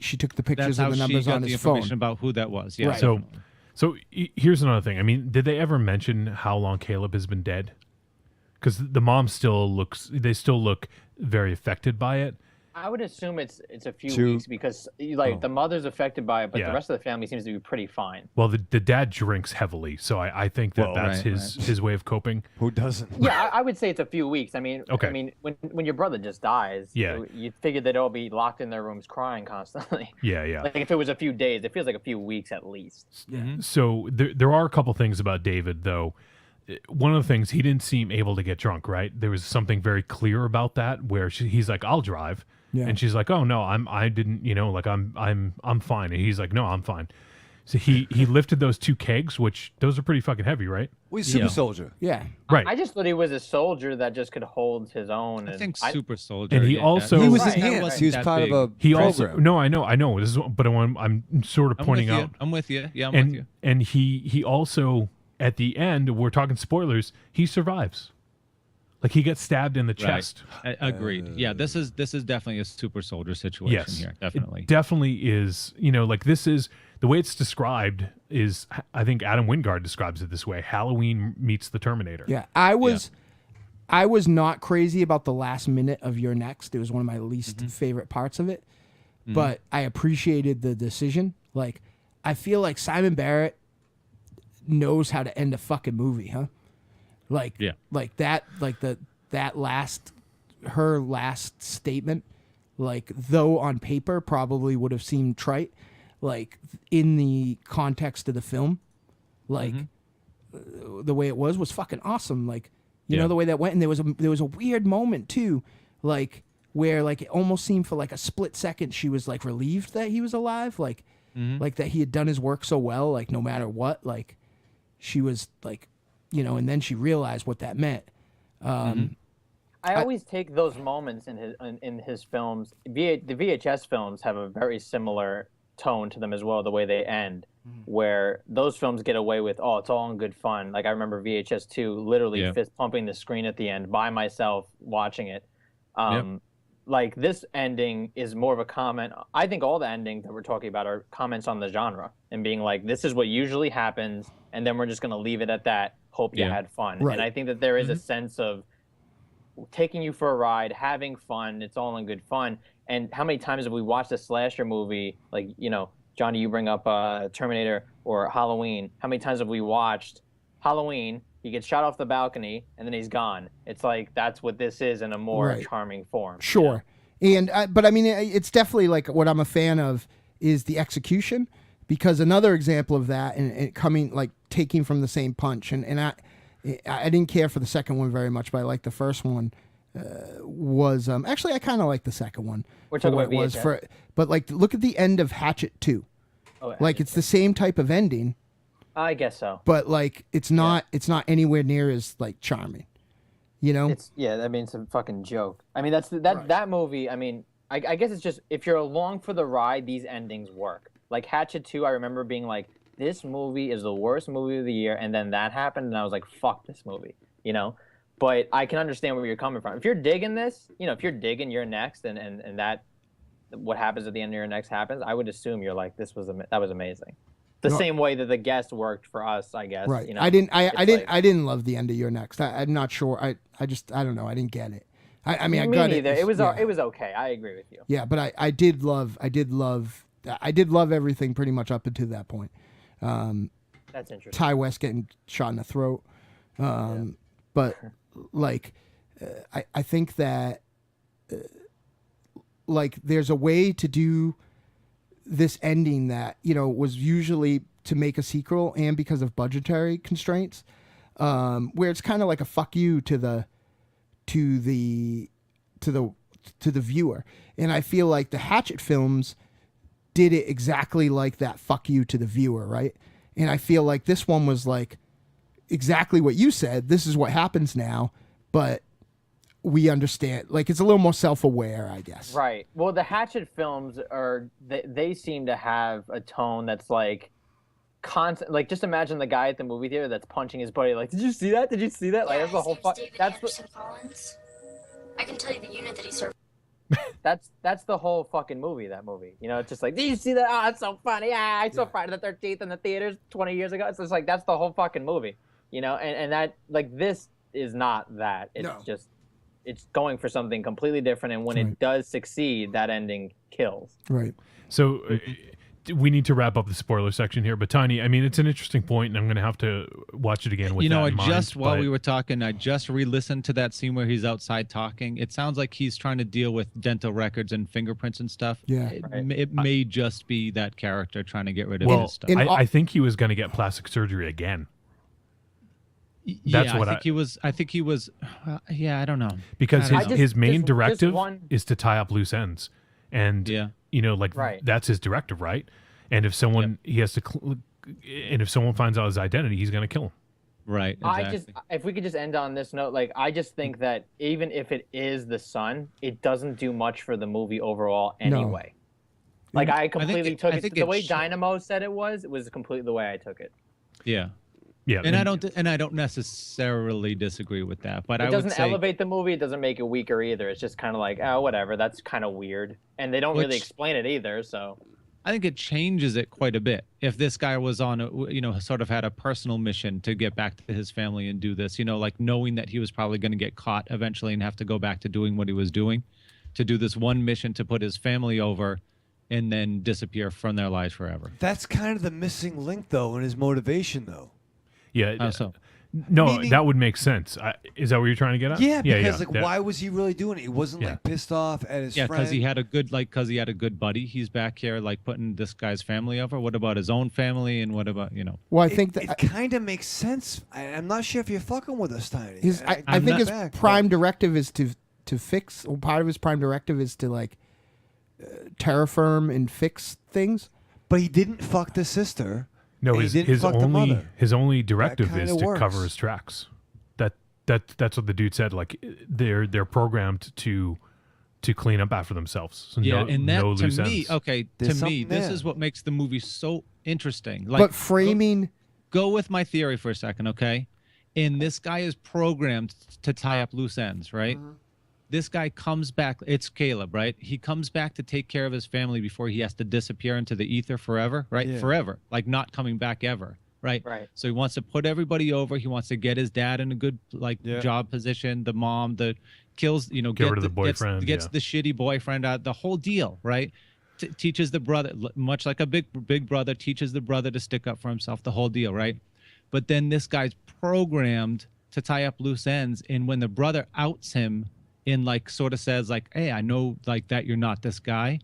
She took the pictures That's how of the she numbers got on the his phone. information about who that was. Yeah. Right. So here's another thing. I mean, did they ever mention how long Caleb has been dead? Because the mom they still look very affected by it. I would assume it's a few 2 weeks because the mother's affected by it, but Yeah. the rest of the family seems to be pretty fine. Well, the dad drinks heavily, so I think that that's his way of coping. Who doesn't? Yeah, I would say it's a few weeks. I mean, Okay. when your brother just dies, Yeah. you figure they'd all be locked in their rooms crying constantly. Yeah. Like if it was a few days, it feels like a few weeks at least. So there are a couple things about David, though. One of the things, he didn't seem able to get drunk, right? There was something very clear about that where he's like, "I'll drive," and she's like, "Oh no, I didn't, I'm fine," and he's like, "No, I'm fine." So he lifted those 2 kegs, which those are pretty fucking heavy, right? Well, he's super soldier. Yeah. Right. I just thought he was a soldier that just could hold his own. I think super soldier. And he yeah, also- He was Right. enhanced. He was That part big. of a He program. also no, I know. This is, but I'm sort of pointing out. I'm with you. Yeah, I'm with you. And he also at the end, we're talking spoilers, he survives. Like he gets stabbed in the chest. Agreed. Yeah, this is definitely a super soldier situation Yes, here. Definitely. It definitely is. You know, like this is the way it's described is, I think Adam Wingard describes it this way: Halloween meets the Terminator. Yeah, I was not crazy about the last minute of You're Next. It was one of my least favorite parts of it, but I appreciated the decision. Like, I feel like Simon Barrett knows how to end a fucking movie, huh? Like, her last statement, like, though on paper probably would have seemed trite, like in the context of the film, like the way it was fucking awesome. Like, you know, the way that went, and there was a weird moment too, like where like it almost seemed for like a split second she was like relieved that he was alive, like that he had done his work so well, like no matter what, like she was like, you know, and then she realized what that meant. I always take those moments in his films. The VHS films have a very similar tone to them as well, the way they end, where those films get away with, oh, it's all in good fun. Like I remember VHS 2 literally fist pumping the screen at the end by myself watching it. Like this ending is more of a comment. I think all the endings that we're talking about are comments on the genre and being like, this is what usually happens, and then we're just going to leave it at that. Hope you had fun. Right. And I think that there is a sense of taking you for a ride, having fun. It's all in good fun. And how many times have we watched a slasher movie, like, you know, Johnny, you bring up Terminator or Halloween. How many times have we watched Halloween? He gets shot off the balcony and then he's gone. It's like that's what this is in a more charming form. Sure. You know? And but I mean, it's definitely like what I'm a fan of is the execution, because another example of that and coming like taking from the same punch, and I didn't care for the second one very much, but I liked the first one. Was actually I kind of like the second one. We're talking about VHS. But like look at the end of Hatchet 2. Oh, like it's the same type of ending. I guess so. But like it's not anywhere near as like charming. You know? I mean it's a fucking joke. I mean that movie, I mean, I guess it's just if you're along for the ride, these endings work. Like Hatchet 2, I remember being like, this movie is the worst movie of the year, and then that happened and I was like, fuck this movie, you know? But I can understand where you're coming from. If you're digging this, you know, if you're digging You're Next and that what happens at the end of You're Next happens, I would assume you're like, that was amazing. The same way that The Guest worked for us, I guess. Right. You know, I didn't love the end of You're Next. I'm not sure. I don't know. I didn't get it. I mean, I got neither. it. It was okay. I agree with you. Yeah, but I did love everything pretty much up until that point. That's interesting. Ty West getting shot in the throat. But like, I think that like there's a way to do this ending that, you know, was usually to make a sequel and because of budgetary constraints, where it's kind of like a fuck you to the viewer. And I feel like the Hatchet films did it exactly like that fuck you to the viewer, right? And I feel like this one was like exactly what you said. This is what happens now, but we understand. Like it's a little more self-aware, I guess. Right. Well, the Hatchet films they seem to have a tone that's like constant. Like just imagine the guy at the movie theater that's punching his buddy. Like, did you see that? Did you see that? Like that's the whole. I can tell you the unit that he served. That's the whole fucking movie. That movie. You know, it's just like, did you see that? Oh, it's so funny. Ah, I saw Friday the 13th in the theaters 20 years ago. It's just like that's the whole fucking movie. You know, and that like this is not that. It's just it's going for something completely different. And when it does succeed, that ending kills. Right. So we need to wrap up the spoiler section here. But Tiny, I mean, it's an interesting point, and I'm going to have to watch it again with that in mind. While we were talking, I just re-listened to that scene where he's outside talking. It sounds like he's trying to deal with dental records and fingerprints and stuff. Yeah. It may just be that character trying to get rid of his stuff. I think he was going to get plastic surgery again. That's what I think he was. Yeah, I don't know. Because his main directive is to tie up loose ends, and you know, like that's his directive, right? And if someone he has to, and if someone finds out his identity, he's going to kill him. Right. Exactly. If we could just end on this note, like I just think that even if it is the son, it doesn't do much for the movie overall anyway. No. Like I completely took it the way Dynamo said it was completely the way I took it. Yeah. Yeah, and I don't necessarily disagree with that, but it I doesn't would say elevate the movie. It doesn't make it weaker either. It's just kind of like, oh, whatever. That's kind of weird, and they don't really explain it either. So I think it changes it quite a bit. If this guy was on, sort of had a personal mission to get back to his family and do this, like knowing that he was probably going to get caught eventually and have to go back to doing what he was doing, to do this one mission to put his family over, and then disappear from their lives forever. That's kind of the missing link, though, in his motivation, though. Yeah. So No, Meaning- that would make sense. Is that what you're trying to get at? Yeah, because why was he really doing it? He wasn't Yeah. like pissed off at his yeah, friend. because he had a good buddy. He's back here like putting this guy's family over. What about his own family? And what about Well, I think it kind of makes sense. I'm not sure if you're fucking with us, Tiny. I think his back, prime directive is to fix. Well, part of his prime directive is to like terraform and fix things. But he didn't fuck the sister. No, and he didn't fuck the mother. his only directive kinda is to works. cover his tracks. That's what the dude said. Like they're programmed to clean up after themselves. So yeah, no, and that no loose to me, ends. okay, There's to me, something this there. is what makes the movie so interesting. Like, But framing. go with my theory for a second, okay? And this guy is programmed to tie up loose ends, right? This guy comes back. It's Caleb, right? He comes back to take care of his family before he has to disappear into the ether forever, right? Yeah. Forever, like not coming back ever, right? Right. So he wants to put everybody over. He wants to get his dad in a good job position. The mom, kills, Get rid of the boyfriend, gets yeah. the shitty boyfriend out. The whole deal, right? Teaches the brother, much like a big brother, teaches the brother to stick up for himself. The whole deal, right? But then this guy's programmed to tie up loose ends, and when the brother outs him and like sort of says like, "Hey, I know like that you're not this guy,"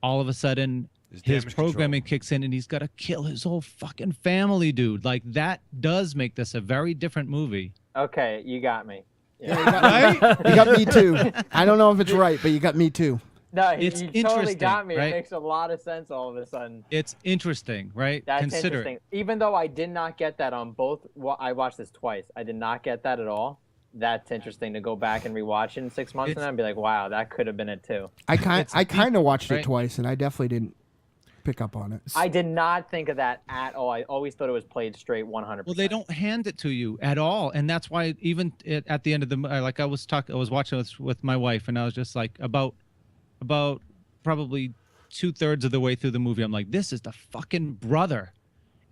all of a sudden his damage programming kicks in, and he's got to kill his whole fucking family, dude. Like that does make this a very different movie. Okay, you got me. You got me too. I don't know if it's right, but you got me too. No, It's you totally got interesting, me. right? It makes a lot of sense all of a sudden. It's interesting, right? That's Consider interesting. it. Even though I did not get that on both, I watched this twice. I did not get that at all. That's interesting to go back and rewatch it in 6 months and be like, wow, that could have been it too. I kind of watched right? it twice, and I definitely didn't pick up on it. I did not think of that at all. I always thought it was played straight 100%. Well, they don't hand it to you at all, and that's why even at the end of the like I was watching this with my wife, and I was just like about probably 2/3 of the way through the movie, I'm like, this is the fucking brother,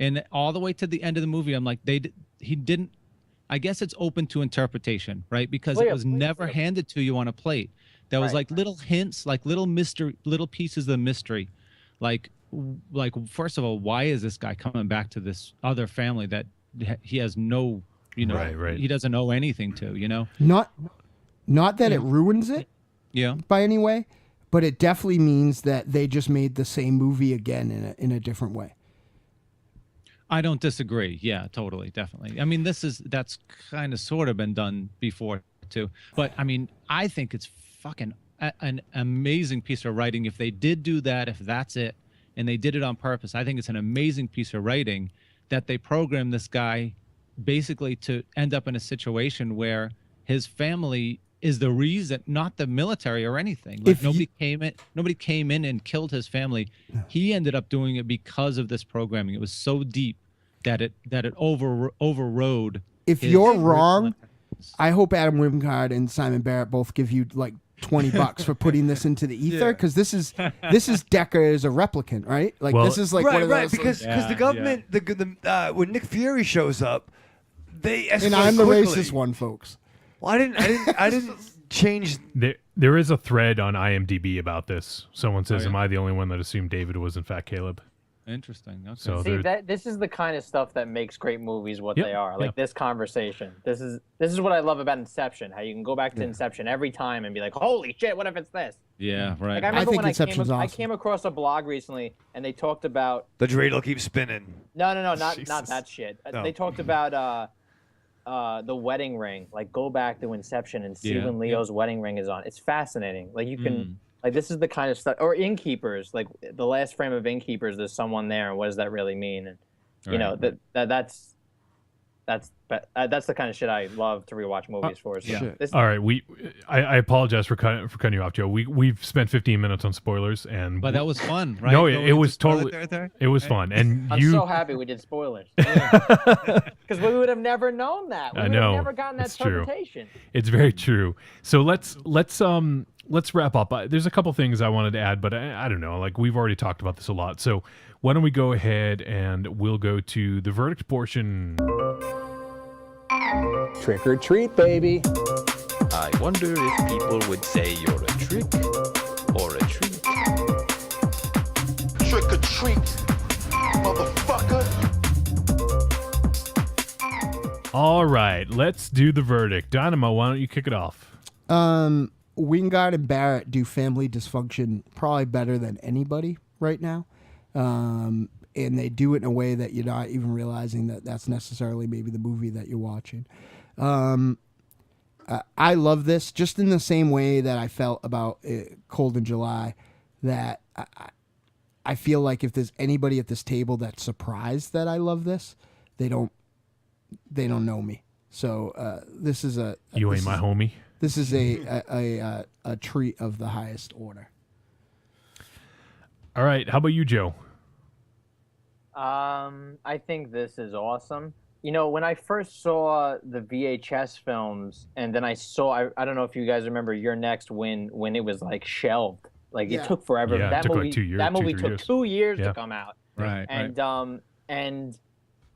and all the way to the end of the movie, I'm like, he didn't. I guess it's open to interpretation, right? Because it was never handed to you on a plate. There was like little hints, like little pieces of mystery, like first of all, why is this guy coming back to this other family that he has no, right. he doesn't owe anything to, Not that it ruins it Yeah. by any way, but it definitely means that they just made the same movie again in a different way. I don't disagree. Yeah, totally, definitely. I mean, that's kind of sort of been done before too. But I mean, I think it's fucking an amazing piece of writing. If they did do that, if that's it, and they did it on purpose, I think it's an amazing piece of writing that they programmed this guy basically to end up in a situation where his family is the reason, not the military or anything. Like nobody came in and killed his family. He ended up doing it because of this programming. It was so deep that it overrode. If you're wrong, I hope Adam Wingard and Simon Barrett both give you like $20 for putting this into the ether, because this is Decker as a replicant, right? Like this is like one of those, because the government, when Nick Fury shows up, they escalate and I'm the quickly. racist one, folks. Well, I didn't change. There is a thread on IMDb about this. Someone says, "Am I the only one that assumed David was in fact Caleb?" Interesting. Okay. So see, this is the kind of stuff that makes great movies what they are. Like this conversation. This is what I love about Inception. How you can go back to Inception every time and be like, "Holy shit, what if it's this?" Yeah, right. Like, I remember think when Inception's I awesome. came across a blog recently and they talked about The dreidel keeps spinning. no, not that shit. No. They talked about the wedding ring. Like go back to Inception and see when Leo's wedding ring is on. It's fascinating. Like you can like this is the kind of stuff, or Innkeepers. Like the last frame of Innkeepers, there's someone there, and what does that really mean? And you know that's the kind of shit I love to rewatch movies for. So all right, I apologize for cutting you off, Joe. We've spent 15 minutes on spoilers, but that was fun, right? No, it was totally it was fun, and I'm so happy we did spoilers because we would have never known that. We would have never gotten that interpretation. True. It's very true. So let's wrap up. There's a couple things I wanted to add, but I don't know. Like we've already talked about this a lot, so why don't we go ahead and we'll go to the verdict portion. Trick or treat, baby. I wonder if people would say you're a trick or a treat. Trick or treat, motherfucker. All right, let's do the verdict. Dynamo, why don't you kick it off? Wingard and Barrett do family dysfunction probably better than anybody right now. And they do it in a way that you're not even realizing that that's necessarily maybe the movie that you're watching. I love this just in the same way that I felt about Cold in July, that I feel like if there's anybody at this table that's surprised that I love this, they don't know me. So this is you ain't my homie. This is a treat of the highest order. All right, how about you, Joe? I think this is awesome. You know, when I first saw the VHS films, and then I don't know if you guys remember You're Next when it was like shelved. Like it took forever. Yeah, that it took movie, like 2 years. That movie 2-3 took years. 2 years to come out. Right. And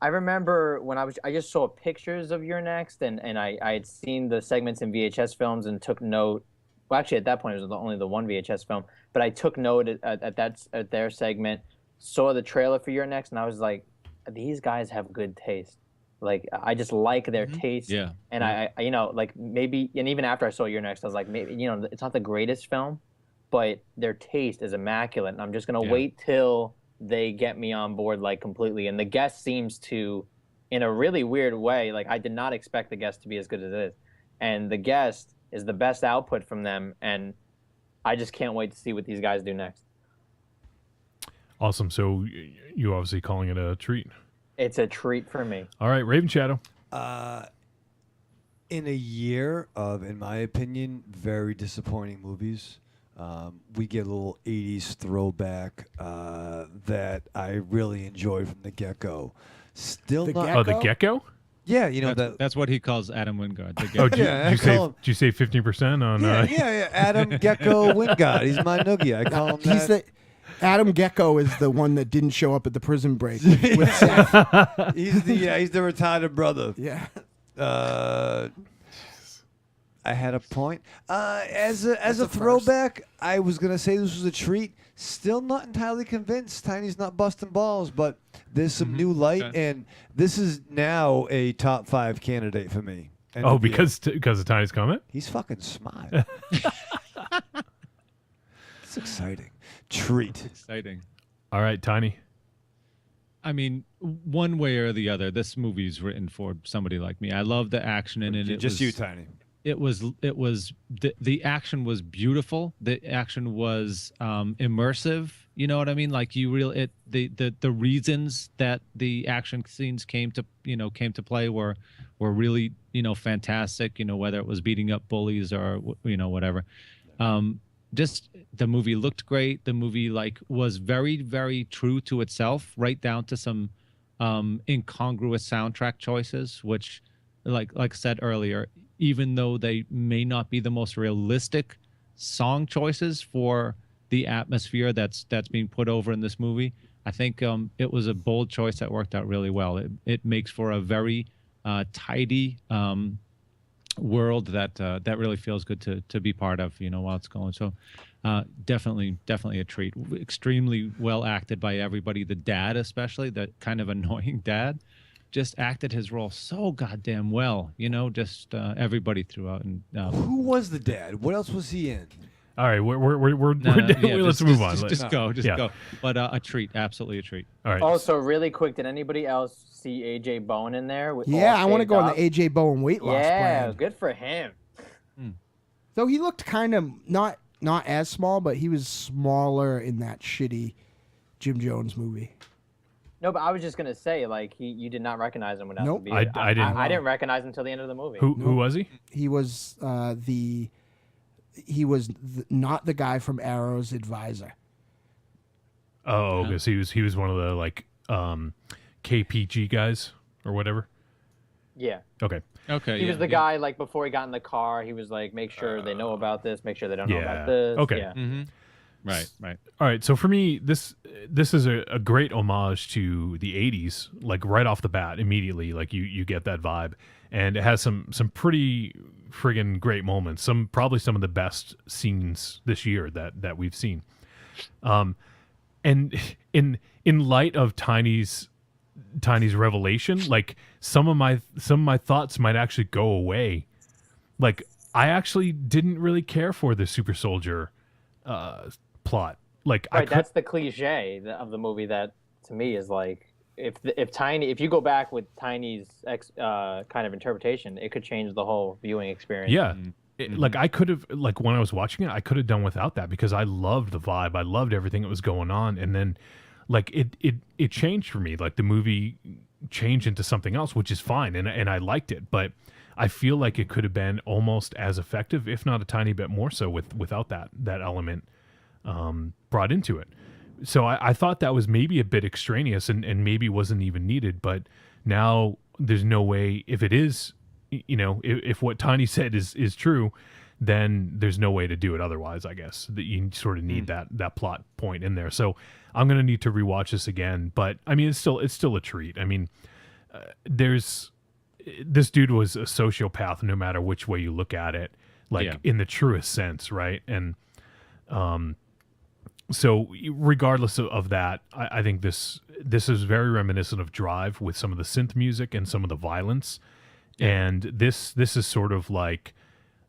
I remember when I just saw pictures of You're Next, and I had seen the segments in VHS films and took note. Well, actually, at that point, it was only the one VHS film, but I took note at their segment, saw the trailer for You're Next, and I was like, these guys have good taste. Like, I just like their taste. Yeah. And I like maybe, and even after I saw You're Next, I was like, maybe, it's not the greatest film, but their taste is immaculate. And I'm just going to wait till they get me on board, like, completely. And The Guest seems to, in a really weird way, like, I did not expect The Guest to be as good as it is. And The Guest is the best output from them. And I just can't wait to see what these guys do next. Awesome. So you obviously calling it a treat. It's a treat for me. All right, Raven Shadow. In a year of, in my opinion, very disappointing movies, we get a little 80s throwback that I really enjoyed from the get-go. Still The not... Gecko? Oh, the Gecko? Yeah, you know that's what he calls Adam Wingard. The Oh, Gecko. did you say 15% on? Yeah. Adam Gecko Wingard. He's my noogie. I call him that. Adam Gecko is the one that didn't show up at the prison break with Seth. He's the retarded brother. Yeah. I had a point. As a throwback, I was gonna say this was a treat. Still not entirely convinced. Tiny's not busting balls, but there's some new light, and this is now a top 5 candidate for me. Oh, because of Tiny's comment? He's fucking smart. It's exciting. Treat. Exciting. All right, Tiny. I mean, one way or the other, this movie's written for somebody like me. I love the action in it. Just you, Tiny. It was the action was beautiful. The action was immersive. You know what I mean? Like the reasons that the action scenes came to play were really fantastic. Whether it was beating up bullies or whatever. Just the movie looked great. The movie was very, very true to itself, right down to some incongruous soundtrack choices, which, like I said earlier, even though they may not be the most realistic song choices for the atmosphere that's being put over in this movie, I think it was a bold choice that worked out really well. It makes for a very tidy world that really feels good to be part of, while it's going. So definitely a treat. Extremely well acted by everybody. The dad, especially, the kind of annoying dad, just acted his role so goddamn well. Just everybody throughout. And who was the dad? What else was he in? All right, let's move on. Just go. But a treat, absolutely a treat. All right. Also, really quick, did anybody else see AJ Bowen in there? I want to go on the AJ Bowen weight loss plan. Yeah, good for him. Though he looked kind of not as small, but he was smaller in that shitty Jim Jones movie. No, but I was just gonna say, like, you did not recognize him without Nope. the beard. I didn't. I didn't recognize him until the end of the movie. Who was he? He was not the guy from Arrow's advisor. Oh, because he was one of the like KPG guys or whatever. Yeah. Okay. He was the guy, like, before he got in the car, he was like, make sure they know about this, make sure they don't know about this. Okay. Yeah. Mm-hmm. Right. All right. So for me, this is a great homage to the 80s, like right off the bat, immediately. Like you get that vibe, and it has some pretty friggin' great moments. Probably some of the best scenes this year that we've seen. And in light of Tiny's revelation, like some of my thoughts might actually go away. Like I actually didn't really care for the super soldier plot. Like that's the cliche of the movie that to me is like if you go back with Tiny's kind of interpretation, it could change the whole viewing experience. Yeah. Like I could have, like when I was watching it, I could have done without that because I loved the vibe. I loved everything that was going on. And then like it changed for me. Like the movie changed into something else, which is fine. And I liked it, but I feel like it could have been almost as effective, if not a tiny bit more so without that element brought into it. So I thought that was maybe a bit extraneous and maybe wasn't even needed, but now there's no way, if it is, you know, if what Tiny said is true, then there's no way to do it otherwise, I guess. That you sort of need that plot point in there. So I'm going to need to rewatch this again, but I mean, it's still a treat. I mean, this dude was a sociopath no matter which way you look at it, like in the truest sense, right? And so regardless of that, I think this is very reminiscent of Drive with some of the synth music and some of the violence. And this is sort of like,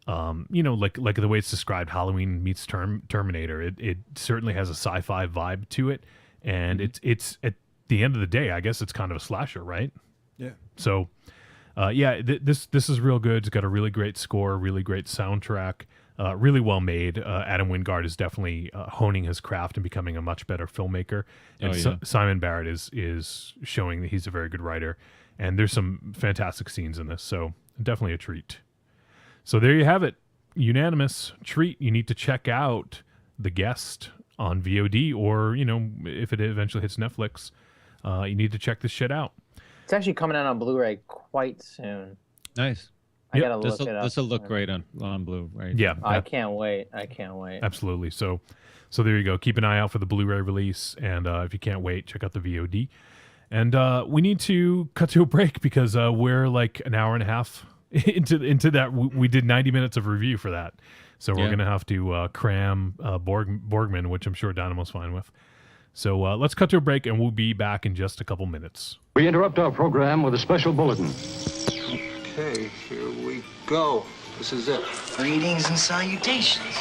you know, like the way it's described, Halloween meets Terminator. It certainly has a sci-fi vibe to it, and it's at the end of the day, I guess it's kind of a slasher, right? Yeah. So, this is real good. It's got a really great score, really great soundtrack, really well made. Adam Wingard is definitely honing his craft and becoming a much better filmmaker. And Simon Barrett is showing that he's a very good writer. And there's some fantastic scenes in this, so definitely a treat. So there you have it. Unanimous treat. You need to check out The Guest on VOD, or, you know, if it eventually hits Netflix, you need to check this shit out. It's actually coming out on Blu-ray quite soon. Nice. I gotta look it up. This will look great on Blu-ray. Yeah. I can't wait. Absolutely. So there you go. Keep an eye out for the Blu-ray release, and if you can't wait, check out the VOD. And we need to cut to a break because we're like an hour and a half into that. We did 90 minutes of review for that. So we're going to have to cram Borgman, which I'm sure Dynamo's fine with. So let's cut to a break, and we'll be back in just a couple minutes. We interrupt our program with a special bulletin. Okay, here we go. This is it. Greetings and salutations.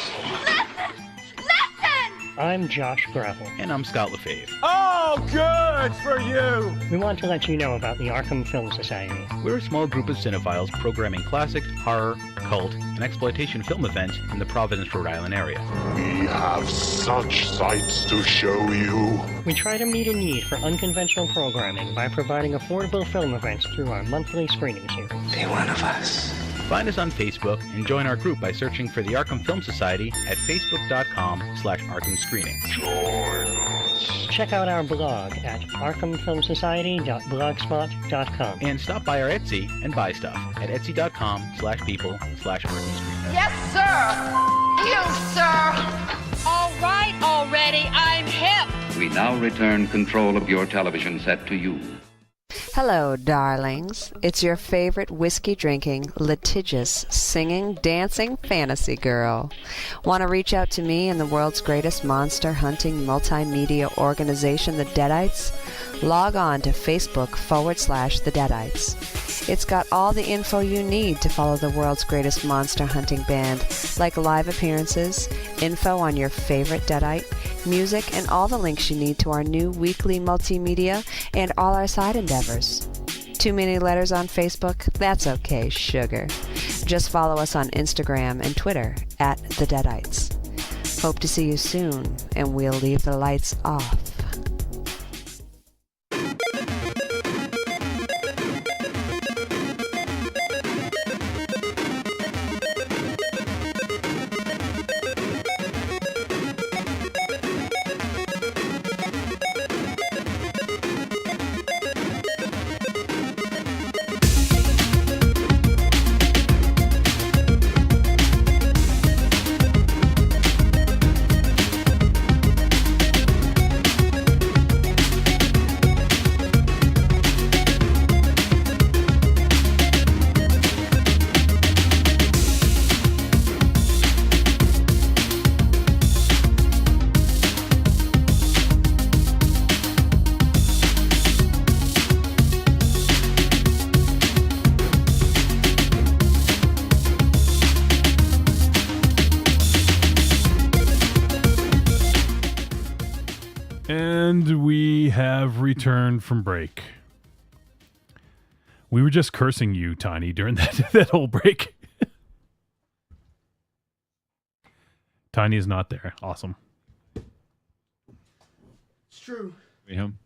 I'm Josh Gravel. And I'm Scott LaFave. Oh, good for you! We want to let you know about the Arkham Film Society. We're a small group of cinephiles programming classic, horror, cult, and exploitation film events in the Providence, Rhode Island area. We have such sights to show you. We try to meet a need for unconventional programming by providing affordable film events through our monthly screening series. Be one of us. Find us on Facebook and join our group by searching for the Arkham Film Society at facebook.com/Arkham Screenings. Join us. Check out our blog at arkhamfilmsociety.blogspot.com. And stop by our Etsy and buy stuff at etsy.com/people/Arkham Screenings. Yes, sir! You, sir! All right already, I'm hip! We now return control of your television set to you. Hello, darlings. It's your favorite whiskey-drinking, litigious, singing, dancing fantasy girl. Want to reach out to me and the world's greatest monster-hunting multimedia organization, the Deadites? Log on to Facebook.com/the Deadites. It's got all the info you need to follow the world's greatest monster hunting band, like live appearances, info on your favorite Deadite, music, and all the links you need to our new weekly multimedia and all our side endeavors. Too many letters on Facebook? That's okay, sugar. Just follow us on Instagram and Twitter at The Deadites. Hope to see you soon, and we'll leave the lights off. And we have returned from break. We were just cursing you, Tiny, during that whole break. Tiny is not there. Awesome. It's true. Him?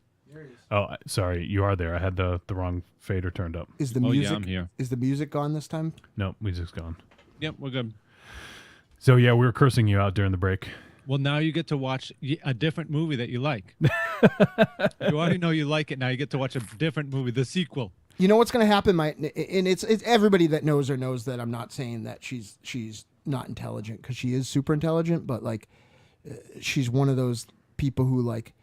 Oh, sorry. You are there. I had the wrong fader turned up. Is the music? Yeah, I'm here. Is the music gone this time? No, music's gone. Yep, we're good. So yeah, we were cursing you out during the break. Well, now you get to watch a different movie that you like. You already know you like it. Now you get to watch a different movie, the sequel. You know what's going to happen? And it's everybody that knows her knows that I'm not saying that she's not intelligent, because she is super intelligent, but like she's one of those people who like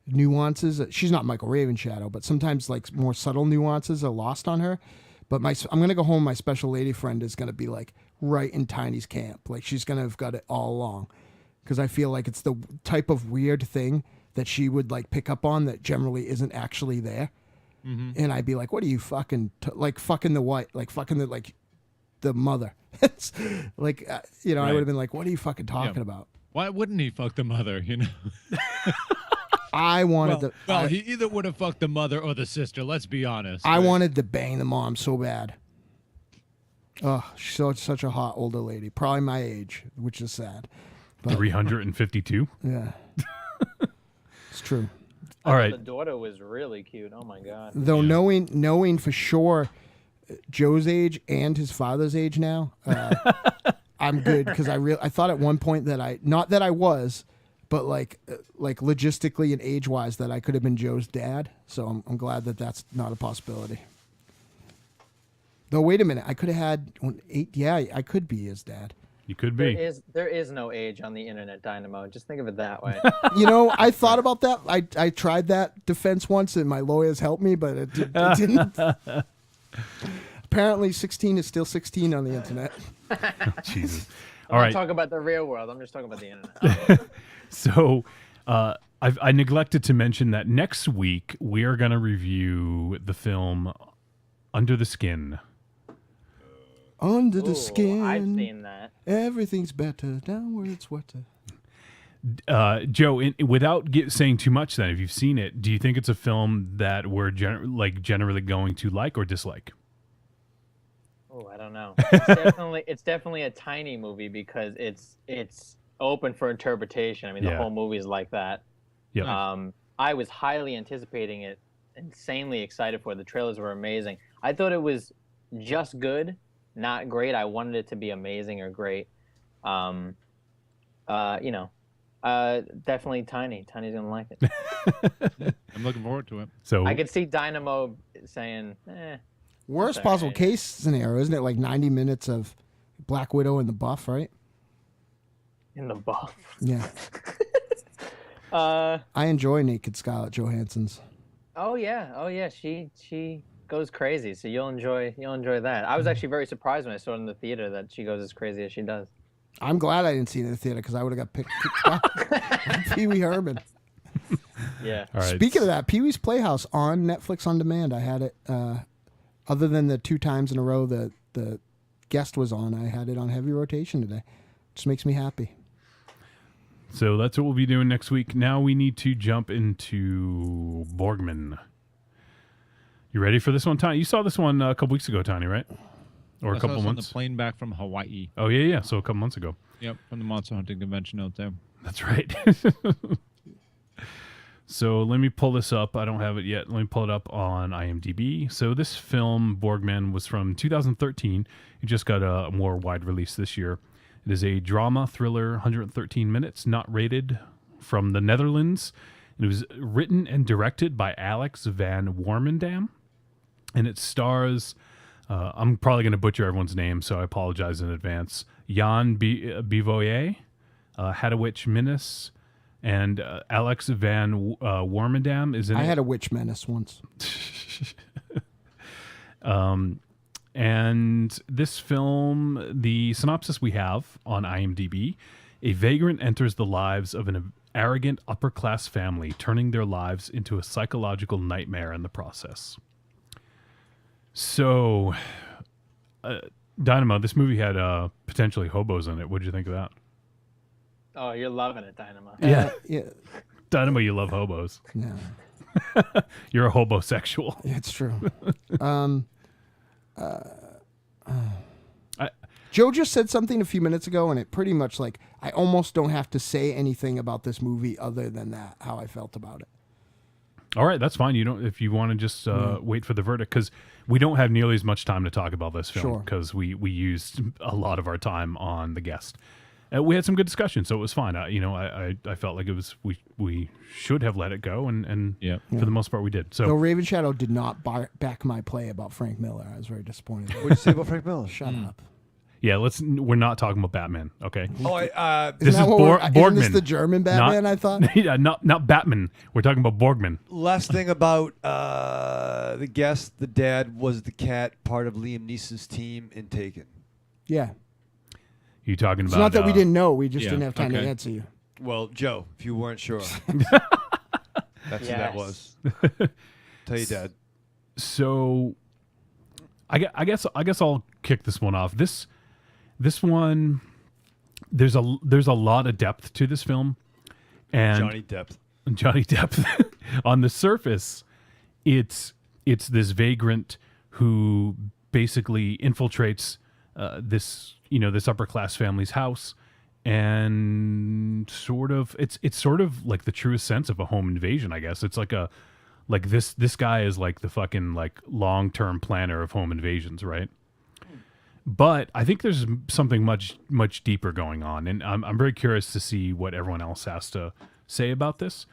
nuances. She's not Michael Ravenshadow, but sometimes like more subtle nuances are lost on her. But I'm going to go home. My special lady friend is going to be like right in Tiny's camp. Like she's going to have got it all along. Because I feel like it's the type of weird thing that she would like pick up on that generally isn't actually there. Mm-hmm. And I'd be like, what are you fucking, like fucking the white, like fucking the, like the mother. It's like, right. I would have been like, what are you fucking talking about? Why wouldn't he fuck the mother, I wanted he either would have fucked the mother or the sister, let's be honest. I wanted to bang the mom so bad. Oh, she's such a hot older lady. Probably my age, which is sad. 352? Yeah. It's true. All right. The daughter was really cute. Oh my god. Though knowing for sure Joe's age and his father's age now, I'm good, because I thought at one point that not that I was, but like logistically and age wise that I could have been Joe's dad. So I'm glad that that's not a possibility. Though wait a minute, I could have had 8. Yeah, I could be his dad. You could be. There is no age on the internet, Dynamo. Just think of it that way. I thought about that. I tried that defense once, and my lawyers helped me, but it didn't. Apparently, 16 is still 16 on the internet. Jesus. I'm not talking about the real world. I'm just talking about the internet. So, I neglected to mention that next week we are going to review the film Under the Skin. Under the skin. I've seen that. Everything's better. Downwards, wetter. Joe, without saying too much, then, if you've seen it, do you think it's a film that we're generally going to like or dislike? Oh, I don't know. It's definitely a Tiny movie, because it's open for interpretation. I mean, the whole movie is like that. Yeah. I was highly anticipating it, insanely excited for it. The trailers were amazing. I thought it was just good. Not great. I wanted it to be amazing or great. Definitely Tiny. Tiny's gonna like it. I'm looking forward to it. So I could see Dynamo saying, worst possible case scenario, isn't it? Like 90 minutes of Black Widow in the buff, right? In the buff. Yeah. I enjoy naked Scarlett Johansson's. Oh yeah. She goes crazy, so you'll enjoy that. I was actually very surprised when I saw it in the theater that she goes as crazy as she does. I'm glad I didn't see it in the theater, because I would have got picked up. Pee Wee Herman. Yeah. All right. Speaking of that, Pee Wee's Playhouse on Netflix on demand. I had it. Other than the 2 times in a row that the guest was on, I had it on heavy rotation today. Just makes me happy. So that's what we'll be doing next week. Now we need to jump into Borgman. You ready for this one, Tiny? You saw this one a couple weeks ago, Tiny, right? Or a couple months? On the plane back from Hawaii. Oh, yeah. So a couple months ago. Yep, from the Monster Hunting Convention out there. That's right. So let me pull this up. I don't have it yet. Let me pull it up on IMDb. So this film, Borgman, was from 2013. It just got a more wide release this year. It is a drama thriller, 113 minutes, not rated, from the Netherlands. It was written and directed by Alex van Warmerdam. And it stars, I'm probably going to butcher everyone's name, so I apologize in advance. Jan Bivoye, Hadewich Minnis, and Alex van Warmerdam is in it. I had a witch menace once. And this film, the synopsis we have on IMDb, a vagrant enters the lives of an arrogant upper-class family, turning their lives into a psychological nightmare in the process. So, Dynamo, this movie had potentially hobos in it. What did you think of that? Oh, you're loving it, Dynamo. Yeah. Yeah. Dynamo, you love hobos. Yeah. You're a hobosexual. Yeah, it's true. Joe just said something a few minutes ago, and it pretty much like I almost don't have to say anything about this movie other than that, how I felt about it. All right, that's fine. You don't if you want to just wait for the verdict, because we don't have nearly as much time to talk about this film because we used a lot of our time on the guest. We had some good discussion, so it was fine. I felt like it was we should have let it go, and for the most part we did. So no, Raven Shadow did not back my play about Frank Miller. I was very disappointed. What did you say about Frank Miller? Shut up. Yeah, we're not talking about Batman, okay? Oh, this is Borgman. Isn't this the German Batman, I thought? Yeah, not Batman. We're talking about Borgman. Last thing about the guest, the dad was the cat, part of Liam Neeson's team in Taken. Yeah. You talking It's about? not that we didn't know. We just didn't have time to answer you. Well, Joe, if you weren't sure, that's who that was. Tell your dad. So, I guess I'll kick this one off. This one, there's a lot of depth to this film, and Johnny Depp. On the surface, it's this vagrant who basically infiltrates this upper class family's house, and it's sort of like the truest sense of a home invasion, I guess. It's like this guy is like the fucking like long-term planner of home invasions, right? But I think there's something much deeper going on, and I'm very curious to see what everyone else has to say about this.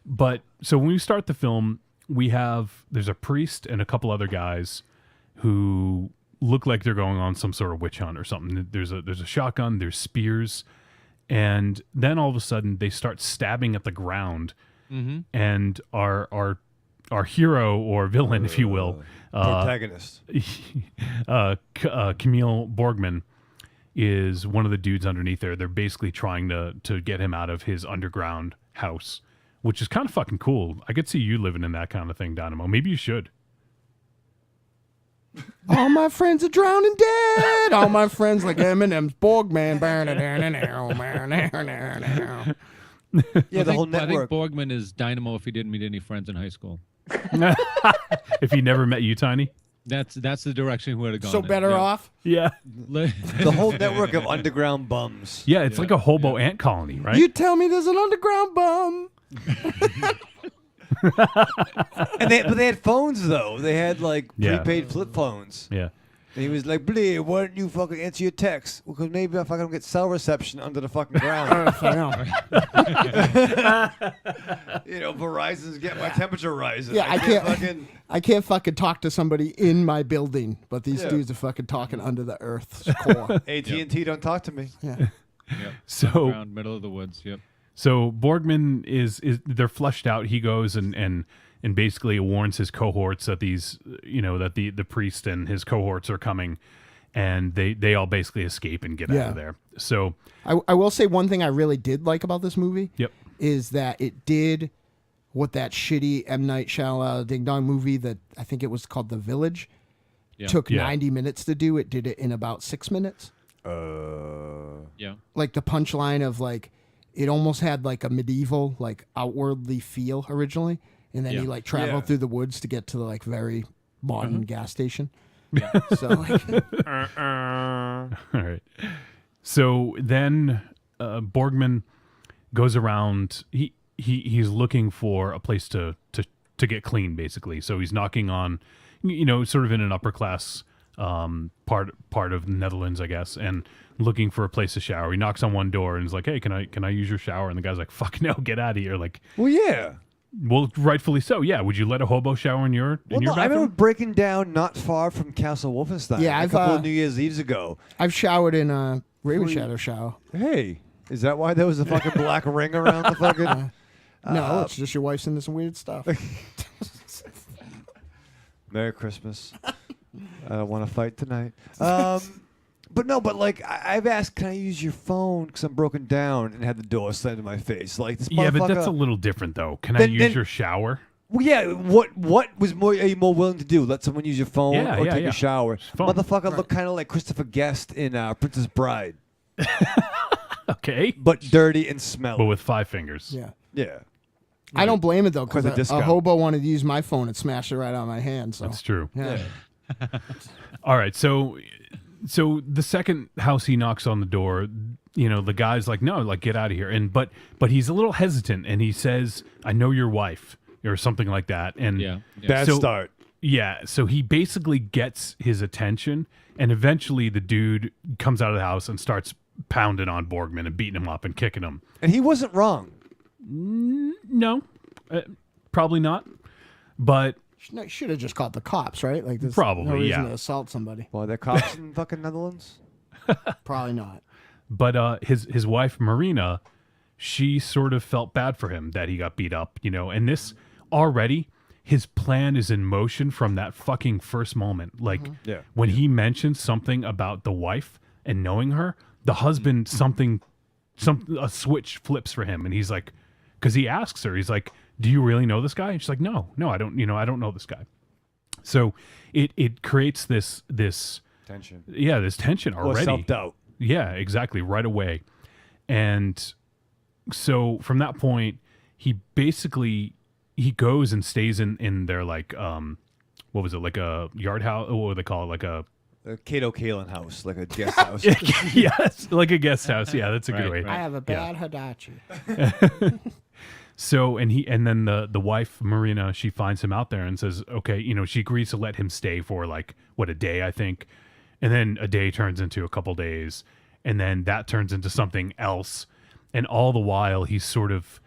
But so when we start the film, there's a priest and a couple other guys who look like they're going on some sort of witch hunt or something. There's a shotgun, there's spears, and then all of a sudden they start stabbing at the ground, and our hero or villain, if you will, protagonist, Camille Borgman, is one of the dudes underneath there. They're basically trying to get him out of his underground house, which is kind of fucking cool. I could see you living in that kind of thing, Dynamo. Maybe you should. All my friends are drowning dead. All my friends like Eminem's Borgman. Yeah, the whole network. I think Borgman is Dynamo if he didn't meet any friends in high school. If he never met you, Tiny? That's the direction we would have gone. So better off? Yeah. The whole network of underground bums. Yeah, it's like a hobo ant colony, right? You tell me there's an underground bum. But they had phones though. They had like Yeah. prepaid flip phones. Yeah. And he was like, "Blee, why don't you fucking answer your text? Because maybe if I don't get cell reception under the fucking ground." Verizon's getting my temperature rising. Yeah, I can't fucking talk to somebody in my building, but these dudes are fucking talking under the earth's core. AT&T don't talk to me. Yeah. Yep. So Ground, middle of the woods. Yep. So Borgman is they're fleshed out. He goes and basically warns his cohorts that that the priest and his cohorts are coming, and they all basically escape and get out of there. So I will say one thing I really did like about this movie. Yep. Is that it did what that shitty M. Night Shyamalan Ding Dong movie that I think it was called The Village took 90 minutes to do. It did it in about 6 minutes. Yeah. Like the punchline of like it almost had like a medieval like outwardly feel originally, and then he like traveled through the woods to get to the like very modern gas station. Yeah. So like, all right. So then Borgman goes around. He's looking for a place to get clean, basically. So he's knocking on, sort of in an upper class part of the Netherlands, I guess, and looking for a place to shower. He knocks on one door and is like, "Hey, can I use your shower?" And the guy's like, "Fuck no, get out of here!" Like, well, yeah. Well, rightfully so. Yeah. Would you let a hobo shower in your bathroom? I remember breaking down not far from Castle Wolfenstein. Yeah, a couple of New Year's Eves ago. I've showered in a Raven Shadow shower. Hey, is that why there was a fucking black ring around the fucking? No, it's just your wife's into some weird stuff. Merry Christmas. I don't want to fight tonight. But like I've asked, can I use your phone because I'm broken down and had the door slammed in my face? Like this. Yeah, but that's a little different though. Can I use your shower? Well, yeah. What was are you more willing to do? Let someone use your phone or take a shower? Motherfucker looked kind of like Christopher Guest in Princess Bride. Okay. But dirty and smelly. But with 5 fingers. Yeah. Yeah. I don't blame it though, because Because of a discount. hobo wanted to use my phone and smashed it right out of my hand. So That's true. Yeah. All right, so the second house he knocks on the door, the guy's like, no, like get out of here. And but he's a little hesitant, and he says, I know your wife, or something like that. And Bad start. Yeah, so he basically gets his attention, and eventually the dude comes out of the house and starts pounding on Borgman and beating him up and kicking him. And he wasn't wrong. No, probably not. But should have just called the cops, right? Like there's Probably, no reason yeah. to assault somebody. Well, they're cops in fucking Netherlands. Probably not. But his wife Marina, she sort of felt bad for him that he got beat up, and this already, his plan is in motion from that fucking first moment. Like when he mentioned something about the wife and knowing her, the husband a switch flips for him, and he's like, because he asks her, he's like, do you really know this guy? And she's like, no, I don't, I don't know this guy. So it creates this Tension. Yeah, this tension already. Self-doubt. Yeah, exactly, right away. And so from that point, he goes and stays in their like what was it, like a yard house? What would they call it? Like a Cato Kalin house, like a guest house. Yes, like a guest house. Yeah, that's a good way. I have a bad Hadachi. So and then the wife Marina, she finds him out there and says, okay, she agrees to let him stay for like a day, I think, and then a day turns into a couple days, and then that turns into something else, and all the while he's sort of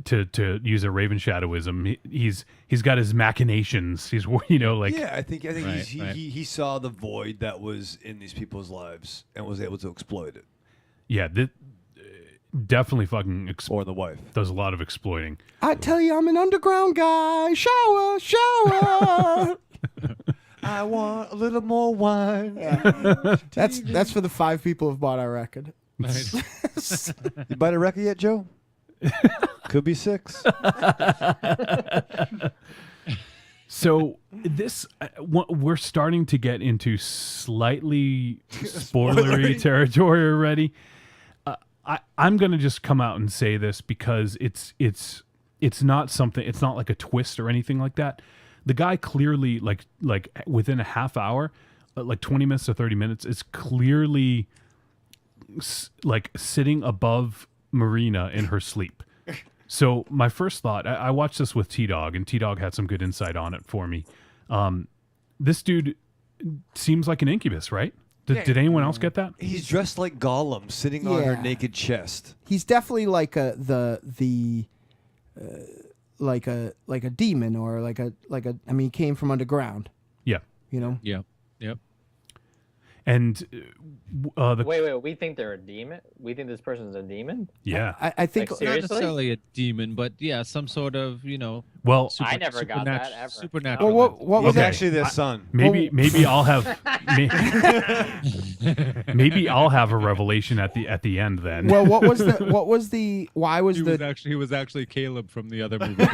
to use a Raven Shadowism, he's got his machinations. He's like yeah, I think he saw the void that was in these people's lives and was able to exploit it. Yeah, definitely fucking or the wife does a lot of exploiting. I tell you, I'm an underground guy. Shower. I want a little more wine. Yeah. That's for the 5 people who've bought our record. You bought a record yet, Joe? Could be 6. So this, we're starting to get into slightly spoilery territory already. I'm gonna just come out and say this because it's not something. It's not like a twist or anything like that. The guy clearly, like within a half hour, like 20 minutes to 30 minutes, is clearly like sitting above Marina in her sleep. So my first thought, I watched this with T-Dog, and T-Dog had some good insight on it for me. This dude seems like an incubus, right? Did anyone else get that? He's dressed like Gollum, sitting on her naked chest. He's definitely like a demon, or like a. I mean, he came from underground. Yeah. Yeah. Yep. And wait, we think they're a demon? We think this person's a demon? Yeah. I think like, not seriously? necessarily a demon, but yeah, some sort of, well, I never got that ever. Supernatural. Well, what was actually their son? Maybe I'll have maybe I'll have a revelation at the end then. Well, why was he was actually Caleb from the other movie.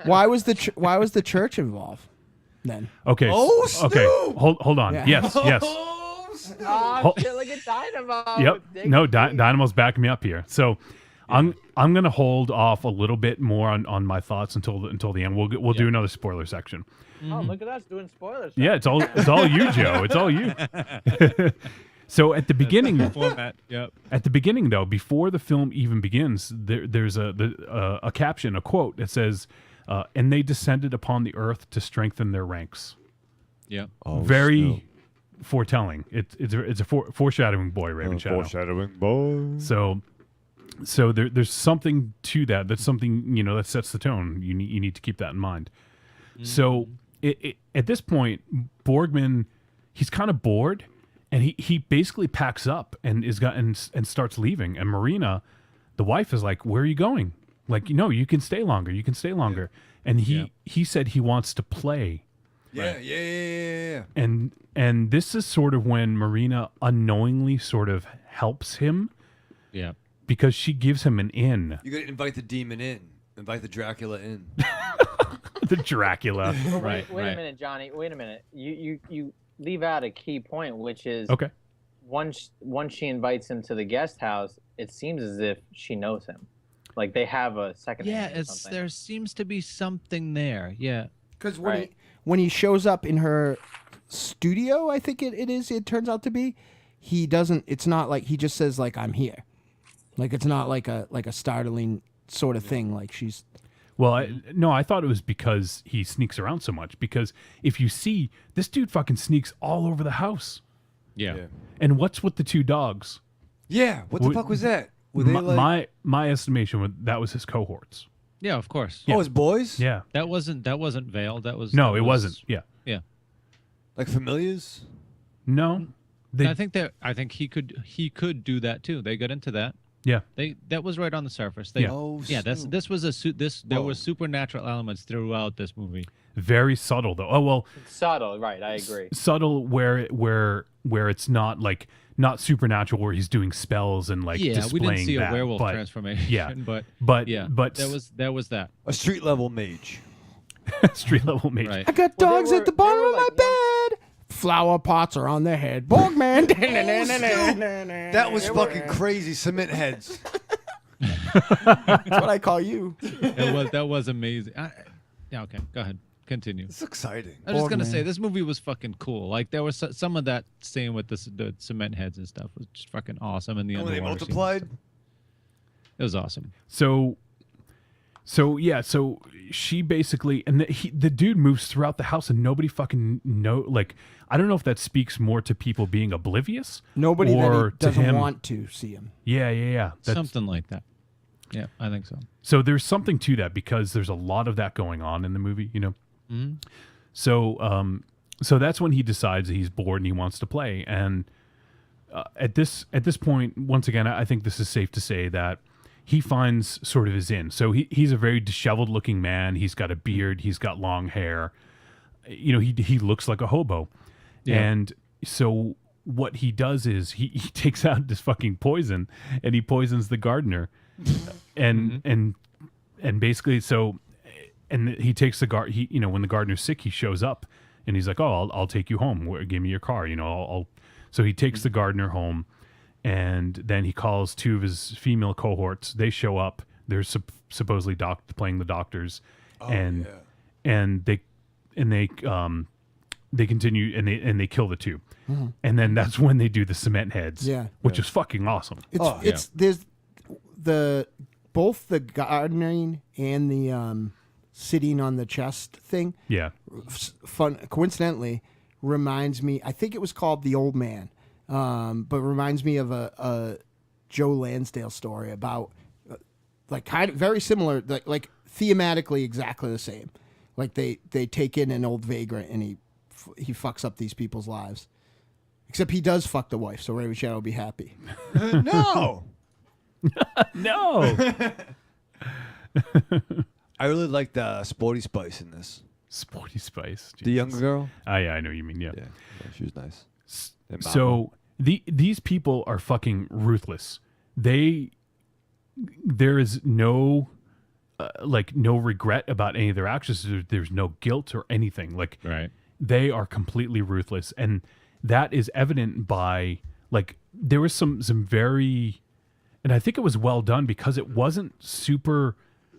why was the church involved then? Okay. Oh, Snoop! Okay. Hold on. Yeah. Yes. Oh, shit, look at Dynamo. Yep. No, Dynamo's backing me up here. So I'm gonna hold off a little bit more on my thoughts until the end. We'll do another spoiler section. Oh, look at us doing spoilers. Yeah, it's all you, Joe. It's all you. So at the beginning, format. Yep. At the beginning, though, before the film even begins, there's a caption, a quote that says, "And they descended upon the earth to strengthen their ranks." Yeah. Oh, very foretelling. It's a foreshadowing boy, Raven Shadow. Foreshadowing boy. So there's something to that. That's something that sets the tone. You need to keep that in mind. So at this point, Borgman, he's kind of bored, and he basically packs up and and starts leaving. And Marina, the wife, is like, "Where are you going? Like, you can stay longer. You can stay longer." And he said he wants to play. Yeah. And this is sort of when Marina unknowingly sort of helps him. Yeah. Because she gives him an in. You gotta invite the demon in. Invite the Dracula in. The Dracula. Wait a minute, Johnny. Wait a minute. You leave out a key point, which is okay. Once she invites him to the guest house, it seems as if she knows him. Like they have a second. Yeah, there seems to be something there. Yeah, because when he shows up in her studio, I think it turns out to be, he doesn't. It's not like he just says like I'm here, like it's not like a startling sort of thing. Like she's. Well, I thought it was because he sneaks around so much. Because if you see, this dude fucking sneaks all over the house. Yeah. And what's with the 2 dogs? Yeah. What the fuck was that? Were they my estimation that was his cohorts. Yeah, of course. Yeah. Oh, his boys? Yeah. That wasn't veiled. It wasn't. Yeah. Yeah. Like familiars? No. I think he could do that too. They got into that. Yeah, that was right on the surface. There was supernatural elements throughout this movie. Very subtle though. Oh well, subtle, right? I agree. Subtle where it's not supernatural, where he's doing spells and like displaying we didn't see that, a werewolf but, transformation. Yeah, but there was that a street level mage. Street level mage. Right. I got dogs at the bottom of my bed. Flower pots are on their head. Borgman. That was fucking crazy. Cement heads. That's what I call you. That was amazing. Okay, go ahead. Continue. It's exciting. I was just gonna say this movie was fucking cool. Like there was some of that scene with the cement heads and stuff was just fucking awesome. And the when they underwater multiplied, it was awesome. So she basically, and the dude moves throughout the house and nobody fucking know. Like, I don't know if that speaks more to people being oblivious. Nobody or that to him want to see him. Yeah. Something like that. Yeah, I think so. So there's something to that because there's a lot of that going on in the movie, you know? Mm-hmm. So that's when he decides that he's bored and he wants to play. And at this point, once again, I think this is safe to say that he finds sort of his in. So he's a very disheveled looking man. He's got a beard. He's got long hair. You know, he looks like a hobo. Yeah. And so what he does is he takes out this fucking poison and he poisons the gardener. And basically and he takes the when the gardener's sick, he shows up and he's like, "Oh, I'll take you home. Give me your car." You know, So he takes the gardener home. And then he calls 2 of his female cohorts. They show up. They're supposedly playing the doctors, and they continue and they kill the 2, and then that's when they do the cement heads, which is fucking awesome. There's both the gardening and the sitting on the chest thing. Yeah, coincidentally reminds me. I think it was called The Old Man. But reminds me of a Joe Lansdale story about like kind of very similar, like thematically exactly the same. Like they take in an old vagrant and he fucks up these people's lives. Except he does fuck the wife, so Raven Shadow will be happy. No. No. I really like the Sporty Spice in this. Sporty Spice. Jesus. The younger girl? Oh, yeah, I know what you mean. Yeah, she was nice. So these people are fucking ruthless. There is no no regret about any of their actions. There's no guilt or anything. Like they are completely ruthless, and that is evident by there was some very, and I think it was well done because it wasn't super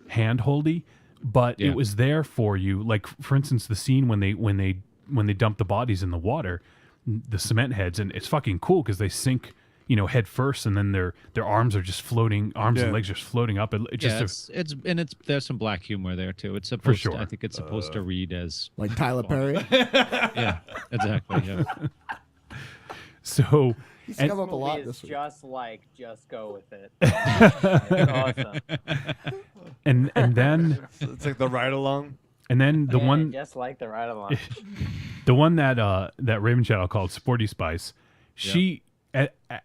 handholdy, but it was there for you. Like for instance, the scene when they dump the bodies in the water, the cement heads, and it's fucking cool because they sink, head first, and then their arms are just floating, and legs just floating up. There's some black humor there too. It's supposed for sure. I think it's supposed to read as like Tyler Perry. Yeah, exactly. Yeah. So he's come up a lot this week. Just go with it. Awesome. And then it's like the ride along. And then the one just like the ride along. The one that Raven Shadow called Sporty Spice, she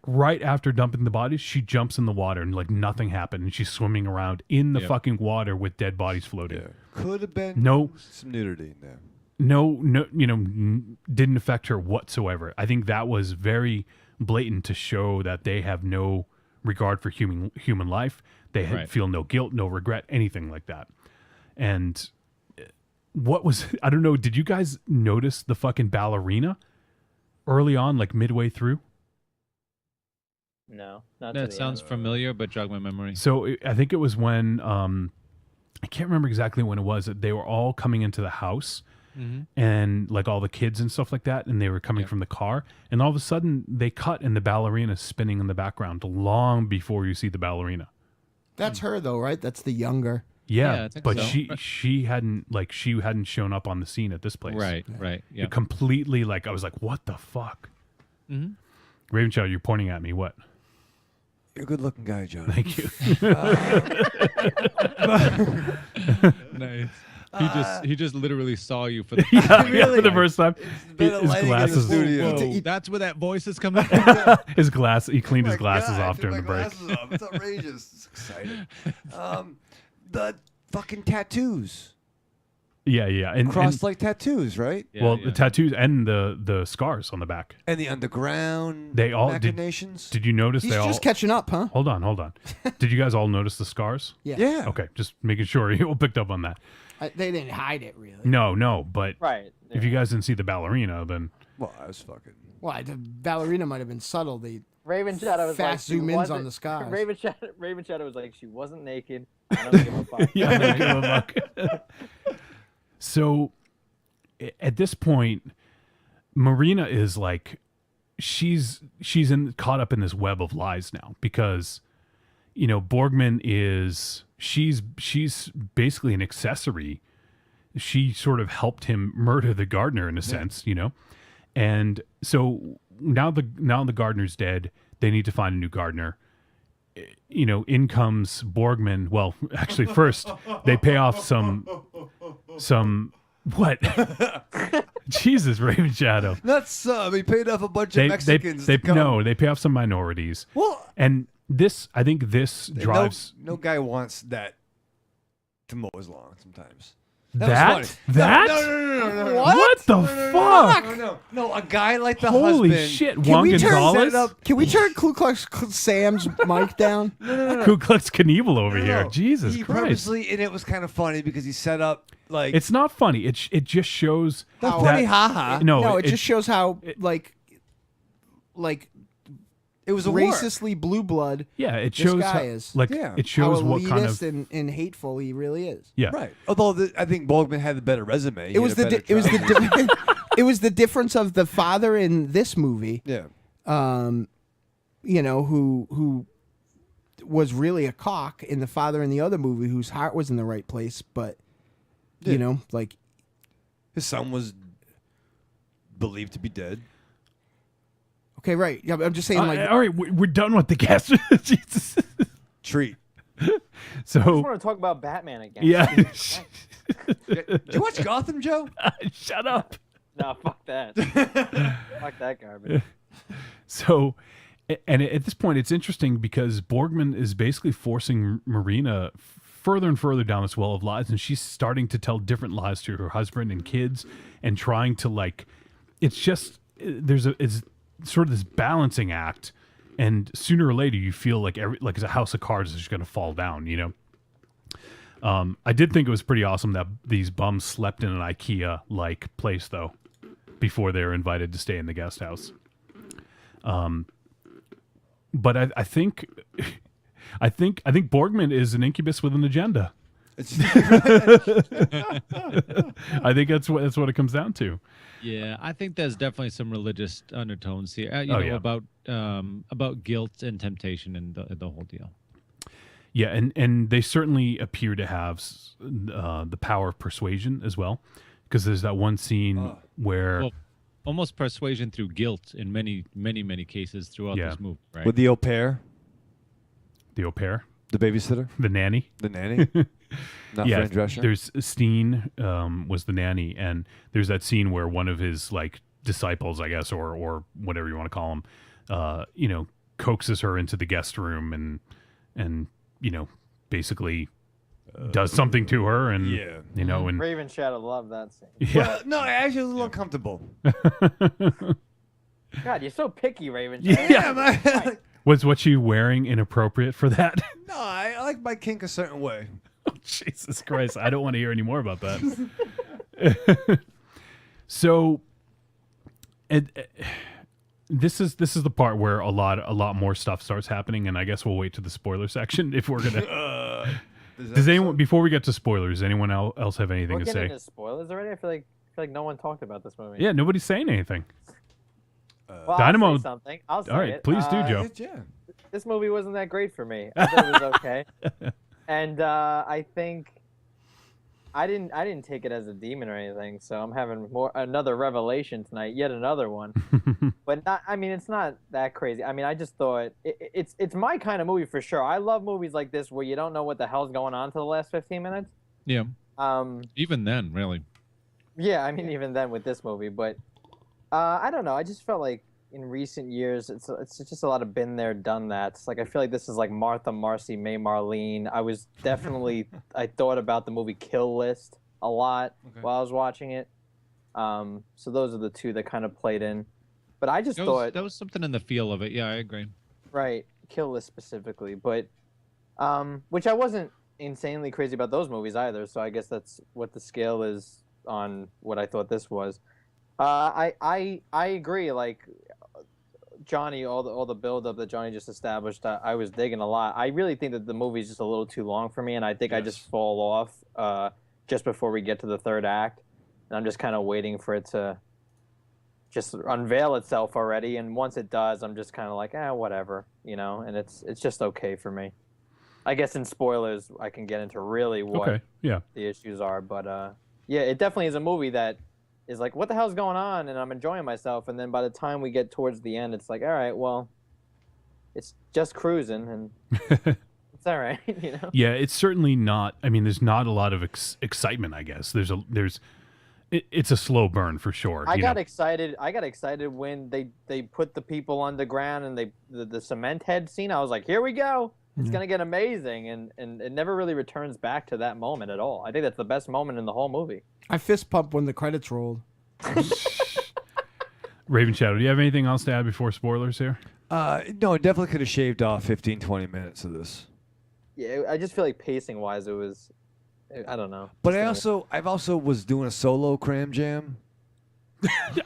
right after dumping the bodies, she jumps in the water and nothing happened, and she's swimming around in the fucking water with dead bodies floating. Yeah. Could have been some nudity in there. No, didn't affect her whatsoever. I think that was very blatant to show that they have no regard for human life. They feel no guilt, no regret, anything like that. And I don't know, did you guys notice the fucking ballerina early on, midway through? No, not That sounds familiar, but jog my memory. So I think it was when I can't remember exactly when it was that they were all coming into the house, and like all the kids and stuff like that, and they were coming from the car, and all of a sudden they cut and the ballerina's spinning in the background long before you see the ballerina. That's her though, right? That's the younger. Yeah, I think but so. she hadn't shown up on the scene at this place. Right. Yeah. It completely I was like, what the fuck? Mhm. Raven Shadow, you're pointing at me. What? You're a good-looking guy, John. Thank you. Nice. He just literally saw you for the for the first time. His glasses. Whoa, that's where that voice is coming from. His glass. He cleaned his glasses off during the break. It's outrageous. It's exciting. The fucking tattoos. Yeah, and Cross-like tattoos, right? The tattoos and the scars on the back. And the underground They all machinations. Did you notice He's they all? just catching up, huh? Hold on. Did you guys all notice the scars? Yeah. Okay, just making sure you all picked up on that. They didn't hide it really. No, but Right. if you guys didn't see the ballerina, then Well, I was fucking. Why the ballerina might have been subtle. The Raven Shadow was fast like, zoom ins on the scars. Raven Shadow was like, she wasn't naked. I don't give a fuck. yeah, I don't give a fuck. So, at this point, Marina is like, she's caught up in this web of lies now because, Borgman is she's basically an accessory. She sort of helped him murder the gardener in a sense, and so now the gardener's dead. They need to find a new gardener. In comes Borgman. Well, actually, first they pay off some what? Jesus, Raven Shadow. Not some. He paid off a bunch of Mexicans. They pay off some minorities. Well, and I think this drives. No guy wants that to mow his lawn sometimes. That? No. What the fuck? No, a guy like the Holy husband. shit, Juan Gonzalez? Can we turn Ku Klux Sam's mic down? No. Ku Klux Knievel over here. Jesus he Christ. Purposely, and it was kind of funny because he set up like. It's not funny. It just shows. Not that, funny, haha. No, it just shows how like it was a racistly blue blood. Yeah, it this shows guy how, is. it shows how what kind of elitist and hateful he really is. Yeah, right. Although I think Borgman had the better resume. It was it was the difference of the father in this movie. Yeah. Who was really a cock, and the father in the other movie whose heart was in the right place, but like his son was believed to be dead. Okay, right. Yeah, I'm just saying, like, all right, we're done with the guest. Jesus. Treat. So I just want to talk about Batman again. Yeah. Did you watch Gotham, Joe? Shut up. No, fuck that. Fuck that garbage. So, and at this point, it's interesting because Borgman is basically forcing Marina further and further down this well of lies, and she's starting to tell different lies to her husband and kids, and trying to it's sort of this balancing act, and sooner or later you feel like it's a house of cards is just going to fall down. I did think it was pretty awesome that these bums slept in an IKEA-like place though, before they were invited to stay in the guest house. But I think Borgman is an incubus with an agenda. I think that's what it comes down to. Yeah, I think there's definitely some religious undertones here. About guilt and temptation and the whole deal. Yeah, and they certainly appear to have the power of persuasion as well, because there's that one scene where almost persuasion through guilt in many cases throughout this movie, right? With the au pair, the babysitter, the nanny. Not Fran Drescher. There's Steen was the nanny, and there's that scene where one of his disciples, I guess, or whatever you want to call him, coaxes her into the guest room and basically does something to her, and and Raven Shadow loved that scene. Yeah. Well, no, actually, it was a little uncomfortable. God, you're so picky, Raven Shadow. Yeah, Was what she wearing inappropriate for that? No, I like my kink a certain way. Oh, Jesus Christ. I don't want to hear any more about that. So, this is the part where a lot more stuff starts happening, and I guess we'll wait to the spoiler section if we're gonna. Does anyone, before we get to spoilers, anyone else have anything to say? We're getting into spoilers already. I feel like no one talked about this movie. Yeah, nobody's saying anything. Well, Dynamo. I'll say something. I'll say all right, it. please do, Joe. This movie wasn't that great for me. I thought it was okay, and I think I didn't take it as a demon or anything. So I'm having another revelation tonight, yet another one. But not. I mean, it's not that crazy. I mean, I just thought it's my kind of movie for sure. I love movies like this where you don't know what the hell's going on till the last 15 minutes. Yeah. Even then, really. Yeah, I mean, even then with this movie, but I don't know. I just felt like in recent years, it's just a lot of been there, done that. It's like I feel like this is like Martha, Marcy, May, Marlene. I was definitely I thought about the movie Kill List a lot while I was watching it. So those are the two that kind of played in. But I just thought there was something in the feel of it. Yeah, I agree. Right, Kill List specifically, but which I wasn't insanely crazy about those movies either. So I guess that's what the scale is on what I thought this was. I agree. Like Johnny, all the build up that Johnny just established, I was digging a lot. I really think that the movie's just a little too long for me, and I think I just fall off just before we get to the third act, and I'm just kind of waiting for it to just unveil itself already. And once it does, I'm just kind of like, whatever, you know. And it's just okay for me. I guess in spoilers, I can get into really what the issues are, but yeah, it definitely is a movie that is like, what the hell's going on? And I'm enjoying myself. And then by the time we get towards the end, it's like, all right, well, it's just cruising, and it's all right, you know? Yeah, it's certainly not. I mean, there's not a lot of excitement, I guess. It's a slow burn for sure. I got excited when they put the people underground and the cement head scene. I was like, here we go. It's going to get amazing. And it never really returns back to that moment at all. I think that's the best moment in the whole movie. I fist pumped when the credits rolled. Raven Shadow, do you have anything else to add before spoilers here? No, it definitely could have shaved off 15, 20 minutes of this. Yeah, I just feel like pacing wise, it was, I don't know. But I've also was doing a solo cram jam.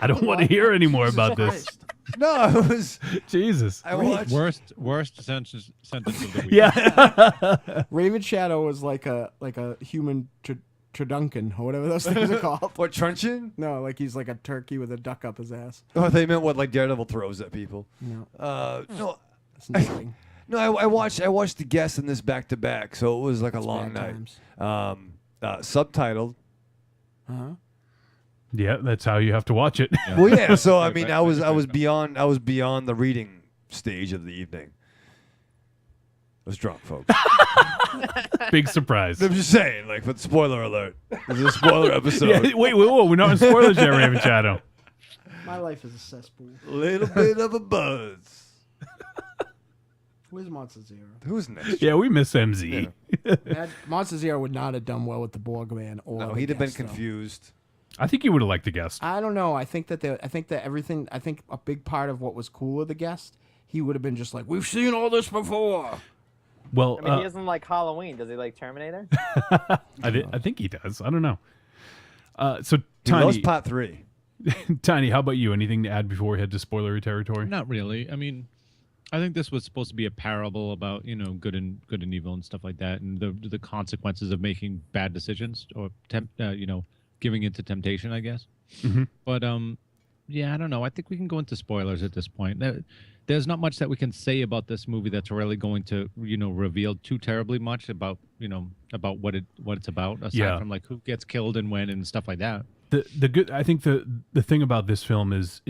I don't want to hear any more about this. No, it was Jesus. I watched worst sentence of the week. Yeah. Raven Shadow was like a human Treduncan or whatever those things are called. What, truncheon? No, like he's like a turkey with a duck up his ass. Oh, they meant what, like Daredevil throws at people. No. No. That's nothing. No, I watched The Guest and this back to back, so it was like a long night. Subtitled. Uh-huh. Yeah, that's how you have to watch it. Yeah. Well, yeah. So I mean, I was beyond the reading stage of the evening. I was drunk, folks. Big surprise. I'm just saying, like, but spoiler alert. This is a spoiler episode. Yeah, wait, whoa, we're not in spoilers yet, Raven Shadow. My life is a cesspool. A little bit of a buzz. Where's Monster Zero? Who's next? Yeah, we miss MZ. Yeah. Monster Zero would not have done well with the Borgman or No, the he'd have been Guest, though. confused. I think you would have liked The Guest. I don't know. I think that a big part of what was cool with The Guest, he would have been just like, we've seen all this before. Well, I mean, he doesn't like Halloween. Does he like Terminator? I think he does. I don't know. So He loves Tiny, Part 3. Tiny, how about you? Anything to add before we head to spoilery territory? Not really. I mean, I think this was supposed to be a parable about, you know, good and evil and stuff like that, and the consequences of making bad decisions or giving into temptation, I guess. Mm-hmm. But yeah, I don't know. I think we can go into spoilers at this point. There's not much that we can say about this movie that's really going to, reveal too terribly much about, about what it's about, aside from like who gets killed and when and stuff like that. The good. I think the thing about this film is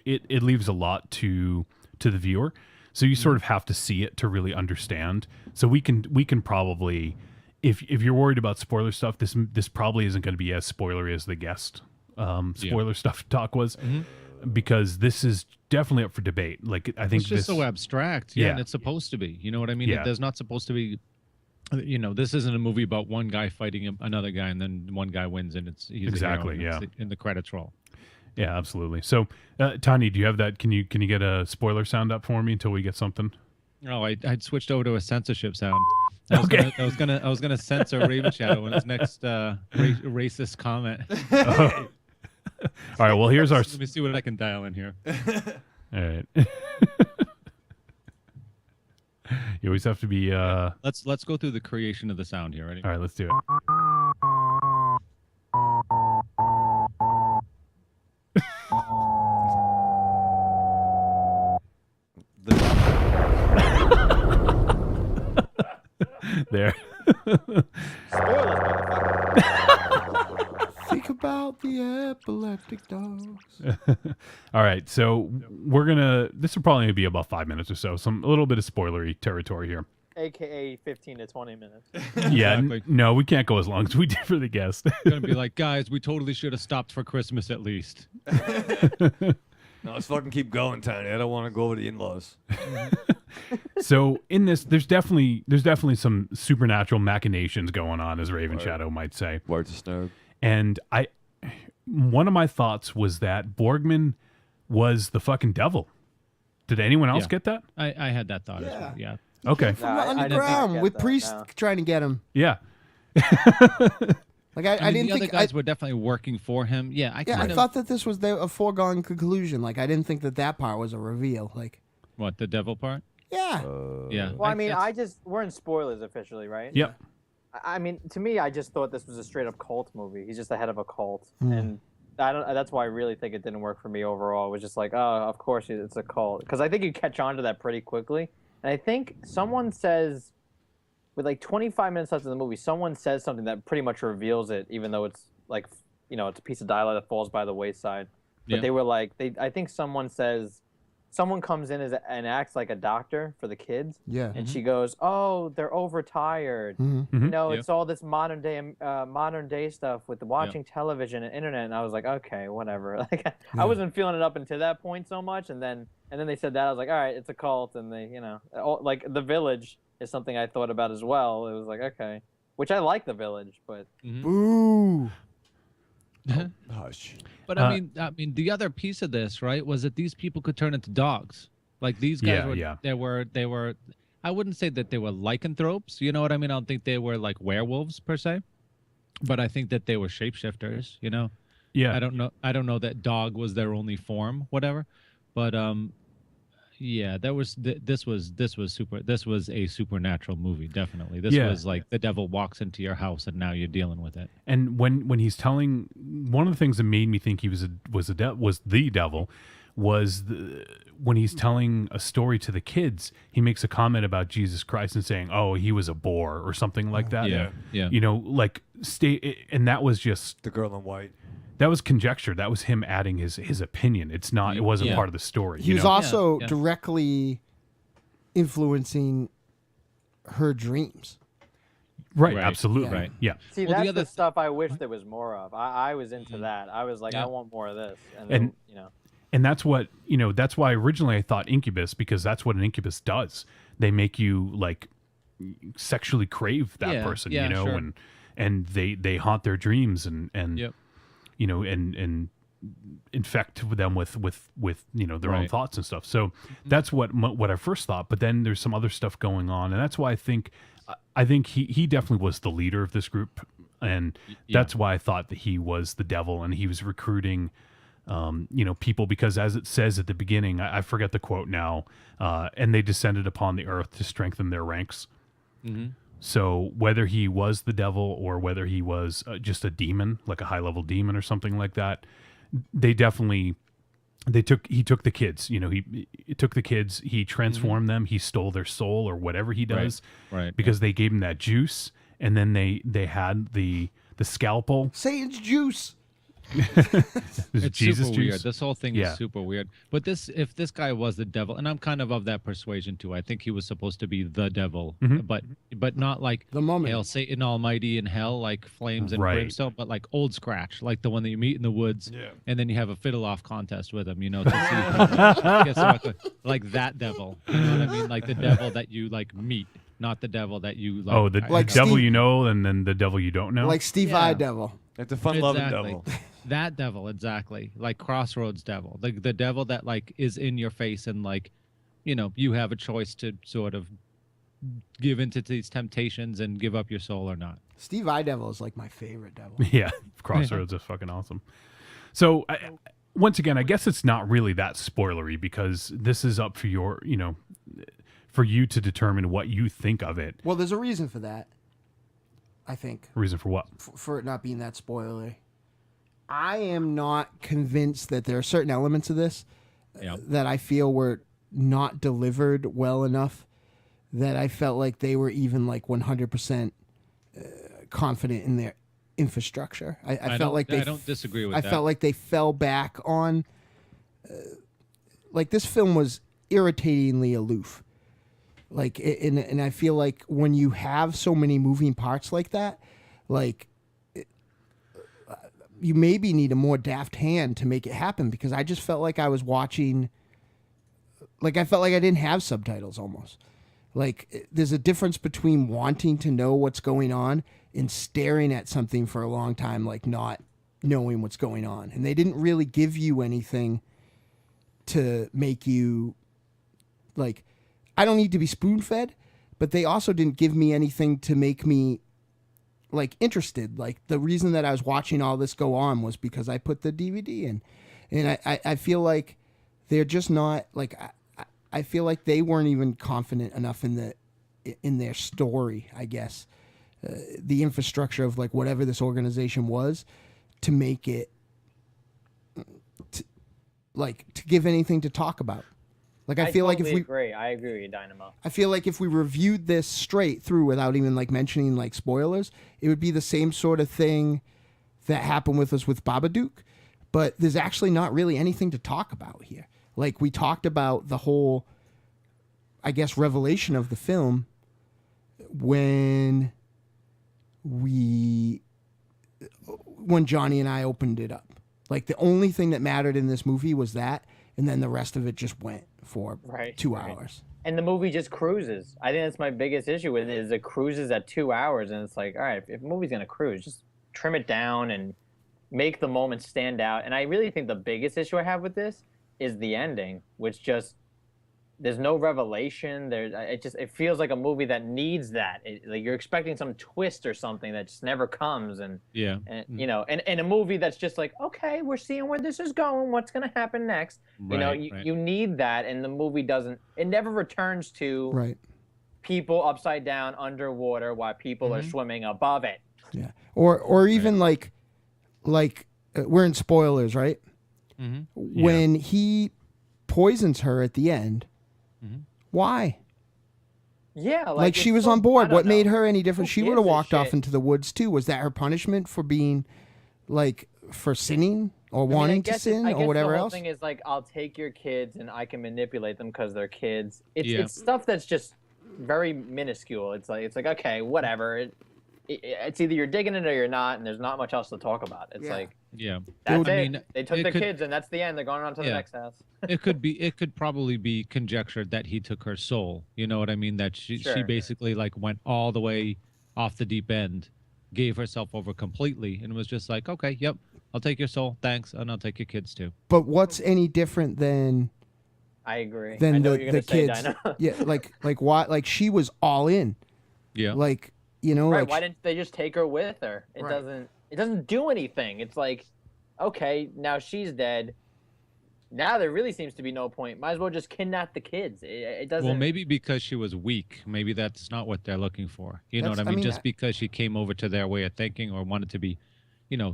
it leaves a lot to the viewer, so you sort of have to see it to really understand. So we can probably, if you're worried about spoiler stuff, this probably isn't going to be as spoilery as The Guest spoiler stuff talk was, because this is definitely up for debate. Like I think it's just so abstract, and it's supposed to be. You know what I mean? Yeah. There's not supposed to be. This isn't a movie about one guy fighting another guy and then one guy wins and he's exactly the hero and in the credits roll. Yeah, absolutely. So, Tanya, do you have that? Can you get a spoiler sound up for me until we get something? Oh, I'd switched over to a censorship sound. I was gonna censor Raven Shadow in his next racist comment. All right. Well, here's our. Let me see what I can dial in here. All right. You always have to be. Let's go through the creation of the sound here. Ready? All right, let's do it. There. Spoilers, motherfucker. Think about the epileptic dogs. All right, so we're gonna. This will probably be about 5 minutes or so. A little bit of spoilery territory here. AKA 15 to 20 minutes. Yeah, no, we can't go as long as we did for the guest. Gonna be like, guys, we totally should have stopped for Christmas at least. No, let's fucking keep going, Tiny. I don't want to go over the in-laws. So in this, there's definitely some supernatural machinations going on, as Raven Shadow might say. Word to Snurg. And one of my thoughts was that Borgman was the fucking devil. Did anyone else get that? I had that thought as well. Yeah. Okay. From the underground with priests trying to get him. Yeah. Like I didn't the think other guys were definitely working for him. Yeah, I thought that this was a foregone conclusion. Like I didn't think that part was a reveal. Like what, the devil part? Yeah. Yeah. Well, I mean, we're in spoilers officially, right? Yep. I mean, to me, I just thought this was a straight up cult movie. He's just the head of a cult, and that's why I really think it didn't work for me overall. It was just like, oh, of course it's a cult, because I think you catch on to that pretty quickly. And I think someone says, with like 25 minutes left in the movie, someone says something that pretty much reveals it, even though it's like, it's a piece of dialogue that falls by the wayside. But they were like, I think someone comes in and acts like a doctor for the kids. Yeah. And she goes, oh, they're overtired. It's all this modern day stuff with the watching television and internet. And I was like, okay, whatever. Like I wasn't feeling it up until that point so much. And then they said that, I was like, all right, it's a cult. And they, like The Village is something I thought about as well. It was like, okay, which I like The Village, but Boo. Hush. But I mean, the other piece of this, right, was that these people could turn into dogs. Like these guys they were. I wouldn't say that they were lycanthropes. You know what I mean? I don't think they were like werewolves per se, but I think that they were shapeshifters. Yeah. I don't know that dog was their only form, whatever. But yeah, this was a supernatural movie, definitely. This was like the devil walks into your house and now you're dealing with it. And when he's telling, one of the things that made me think he was the devil was when he's telling a story to the kids, he makes a comment about Jesus Christ and saying, "Oh, he was a boar" or something like that. Yeah. And that was just the girl in white. That was conjecture. That was him adding his opinion. It wasn't part of the story. He was also directly influencing her dreams. Right. Absolutely. Right. Yeah. See, that's the stuff I wish there was more of. I was into that. I was like, I want more of this. And that's what, that's why originally I thought Incubus, because that's what an Incubus does. They make you like sexually crave that person, sure. and they haunt their dreams and and infect them with their own thoughts and stuff. So that's what I first thought. But then there's some other stuff going on, and that's why I think he definitely was the leader of this group, and that's why I thought that he was the devil, and he was recruiting people, because as it says at the beginning, I forget the quote now, and they descended upon the earth to strengthen their ranks. Mm-hmm. So whether he was the devil or whether he was just a demon, like a high-level demon or something like that, he took the kids. He took the kids. He transformed them. He stole their soul or whatever he does, right? Because they gave him that juice, and then they had the scalpel. Satan's juice. It's Jesus super juice. weird. This whole thing is super weird. But if this guy was the devil, and I'm kind of that persuasion too. I think he was supposed to be the devil, but not like the moment Hail Satan Almighty in hell, like flames and brimstone, but like Old Scratch, like the one that you meet in the woods, and then you have a fiddle off contest with him, to see like that devil. You know what I mean? Like the devil that you like meet. Not the devil that you like. Oh, the devil Steve, and then the devil you don't know. Like Steve I Devil. Like the fun-loving devil. That devil, exactly. Like Crossroads devil. The devil that like is in your face and like, you have a choice to sort of give into these temptations and give up your soul or not. Steve I Devil is like my favorite devil. Yeah, Crossroads is fucking awesome. So once again, I guess it's not really that spoilery because this is up for your, for you to determine what you think of it. Well, there's a reason for that, I think. A reason for what? For it not being that spoilery. I am not convinced that there are certain elements of this that I feel were not delivered well enough that I felt like they were even like 100% confident in their infrastructure. I felt like I don't disagree with that. I felt like they fell back on like this film was irritatingly aloof. Like and I feel like when you have so many moving parts like that, like you maybe need a more daft hand to make it happen, because I just felt like I was watching, like I felt like I didn't have subtitles almost. Like there's a difference between wanting to know what's going on and staring at something for a long time, like not knowing what's going on. And they didn't really give you anything to make you, like, I don't need to be spoon-fed, but they also didn't give me anything to make me like interested. Like the reason that I was watching all this go on was because I put the DVD in, and I feel like they're just not like, I feel like they weren't even confident enough in their story, I guess, the infrastructure of like whatever this organization was to make it to give anything to talk about. Like I feel like if we agree. I agree with you, Dynamo. I feel like if we reviewed this straight through without even like mentioning like spoilers, it would be the same sort of thing that happened with us with Babadook, but there's actually not really anything to talk about here. Like we talked about the whole, I guess, revelation of the film when Johnny and I opened it up. Like the only thing that mattered in this movie was that, and then the rest of it just went for 2 hours. And the movie just cruises. I think that's my biggest issue with it, is it cruises at 2 hours, and it's like, all right, if a movie's gonna cruise, just trim it down and make the moment stand out. And I really think the biggest issue I have with this is the ending, which just, there's no revelation. It feels like a movie that needs that. Like you're expecting some twist or something that just never comes, and and a movie that's just like, okay, we're seeing where this is going, what's gonna happen next. You need that, and the movie doesn't. It never returns to people upside down underwater while people are swimming above it. Yeah, or even like we're in spoilers, right? Mm-hmm. When he poisons her at the end. Mm-hmm. Why? Yeah, like she was on board. What made her any different? She would have walked off into the woods too. Was that her punishment for being, like, for sinning or wanting to sin or whatever else? The whole thing is like, I'll take your kids and I can manipulate them because they're kids. It's stuff that's just very minuscule. It's like okay, whatever. It's either you're digging it or you're not, and there's not much else to talk about. It's like, that's it. They took their kids, and that's the end. They're going on to the next house. It could probably be conjectured that he took her soul. You know what I mean? That she basically like went all the way off the deep end, gave herself over completely, and was just like, okay, yep, I'll take your soul, thanks, and I'll take your kids too. But what's any different than? I agree. Than I know the kids? Yeah, like why? Like she was all in. Yeah. Like. You know, right? like, why didn't they just take her with her? It doesn't do anything. It's like, okay, now she's dead. Now there really seems to be no point. Might as well just kidnap the kids. It doesn't. Well, maybe because she was weak. Maybe that's not what they're looking for. You know what I mean? Just because she came over to their way of thinking or wanted to be,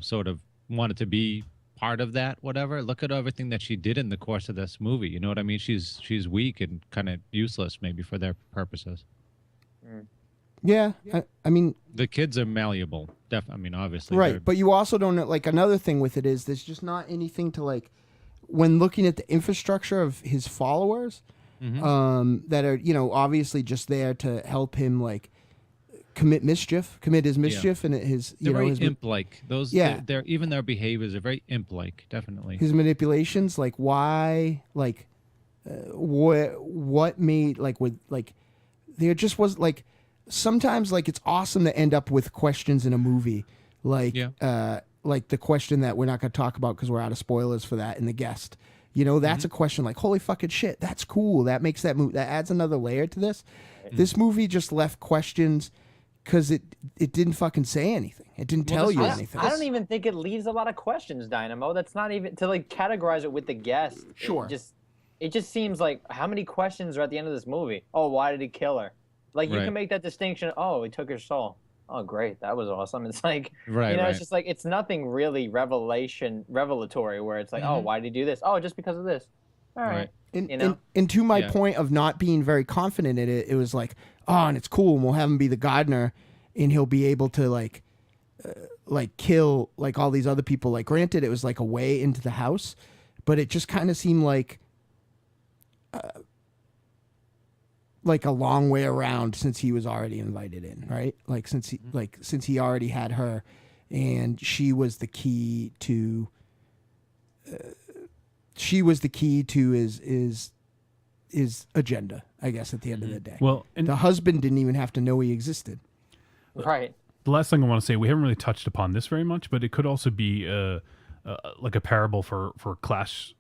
sort of wanted to be part of that, whatever. Look at everything that she did in the course of this movie. You know what I mean? She's weak and kind of useless, maybe for their purposes. Mm. Yeah, I mean... The kids are malleable. Obviously. Right, but you also don't know... Like, another thing with it is there's just not anything to, like... When looking at the infrastructure of his followers, that are, obviously just there to help him, like, commit his mischief, and his, they're very his... imp-like. Even their behaviors are very imp-like, definitely. His manipulations, like, why... Like, what made... Like, with... Like, there just was, like... Sometimes, like, it's awesome to end up with questions in a movie, like the question that we're not going to talk about because we're out of spoilers for that in The Guest. That's a question like, holy fucking shit, that's cool. That makes that movie, that adds another layer to this. This movie just left questions because it didn't fucking say anything. It didn't tell you anything. I don't even think it leaves a lot of questions, Dynamo. That's not even to like categorize it with the guest. Sure. It just seems like how many questions are at the end of this movie? Oh, why did he kill her? Like you can make that distinction. Oh, he took her soul. Oh, great, that was awesome. It's like it's just like it's nothing really revelatory where it's like, oh, why did he do this? Oh, just because of this. All right. And to my point of not being very confident in it, it was like, oh, and it's cool, and we'll have him be the gardener, and he'll be able to like kill like all these other people. Like, granted, it was like a way into the house, but it just kind of seemed like a long way around since he was already invited in, right? Like since he already had her, and she was the key to. She was the key to his agenda, I guess, at the end of the day. Well, and the husband didn't even have to know he existed. Right. The last thing I want to say, we haven't really touched upon this very much, but it could also be like a parable for a class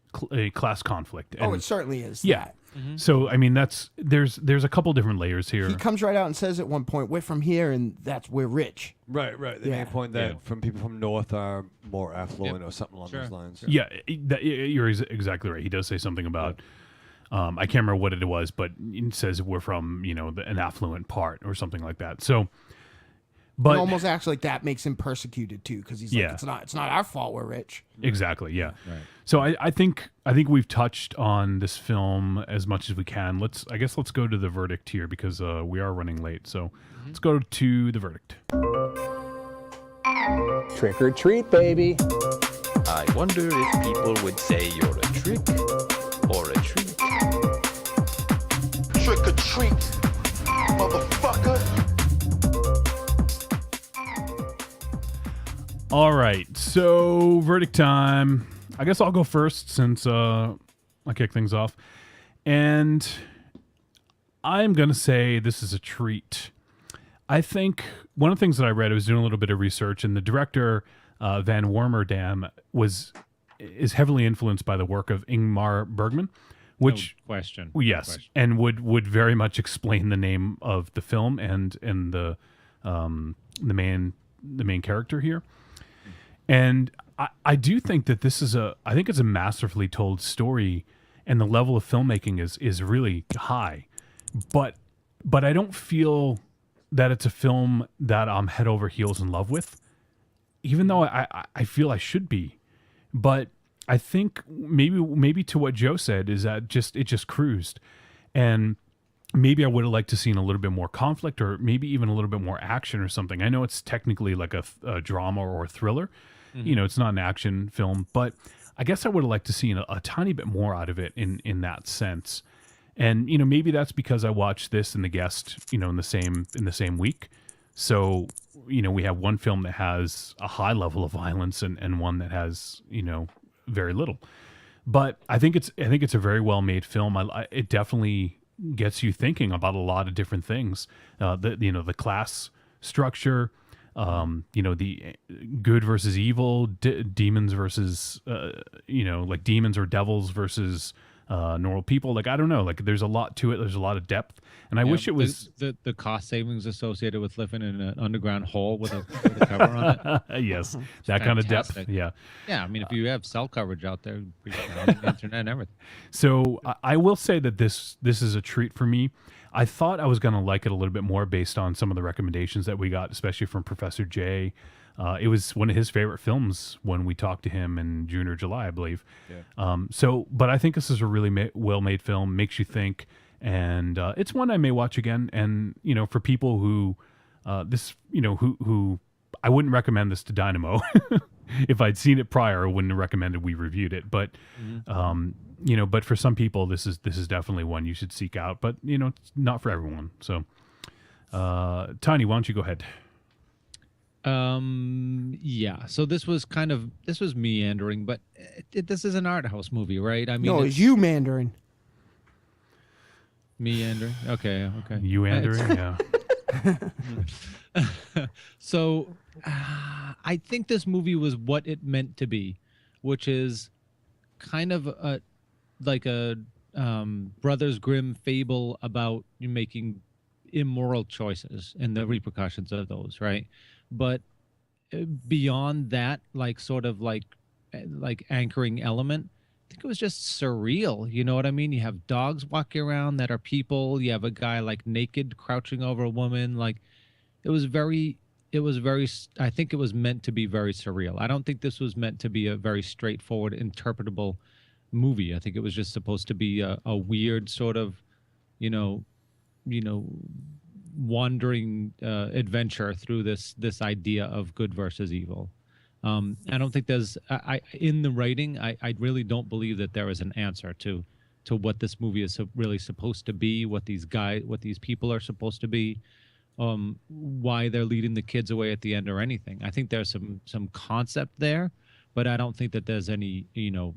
conflict. And, it certainly is. Yeah. Mm-hmm. So I mean, there's a couple different layers here. He comes right out and says at one point, "We're from here, and we're rich." Right. The main point that from people from north are more affluent or something along those lines. Yeah, you're exactly right. He does say something about. I can't remember what it was, but it says we're from an affluent part or something like that. So. But it almost acts like that makes him persecuted too, because he's like, it's not our fault we're rich. Exactly, yeah. Right. So I think we've touched on this film as much as we can. Let's go to the verdict here because we are running late. So let's go to the verdict. Trick or treat, baby. I wonder if people would say you're a trick or a treat. Trick or treat, motherfucker. All right, so verdict time. I guess I'll go first since I kick things off. And I'm going to say this is a treat. I think one of the things that I read, I was doing a little bit of research, and the director, Van Warmerdam, is heavily influenced by the work of Ingmar Bergman, which... No question. Yes, no question. And would very much explain the name of the film and the main character here. And I do think that this is I think it's a masterfully told story, and the level of filmmaking is really high, but I don't feel that it's a film that I'm head over heels in love with, even though I feel I should be. But I think maybe to what Joe said is that it just cruised, and maybe I would have liked to seen a little bit more conflict, or maybe even a little bit more action or something. I know it's technically like a drama or a thriller. Mm-hmm. It's not an action film, but I guess I would have liked to seen a tiny bit more out of it in that sense. And maybe that's because I watched this and The Guest, in the same week. So we have one film that has a high level of violence and one that has very little. But I think it's a very well made film. It definitely gets you thinking about a lot of different things. The class structure. The good versus evil, demons versus, like demons or devils versus normal people. Like, I don't know. Like, there's a lot to it. There's a lot of depth. And I wish it was... The cost savings associated with living in an underground hole with a cover on it. Yes. That kind of depth. Yeah. Yeah. I mean, if you have cell coverage out there, on the internet and everything. So I will say that this is a treat for me. I thought I was going to like it a little bit more based on some of the recommendations that we got, especially from Professor J. It was one of his favorite films when we talked to him in June or July, I believe. Yeah. But I think this is a really well-made film, makes you think, and it's one I may watch again. And for people who who I wouldn't recommend this to Dynamo. If I'd seen it prior, I wouldn't have recommended we reviewed it. But but for some people, this is definitely one you should seek out. But it's not for everyone. So, Tiny, why don't you go ahead? Yeah. So this was meandering, but this is an art house movie, right? I mean, no, it's you mandering. Meandering. Okay. You mandering. Yeah. So, I think this movie was what it meant to be, which is kind of a Brothers Grimm fable about you making immoral choices and the repercussions of those, right? But beyond that, like sort of like anchoring element, I think it was just surreal. You know what I mean? You have dogs walking around that are people. You have a guy like naked crouching over a woman. Like it was very, I think it was meant to be very surreal. I don't think this was meant to be a very straightforward, interpretable movie. I think it was just supposed to be a weird sort of, wandering adventure through this idea of good versus evil. I don't think there's in the writing. I really don't believe that there is an answer to what this movie is really supposed to be, what these people are supposed to be, why they're leading the kids away at the end or anything. I think there's some concept there, but I don't think that there's any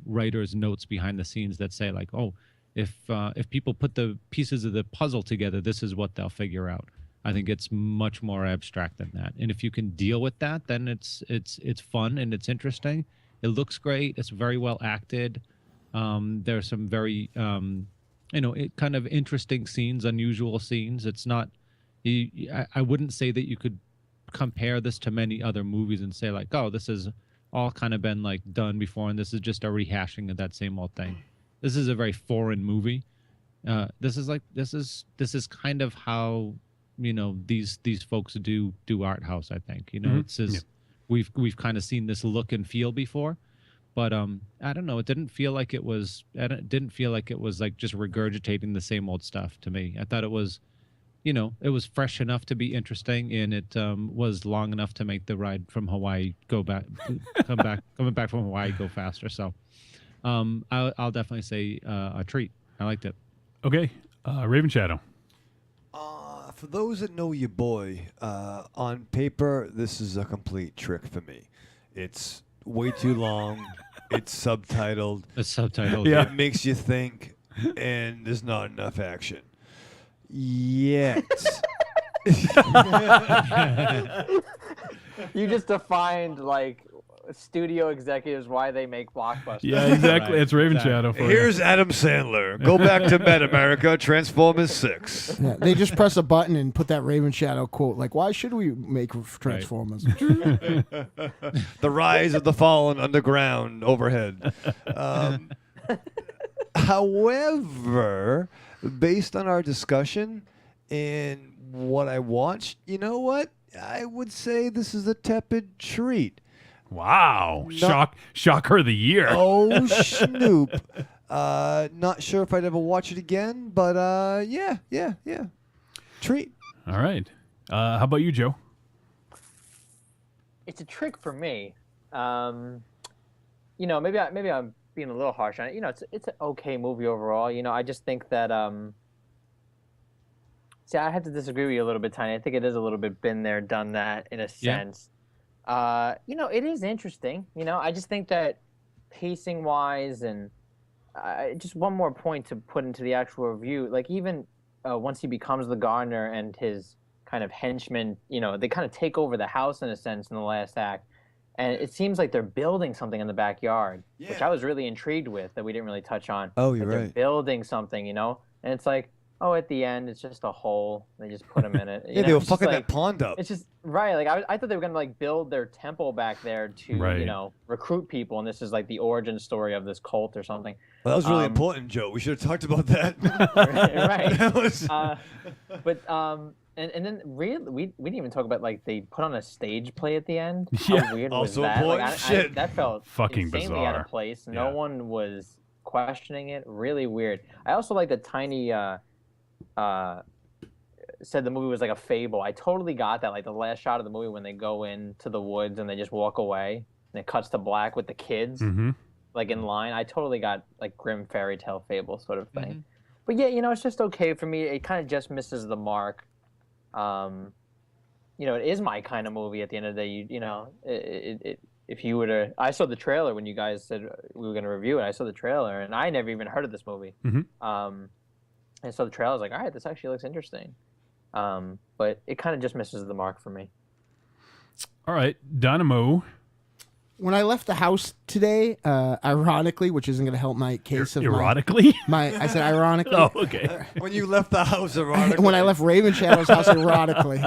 writer's notes behind the scenes that say like, oh, if people put the pieces of the puzzle together, this is what they'll figure out. I think it's much more abstract than that. And if you can deal with that, then it's fun and it's interesting. It looks great. It's very well acted. There's some very kind of interesting scenes, unusual scenes. It's not. I wouldn't say that you could compare this to many other movies and say like, oh, this has all kind of been like done before, and this is just a rehashing of that same old thing. This is a very foreign movie. This is kind of how these folks do art house. I think we've kind of seen this look and feel before, but I don't know. It didn't feel like it was. It didn't feel like it was like just regurgitating the same old stuff to me. I thought it was, it was fresh enough to be interesting, and it was long enough to make the ride from Hawaii coming back from Hawaii go faster. So. I'll definitely say a treat. I liked it. Okay, Raven Shadow. For those that know your boy, on paper, this is a complete trick for me. It's way too long. It's subtitled. It's subtitled. Yeah. It makes you think, and there's not enough action. Yet. You just defined like studio executives why they make blockbusters. Yeah, exactly. Right. It's Raven Shadow. Here's Adam Sandler. Go back to Mad America. Transformers 6. Yeah, they just press a button and put that Raven Shadow quote. Like, why should we make Transformers? Right. The rise of the fallen underground overhead. However, based on our discussion and what I watched, you know what? I would say this is a tepid treat. Wow. Shocker of the year. Oh, Snoop. Not sure if I'd ever watch it again, but yeah. Treat. All right. How about you, Joe? It's a trick for me. Maybe I'm being a little harsh on it. It's an okay movie overall. I just think that see, I have to disagree with you a little bit, Tiny. I think it is a little bit been there, done that in a sense. It is interesting. I just think that pacing wise, and just one more point to put into the actual review, like even once he becomes the gardener and his kind of henchmen, they kind of take over the house in a sense in the last act. And it seems like they're building something in the backyard, which I was really intrigued with that we didn't really touch on. Oh, you're right. They're building something, and it's like, oh, at the end, it's just a hole. They just put him in it. They were fucking that pond up. It's just, right. Like, I thought they were going to, like, build their temple back there to, recruit people. And this is, like, the origin story of this cult or something. Well, that was really important, Joe. We should have talked about that. Right. That was... And then really, we didn't even talk about, like, they put on a stage play at the end. Yeah. How weird also was that? important. Shit. That felt fucking insanely bizarre. out of place. No one was questioning it. Really weird. I also like that Tiny... said the movie was like a fable. I totally got that. Like the last shot of the movie when they go into the woods and they just walk away and it cuts to black with the kids like in line. I totally got like grim fairy tale fable sort of thing. But yeah, it's just okay for me. It kind of just misses the mark. It is my kind of movie at the end of the day. If you were to, I saw the trailer when you guys said we were going to review it. I saw the trailer and I never even heard of this movie. And so the trailer, I was like, all right, this actually looks interesting. But it kind of just misses the mark for me. All right, Dynamo. When I left the house today, ironically, which isn't going to help my case of erotically? I said ironically. Oh, okay. When you left the house, ironically. When I left Raven Shadow's house, ironically.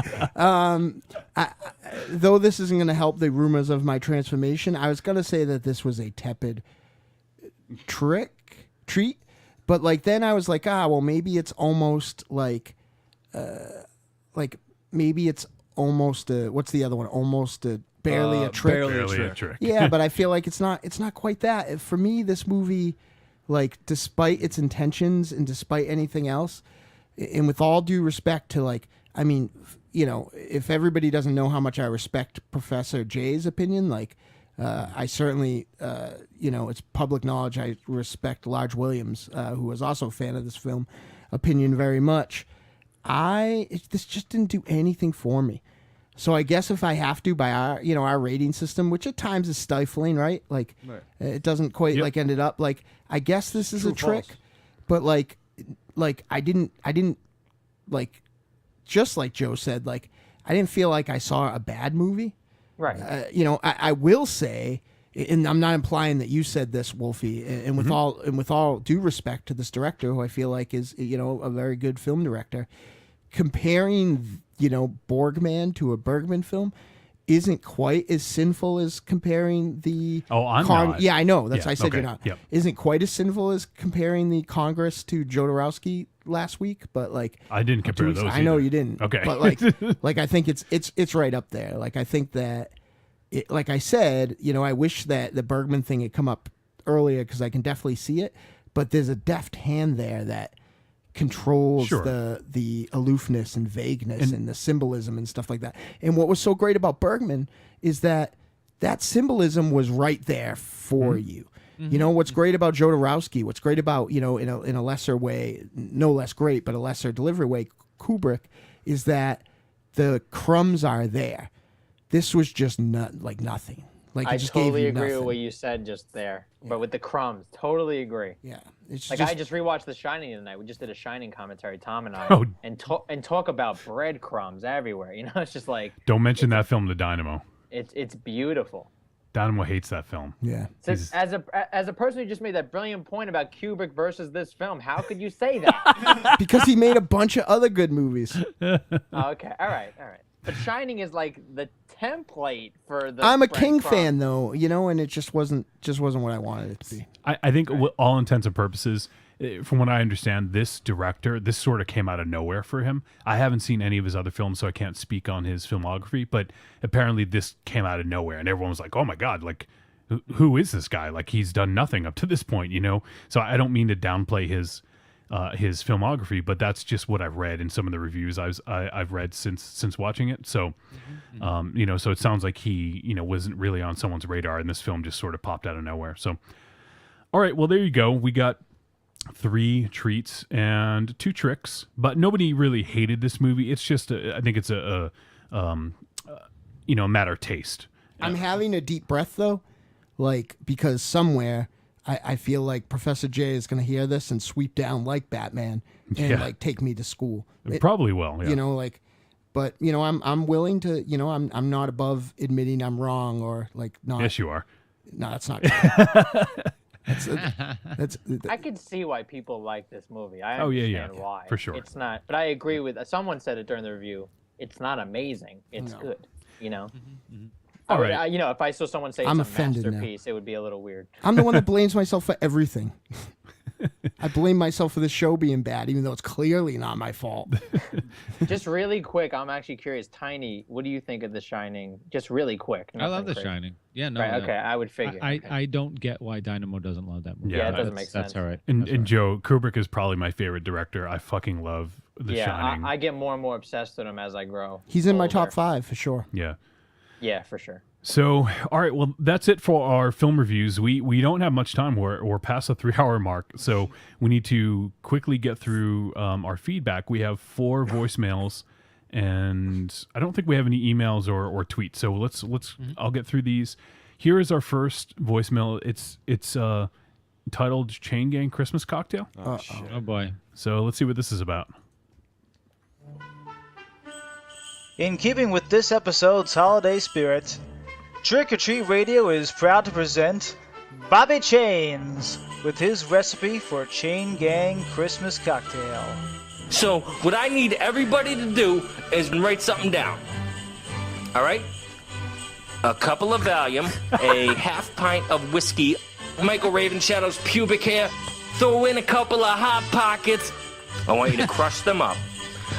though this isn't going to help the rumors of my transformation, I was going to say that this was a tepid treat, but like then I was like, well, maybe it's almost like maybe it's almost what's the other one? Almost barely a trick. Barely a trick. Yeah, but I feel like it's not quite that. For me, this movie, like, despite its intentions and despite anything else, and with all due respect to, like, I mean, you know, if everybody doesn't know how much I respect Professor Jay's opinion, like, I certainly, you know, it's public knowledge. I respect Large Williams, who was also a fan of this film, opinion very much. This just didn't do anything for me. So I guess if I have to, by our rating system, which at times is stifling, right? Like, it doesn't quite like ended up like. I guess this is a trick, but like I didn't like, just like Joe said, like I didn't feel like I saw a bad movie. Right. You know, I will say, and I'm not implying that you said this, Wolfie, and with all due respect to this director, who I feel like is, you know, a very good film director, comparing, you know, Borgman to a Bergman film isn't quite as sinful as comparing the... Oh, I'm not. Yeah, I know. That's why I said okay. you're not. Yep. Isn't quite as sinful as comparing the Congress to Jodorowsky last week, but like... I didn't compare those I know either. you didn't. Okay. But like I think it's right up there. Like I think that, like I said, you know, I wish that the Bergman thing had come up earlier because I can definitely see it, but there's a deft hand there that controls the aloofness and vagueness and the symbolism and stuff like that. And what was so great about Bergman is that symbolism was right there for you. You know, what's great about Jodorowsky, what's great about, you know, in a lesser way, no less great, but a lesser delivery way, Kubrick, is that the crumbs are there. This was just nothing. Like, I just totally gave you agree with nothing. what you said just there. But with the crumbs, totally agree. Yeah. It's like, just, I just rewatched The Shining tonight. We just did a Shining commentary, Tom and I, Oh. and talk about breadcrumbs everywhere. You know, it's just like... Don't mention that film to Dynamo. It's beautiful. Dynamo hates that film. Yeah. So as a person who just made that brilliant point about Kubrick versus this film, how could you say that? because he made a bunch of other good movies. Oh, okay. All right. But Shining is like the template for the... I'm a King fan, though, you know, and it just wasn't what I wanted it to be. I think all intents and purposes, from what I understand, this director, this sort of came out of nowhere for him. I haven't seen any of his other films, so I can't speak on his filmography, but apparently this came out of nowhere, and everyone was like, oh my God, like, who is this guy? Like, he's done nothing up to this point, you know? So I don't mean to downplay his filmography, but that's just what I've read in some of the reviews I've read since watching it. So, you know, so it sounds like he, you know, wasn't really on someone's radar, and this film just sort of popped out of nowhere. So, all right, well, there you go. We got 3 treats and 2 tricks, but nobody really hated this movie. It's just, I think it's a you know, a matter of taste. I'm having a deep breath though, like, because somewhere I feel like Professor J is going to hear this and sweep down like Batman and like take me to school. It probably will. Yeah. You know, like, but you know, I'm willing to. You know, I'm not above admitting I'm wrong or like not. Yes, you are. No, that's not true. That's I could see why people like this movie. I Oh, yeah, understand yeah, why. for sure. It's not, but I agree with someone said it during the review. It's not amazing. It's good. You know. All right. You know, if I saw someone say I'm it's a offended now. masterpiece, it would be a little weird. I'm the one that blames myself for everything. I blame myself for the show being bad, even though it's clearly not my fault. Just really quick, I'm actually curious. Tiny, what do you think of The Shining? Just really quick. I love The crazy. Shining. Yeah, no. Right, no. okay, I would figure. I don't get why Dynamo doesn't love that movie. Yeah, it doesn't make sense. That's all right. And Joe, Kubrick is probably my favorite director. I fucking love The Shining. I get more and more obsessed with him as I grow. He's in my older. top 5 for sure. Yeah. Yeah, for sure. So, all right, well, that's it for our film reviews. We don't have much time. We're past the 3-hour mark, so we need to quickly get through our feedback. We have 4 voicemails, and I don't think we have any emails or tweets. So let's I'll get through these. Here is our first voicemail. It's titled "Chain Gang Christmas Cocktail." Oh shit! Oh boy! So let's see what this is about. In keeping with this episode's holiday spirit, Trick or Treat Radio is proud to present Bobby Chaynz with his recipe for Chain Gang Christmas Cocktail. So, what I need everybody to do is write something down. All right? a couple of Valium, a half pint of whiskey, Michael Ravenshadow's pubic hair, throw in a couple of Hot Pockets. I want you to crush them up.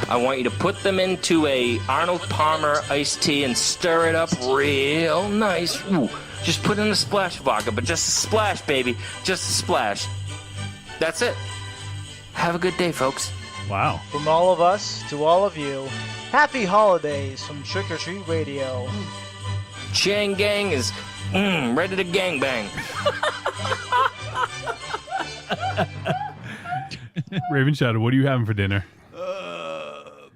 I want you to put them into a Arnold Palmer iced tea and stir it up real nice. Ooh, just put in a splash of vodka, but just a splash, baby. Just a splash. That's it. Have a good day, folks. Wow. From all of us to all of you, happy holidays from Trick or Treat Radio. Chain Gang is ready to gangbang. Raven Shadow, what are you having for dinner?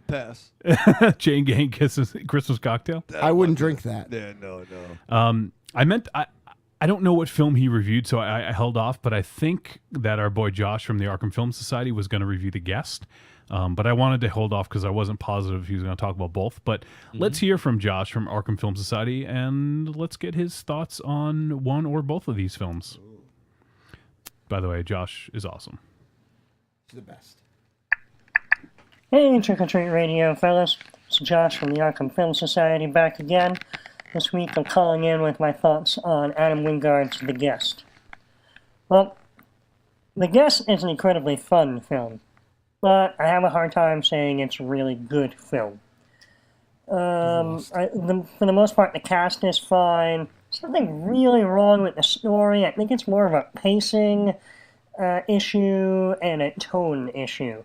Pass. Chain Gang Christmas cocktail? I wouldn't drink that. Yeah, no. I don't know what film he reviewed, so I held off, but I think that our boy Josh from the Arkham Film Society was going to review The Guest. But I wanted to hold off because I wasn't positive if he was going to talk about both. But let's hear from Josh from Arkham Film Society, and let's get his thoughts on one or both of these films. By the way, Josh is awesome. He's the best. Hey, Trick or Treat Radio, fellas. It's Josh from the Arkham Film Society back again. This week I'm calling in with my thoughts on Adam Wingard's The Guest. Well, The Guest is an incredibly fun film, but I have a hard time saying it's a really good film. For the most part, the cast is fine. There's nothing really wrong with the story. I think it's more of a pacing issue and a tone issue.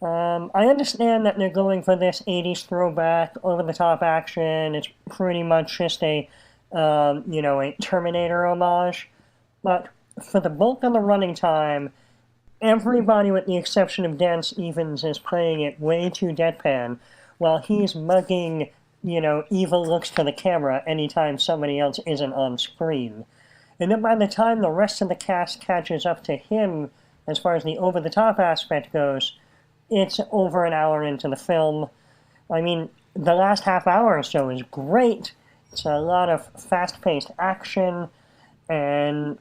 I understand that they're going for this 80s throwback, over-the-top action. It's pretty much just a Terminator homage. But for the bulk of the running time, everybody with the exception of Dan Stevens is playing it way too deadpan, while he's mugging, evil looks to the camera anytime somebody else isn't on screen. And then by the time the rest of the cast catches up to him, as far as the over-the-top aspect goes, it's over an hour into the film. I mean, the last half hour or so is great. It's a lot of fast-paced action, and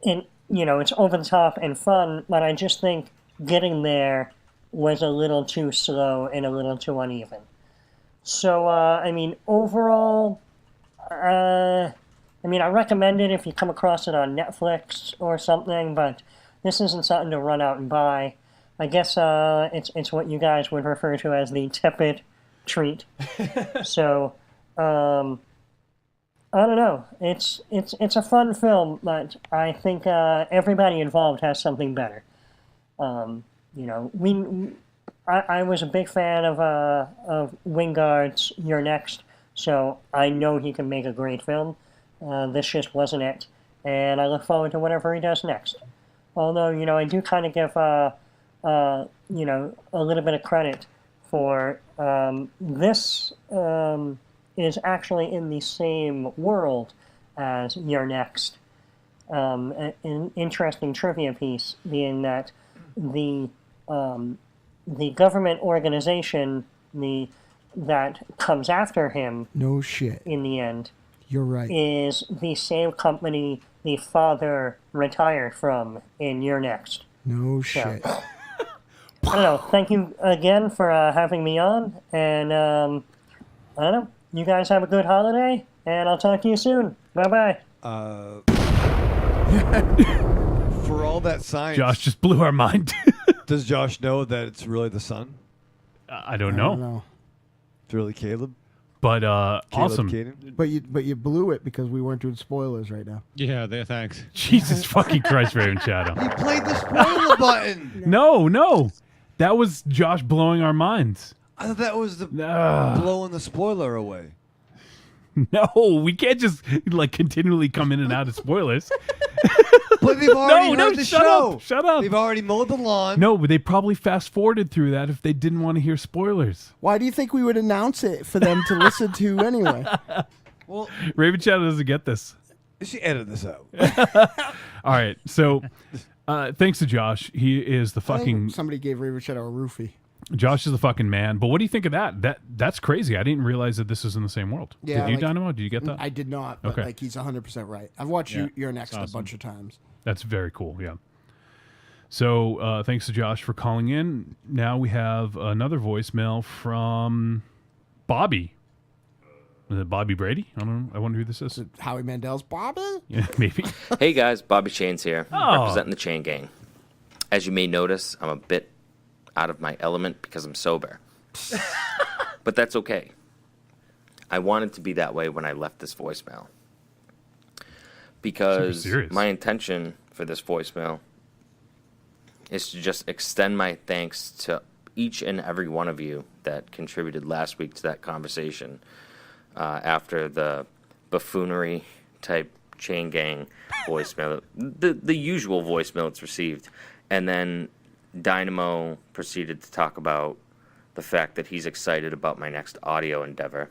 it's over the top and fun, but I just think getting there was a little too slow and a little too uneven. So, overall, I recommend it if you come across it on Netflix or something, but this isn't something to run out and buy. I guess it's what you guys would refer to as the tepid treat. So, I don't know. It's a fun film, but I think everybody involved has something better. I was a big fan of Wingard's You're Next, so I know he can make a great film. This just wasn't it, and I look forward to whatever he does next. Although, I do kind of give a little bit of credit for this is actually in the same world as You're Next. An interesting trivia piece being that the government organization that comes after him, no shit, in the end, you're right, is the same company the father retired from in You're Next. No shit. So, I don't know. Thank you again for having me on, and I don't know. You guys have a good holiday, and I'll talk to you soon. Bye-bye. For all that science... Josh just blew our mind. Does Josh know that it's really the sun? I don't know. It's really Caleb? But Caleb, awesome. Caden? But you blew it because we weren't doing spoilers right now. Yeah, thanks. Jesus fucking Christ, Raven Shadow. He played the spoiler button. No. That was Josh blowing our minds. I thought that was the blowing the spoiler away. No, we can't just continually come in and out of spoilers. But they've already heard the show. Shut up. They've already mowed the lawn. No, but they probably fast-forwarded through that if they didn't want to hear spoilers. Why do you think we would announce it for them to listen to anyway? Well, Raven Shadow doesn't get this. She edited this out. All right, so thanks to Josh. He is the fucking... Somebody gave Raven Shadow a roofie. Josh is the fucking man. But what do you think of that? That's crazy. I didn't realize that this is in the same world. Yeah, Did you, Dynamo? Did you get that? I did not, but he's 100% right. I've watched You're Next a bunch of times. That's very cool, yeah. So thanks to Josh for calling in. Now we have another voicemail from Bobby. Is it Bobby Brady? I don't know. I wonder who this is. Howie Mandel's Bobby? Yeah, maybe. Hey guys, Bobby Chaynz here, Oh. representing the Chain Gang. As you may notice, I'm a bit out of my element because I'm sober. But that's okay. I wanted to be that way when I left this voicemail. Because my intention for this voicemail is to just extend my thanks to each and every one of you that contributed last week to that conversation after the buffoonery type Chain Gang voicemail, the usual voicemail it's received. And then Dynamo proceeded to talk about the fact that he's excited about my next audio endeavor.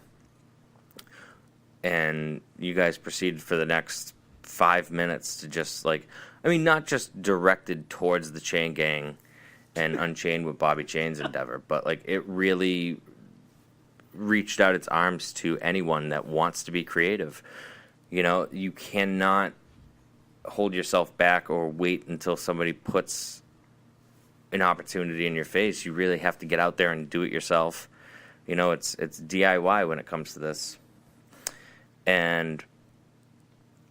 And you guys proceeded for the next 5 minutes to just not just directed towards the Chain Gang and Unchained with Bobby Chaynz endeavor, but it really reached out its arms to anyone that wants to be creative. You cannot hold yourself back or wait until somebody puts an opportunity in your face. You really have to get out there and do it yourself. It's DIY when it comes to this. And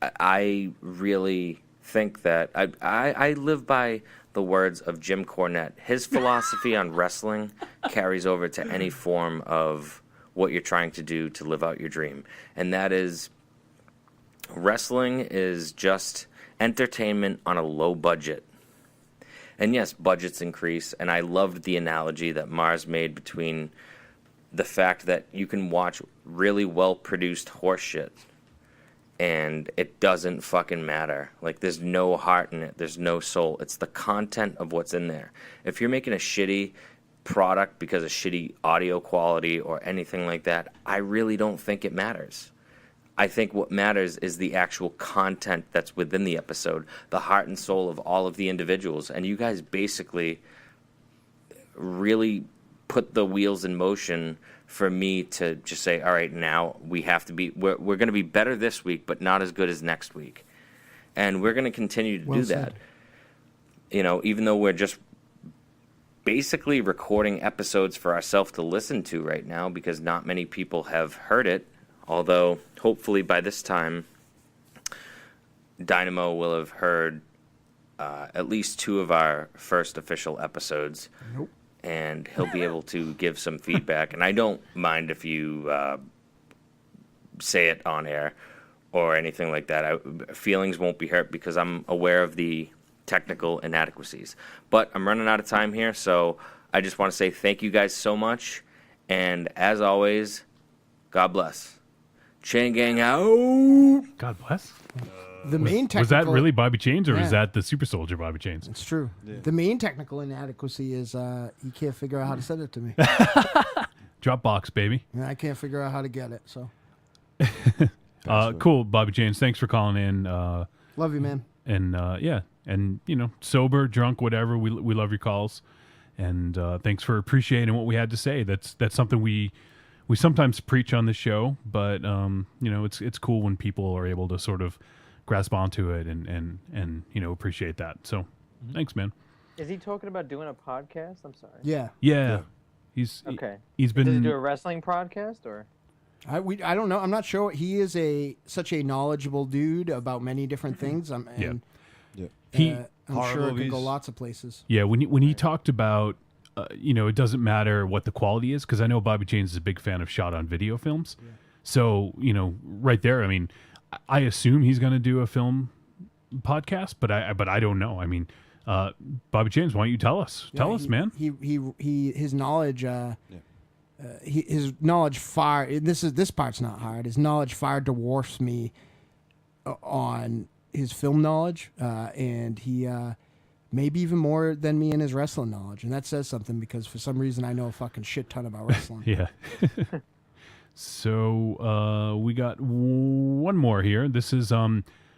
I really think that I live by the words of Jim Cornette. His philosophy on wrestling carries over to any form of what you're trying to do to live out your dream. And that is, wrestling is just entertainment on a low budget. And yes, budgets increase, and I loved the analogy that Mars made between the fact that you can watch really well-produced horse shit and it doesn't fucking matter. There's no heart in it. There's no soul. It's the content of what's in there. If you're making a shitty product because of shitty audio quality or anything like that, I really don't think it matters. I think what matters is the actual content that's within the episode, the heart and soul of all of the individuals. And you guys basically really put the wheels in motion for me to just say, all right, now we have to be, we're going to be better this week, but not as good as next week. And we're going to continue to do that. Even though we're just basically recording episodes for ourselves to listen to right now because not many people have heard it. Although, hopefully by this time, Dynamo will have heard at least 2 of our first official episodes. Nope. And he'll be able to give some feedback. And I don't mind if you say it on air or anything like that. Feelings won't be hurt because I'm aware of the technical inadequacies. But I'm running out of time here, so I just want to say thank you guys so much. And as always, God bless. Chain Gang out. God bless. The main technical... Was that really Bobby Chaynz, or is that the super soldier Bobby Chaynz? It's true. Yeah. The main technical inadequacy is you can't figure out how to send it to me. Dropbox, baby. Yeah, I can't figure out how to get it. So. Cool, Bobby Chaynz. Thanks for calling in. Love you, man. And and sober, drunk, whatever. We love your calls, and thanks for appreciating what we had to say. That's something we sometimes preach on the show, but it's cool when people are able to sort of grasp onto it and appreciate that. So thanks, man. Is he talking about doing a podcast? I'm sorry. Yeah. He's okay. He's been. Does he do a wrestling podcast or? I don't know. I'm not sure. He is such a knowledgeable dude about many different things. I'm sure it could go lots of places. Yeah, when he talked about, it doesn't matter what the quality is, because I know Bobby Chaynz is a big fan of shot on video films. Yeah. So right there, I mean, I assume he's going to do a film podcast, but I don't know. I mean, Bobby Chaynz, why don't you tell us? Tell us, man. His knowledge. His knowledge far. This part's not hard. His knowledge far dwarfs me on his film knowledge, and he maybe even more than me in his wrestling knowledge, and that says something because for some reason I know a fucking shit ton about wrestling. Yeah. So we got one more here. This is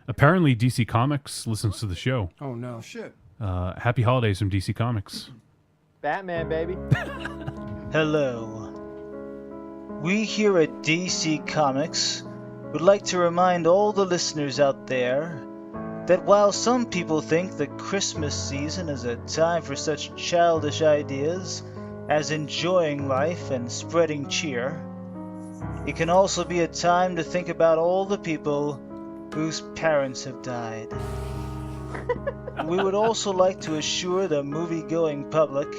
apparently DC Comics listens to the show. Oh no! Shit. Happy holidays from DC Comics. Batman, baby. Hello. We here at DC Comics would like to remind all the listeners out there that while some people think the Christmas season is a time for such childish ideas as enjoying life and spreading cheer, it can also be a time to think about all the people whose parents have died. We would also like to assure the movie-going public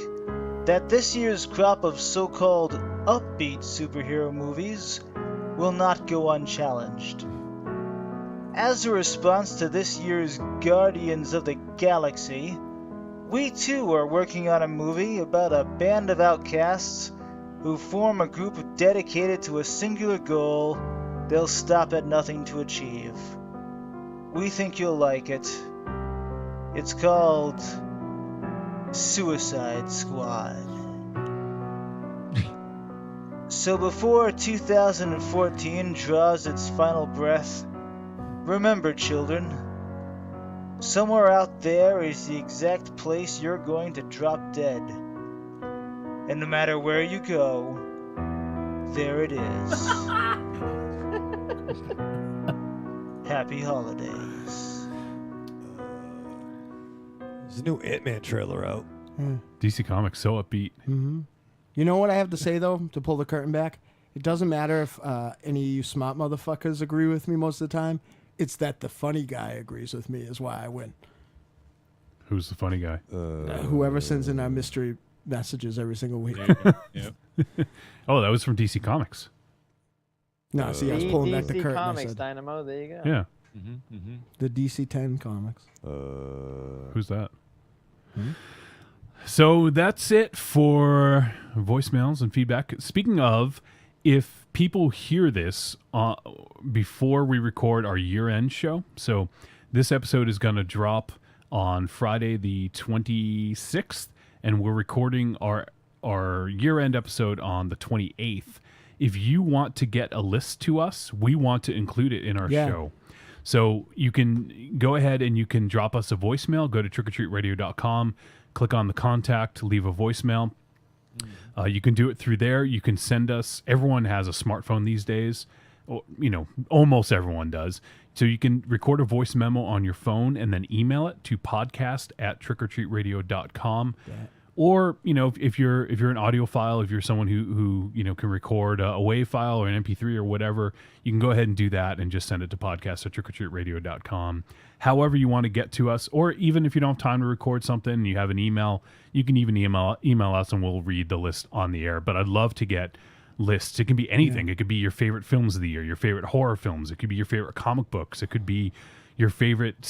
that this year's crop of so-called upbeat superhero movies will not go unchallenged. As a response to this year's Guardians of the Galaxy, we too are working on a movie about a band of outcasts who form a group dedicated to a singular goal they'll stop at nothing to achieve. We think you'll like it. It's called Suicide Squad. So before 2014 draws its final breath, remember, children, somewhere out there is the exact place you're going to drop dead. And no matter where you go, there it is. Happy holidays. There's a new Ant-Man trailer out. DC Comics so upbeat. Mm-hmm. You know what I have to say, though, to pull the curtain back? It doesn't matter if any of you smart motherfuckers agree with me most of the time. It's that the funny guy agrees with me is why I win. Who's the funny guy? Whoever sends in our mystery messages every single week. Yep. Oh, that was from DC Comics. No, see, I was pulling back the DC curtain. I Comics, said, Dynamo, there you go. Yeah. the DC 10 comics. Who's that? So that's it for voicemails and feedback. Speaking of, if people hear this before we record our year-end show, so this episode is going to drop on Friday the 26th, and we're recording our year-end episode on the 28th. If you want to get a list to us, we want to include it in our show. So you can go ahead and you can drop us a voicemail. Go to trickortreatradio.com, click on the contact, leave a voicemail. You can do it through there. You can send us. Everyone has a smartphone these days. You know, almost everyone does. So you can record a voice memo on your phone and then email it to podcast@trickortreatradio.com. Yeah. Or, you know, if you're an audiophile, if you're someone who you know can record a WAV file or an MP3 or whatever, you can go ahead and do that and just send it to podcast@trickortreatradio.com. However you want to get to us, or even if you don't have time to record something and you have an email, you can even email us and we'll read the list on the air. But I'd love to get lists. It can be anything. It could be your favorite films of the year, your favorite horror films. It could be your favorite comic books. It could be your favorite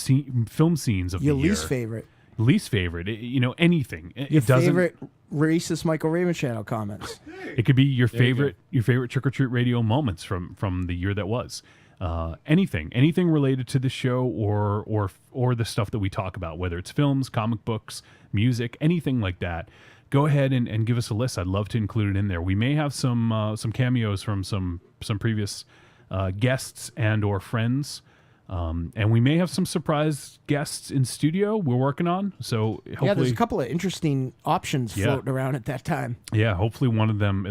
film scenes of the year. Your least favorite. Least favorite, you know, anything. Your favorite racist Michael Raven channel comments. It could be your favorite Trick or Treat Radio moments from the year that was. Anything related to the show or the stuff that we talk about, whether it's films, comic books, music, anything like that. Go ahead and give us a list. I'd love to include it in there. We may have some cameos from some previous guests and or friends. And we may have some surprise guests in studio we're working on. So hopefully, there's a couple of interesting options floating around at that time. Yeah, hopefully one of them,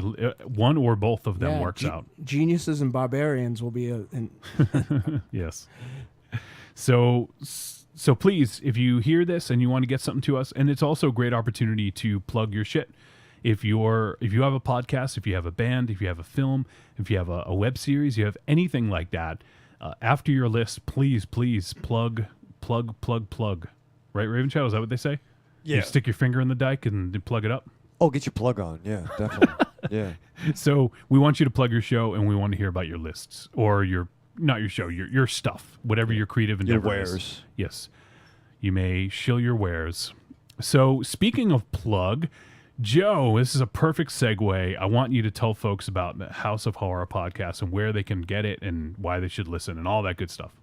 one or both of them works out. Geniuses and barbarians will be yes. So please, if you hear this and you want to get something to us, and it's also a great opportunity to plug your shit. If you have a podcast, if you have a band, if you have a film, if you have a web series, you have anything like that. After your list, please plug. Right, Raven Shadow? Is that what they say? Yeah. You stick your finger in the dike and plug it up? Oh, get your plug on. Yeah, definitely. Yeah. So we want you to plug your show, and we want to hear about your lists. Or not your show, your stuff. Whatever your creative endeavor your wares. Is. Yes. You may shill your wares. So speaking of plug, Joe, this is a perfect segue. I want you to tell folks about the House of Horror podcast and where they can get it and why they should listen and all that good stuff.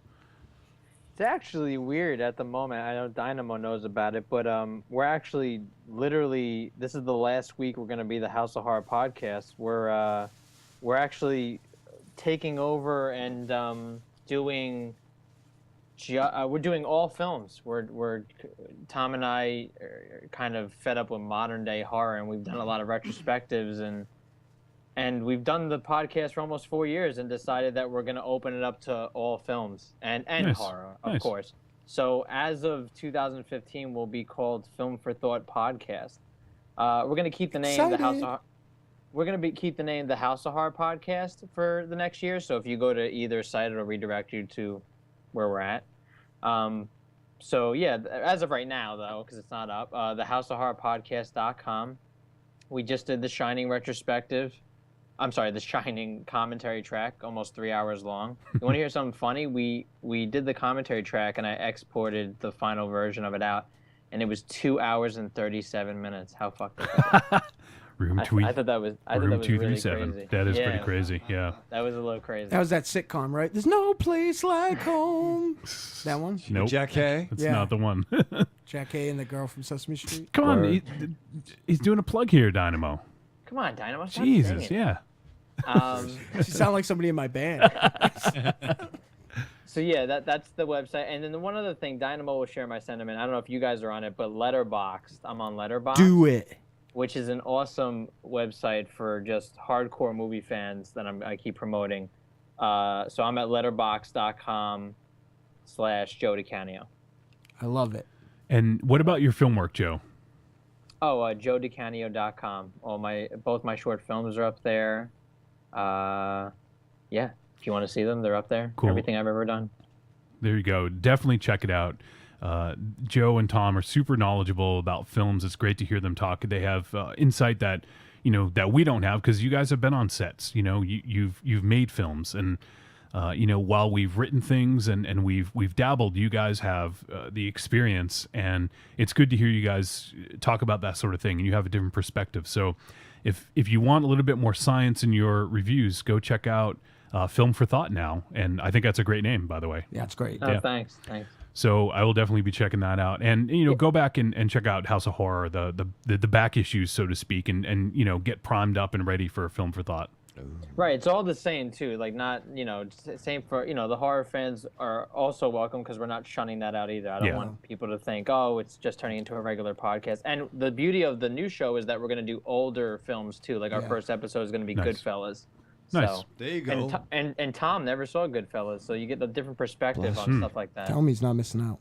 It's actually weird at the moment. I know Dynamo knows about it, but we're actually literally, this is the last week we're going to be the House of Horror podcast. We're actually taking over and doing we're doing all films. We're Tom and I are kind of fed up with modern day horror, and we've done a lot of retrospectives, and we've done the podcast for almost 4 years, and decided that we're going to open it up to all films and nice. Horror, of course. So as of 2015, we'll be called Film for Thought Podcast. We're going to keep the name the House of we're gonna keep the name the House of Horror Podcast for the next year. So if you go to either site, it'll redirect you to where we're at. So yeah, as of right now though, because it's not up, the houseofhorrorpodcast.com. We just did the Shining retrospective. I'm sorry, the Shining commentary track, almost 3 hours long. You want to hear something funny? We did the commentary track, and I exported the final version of it out, and it was 2 hours and 37 minutes. How fucked up is that? I thought that was really 237. crazy. That is pretty crazy. Yeah. That was a little crazy. That was that sitcom, right? There's no place like home. That one? Nope. Jack Hay? That's not the one. Jack Hay and the girl from Sesame Street. Come on. He's doing a plug here, Dynamo. Come on, Dynamo. Stop Jesus, singing. yeah. You sound like somebody in my band. So yeah, that's the website. And then the one other thing, Dynamo will share my sentiment. I don't know if you guys are on it, but Letterboxd. I'm on Letterboxd. Do it. Which is an awesome website for just hardcore movie fans that I keep promoting. So I'm at letterboxd.com/Joe DiCanio. I love it. And what about your film work, Joe? Oh, JoeDiCanio.com. Both my short films are up there. Yeah, if you want to see them, they're up there. Cool. Everything I've ever done. There you go. Definitely check it out. Joe and Tom are super knowledgeable about films. It's great to hear them talk. They have insight that that we don't have because you guys have been on sets. You've made films, and while we've written things and we've dabbled, you guys have the experience, and it's good to hear you guys talk about that sort of thing. And you have a different perspective. So, if you want a little bit more science in your reviews, go check out Film for Thought now, and I think that's a great name, by the way. Yeah, it's great. Oh, thanks. So I will definitely be checking that out, and go back and check out House of Horror, the back issues, so to speak, and get primed up and ready for Film for Thought. Right, it's all the same too. Like not same for the horror fans are also welcome because we're not shunning that out either. I don't want people to think it's just turning into a regular podcast. And the beauty of the new show is that we're going to do older films too. Like our first episode is going to be Goodfellas. Nice. So, there you go. And Tom never saw Goodfellas, so you get a different perspective on stuff like that. Tell me he's not missing out.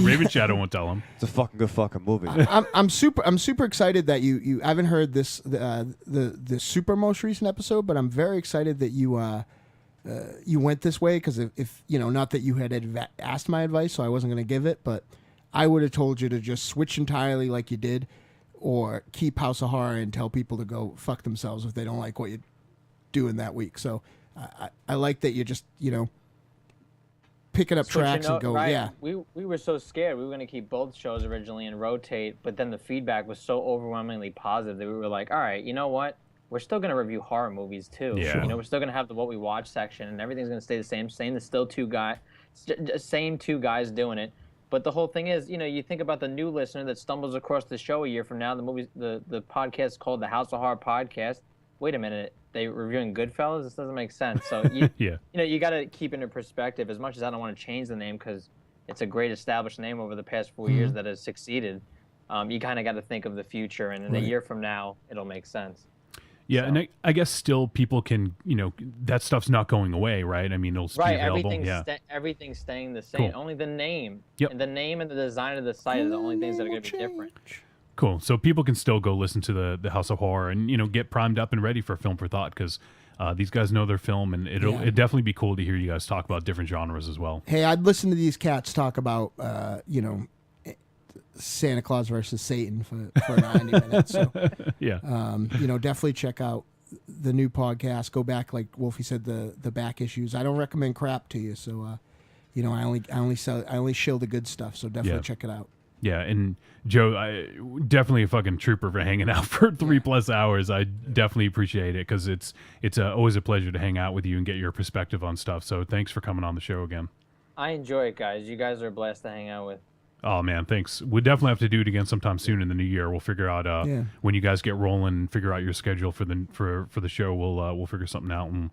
Raven Shadow won't tell him. It's a fucking good movie. I'm super excited that you haven't heard this the super most recent episode, but I'm very excited that you went this way because if not that you had asked my advice, so I wasn't going to give it, but I would have told you to just switch entirely like you did. Or keep House of Horror and tell people to go fuck themselves if they don't like what you're doing that week. So I like that you're just, picking up tracks and go, right. yeah. We were so scared. We were going to keep both shows originally and rotate, but then the feedback was so overwhelmingly positive that we were like, all right, you know what? We're still going to review horror movies too. Yeah. We're still going to have the What We Watch section and everything's going to stay the same. There's still same two guys doing it. But the whole thing is, you think about the new listener that stumbles across the show a year from now. The podcast is called the House of Horror Podcast. Wait a minute, they reviewing Goodfellas? This doesn't make sense. So you got to keep it in perspective. As much as I don't want to change the name because it's a great established name over the past 4 years that has succeeded, you kind of got to think of the future. And in a year from now, it'll make sense. Yeah, so. And I guess still people can, that stuff's not going away, right? I mean, it'll be available. Everything's staying the same. Cool. Only the name. Yep. And the name and the design of the site are the only things that are going to be different. Cool. So people can still go listen to the House of Horror and, get primed up and ready for Film for Thought because these guys know their film, and it'd definitely be cool to hear you guys talk about different genres as well. Hey, I'd listen to these cats talk about, Santa Claus versus Satan for 90 minutes. So, yeah. Definitely check out the new podcast. Go back, like Wolfie said, the back issues. I don't recommend crap to you, so I only shill the good stuff. So definitely check it out. Yeah, and Joe, definitely a fucking trooper for hanging out for 3+ hours. I definitely appreciate it because it's always a pleasure to hang out with you and get your perspective on stuff. So thanks for coming on the show again. I enjoy it, guys. You guys are a blast to hang out with. Oh man, thanks. We'll definitely have to do it again sometime soon in the new year. We'll figure out when you guys get rolling, figure out your schedule for the show. We'll figure something out, and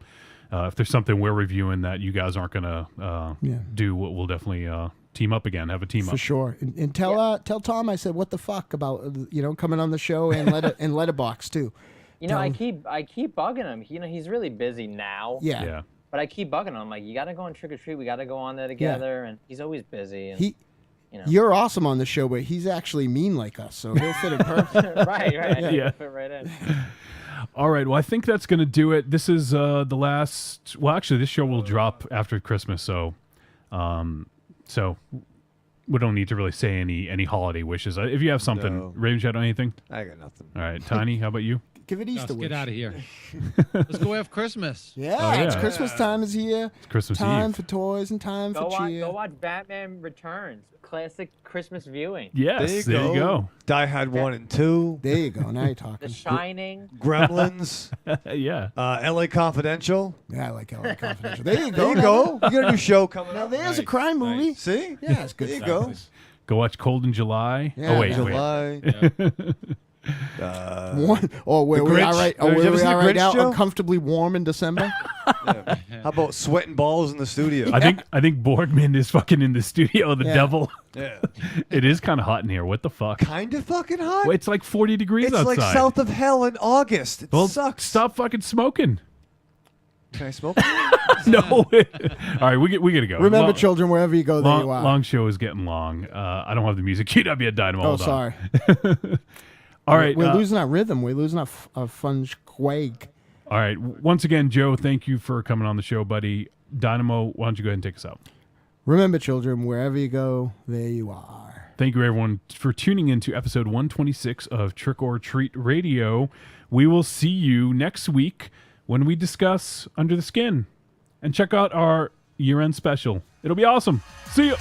if there's something we're reviewing that you guys aren't gonna do, we'll definitely team up again. Have a team up for sure. And tell Tom I said what the fuck about coming on the show and Letterboxd too. I keep bugging him. He's really busy now. Yeah. But I keep bugging him. I'm like, you got to go on Trick or Treat. We got to go on there together. And he's always busy. And You're awesome on the show, but he's actually mean like us, so he'll fit in perfect. right. Yeah. Fit right in. All right. Well, I think that's going to do it. This is the last. Well, actually, this show will drop after Christmas, so we don't need to really say any holiday wishes. If you have something, Raven Shadow, anything? I got nothing. All right, Tiny, how about you? Give it Easter Let's wish. get out of here. Let's go have Christmas. Yeah, it's Christmas time is here. It's Christmas time Eve. for toys and time for cheer. Go watch Batman Returns. Classic Christmas viewing. Yes, there you go. Die Hard 1 and 2. There you go. Now you're talking. The Shining. Gremlins. Yeah. LA Confidential. Yeah, I like LA Confidential. There you go. There you go. You got a new show coming Now up. there's a crime movie. See? Yeah, it's good. There you stuff. go. Go watch Cold in July. Yeah, oh wait, July. Where we are right, Have you ever seen the right Grinch, now, Joe? uncomfortably warm in December. How about sweating balls in the studio? I think Borgman is fucking in the studio. The Yeah. devil. Yeah. It is kind of hot in here. What the fuck? Kind of fucking hot. Well, it's like 40 degrees It's outside. like south of hell in August. It sucks. Stop fucking smoking. Can I smoke? No. All right, we gotta go. Remember, children, wherever you go, there you are. Long show is getting long. I don't have the music queued up yet, Dynamo. Oh, Hold on. sorry. All right. We're losing our rhythm. We're losing our fun quag. All right. Once again, Joe, thank you for coming on the show, buddy. Dynamo, why don't you go ahead and take us out? Remember, children, wherever you go, there you are. Thank you, everyone, for tuning in to episode 126 of Trick or Treat Radio. We will see you next week when we discuss Under the Skin. And check out our year-end special. It'll be awesome. See you.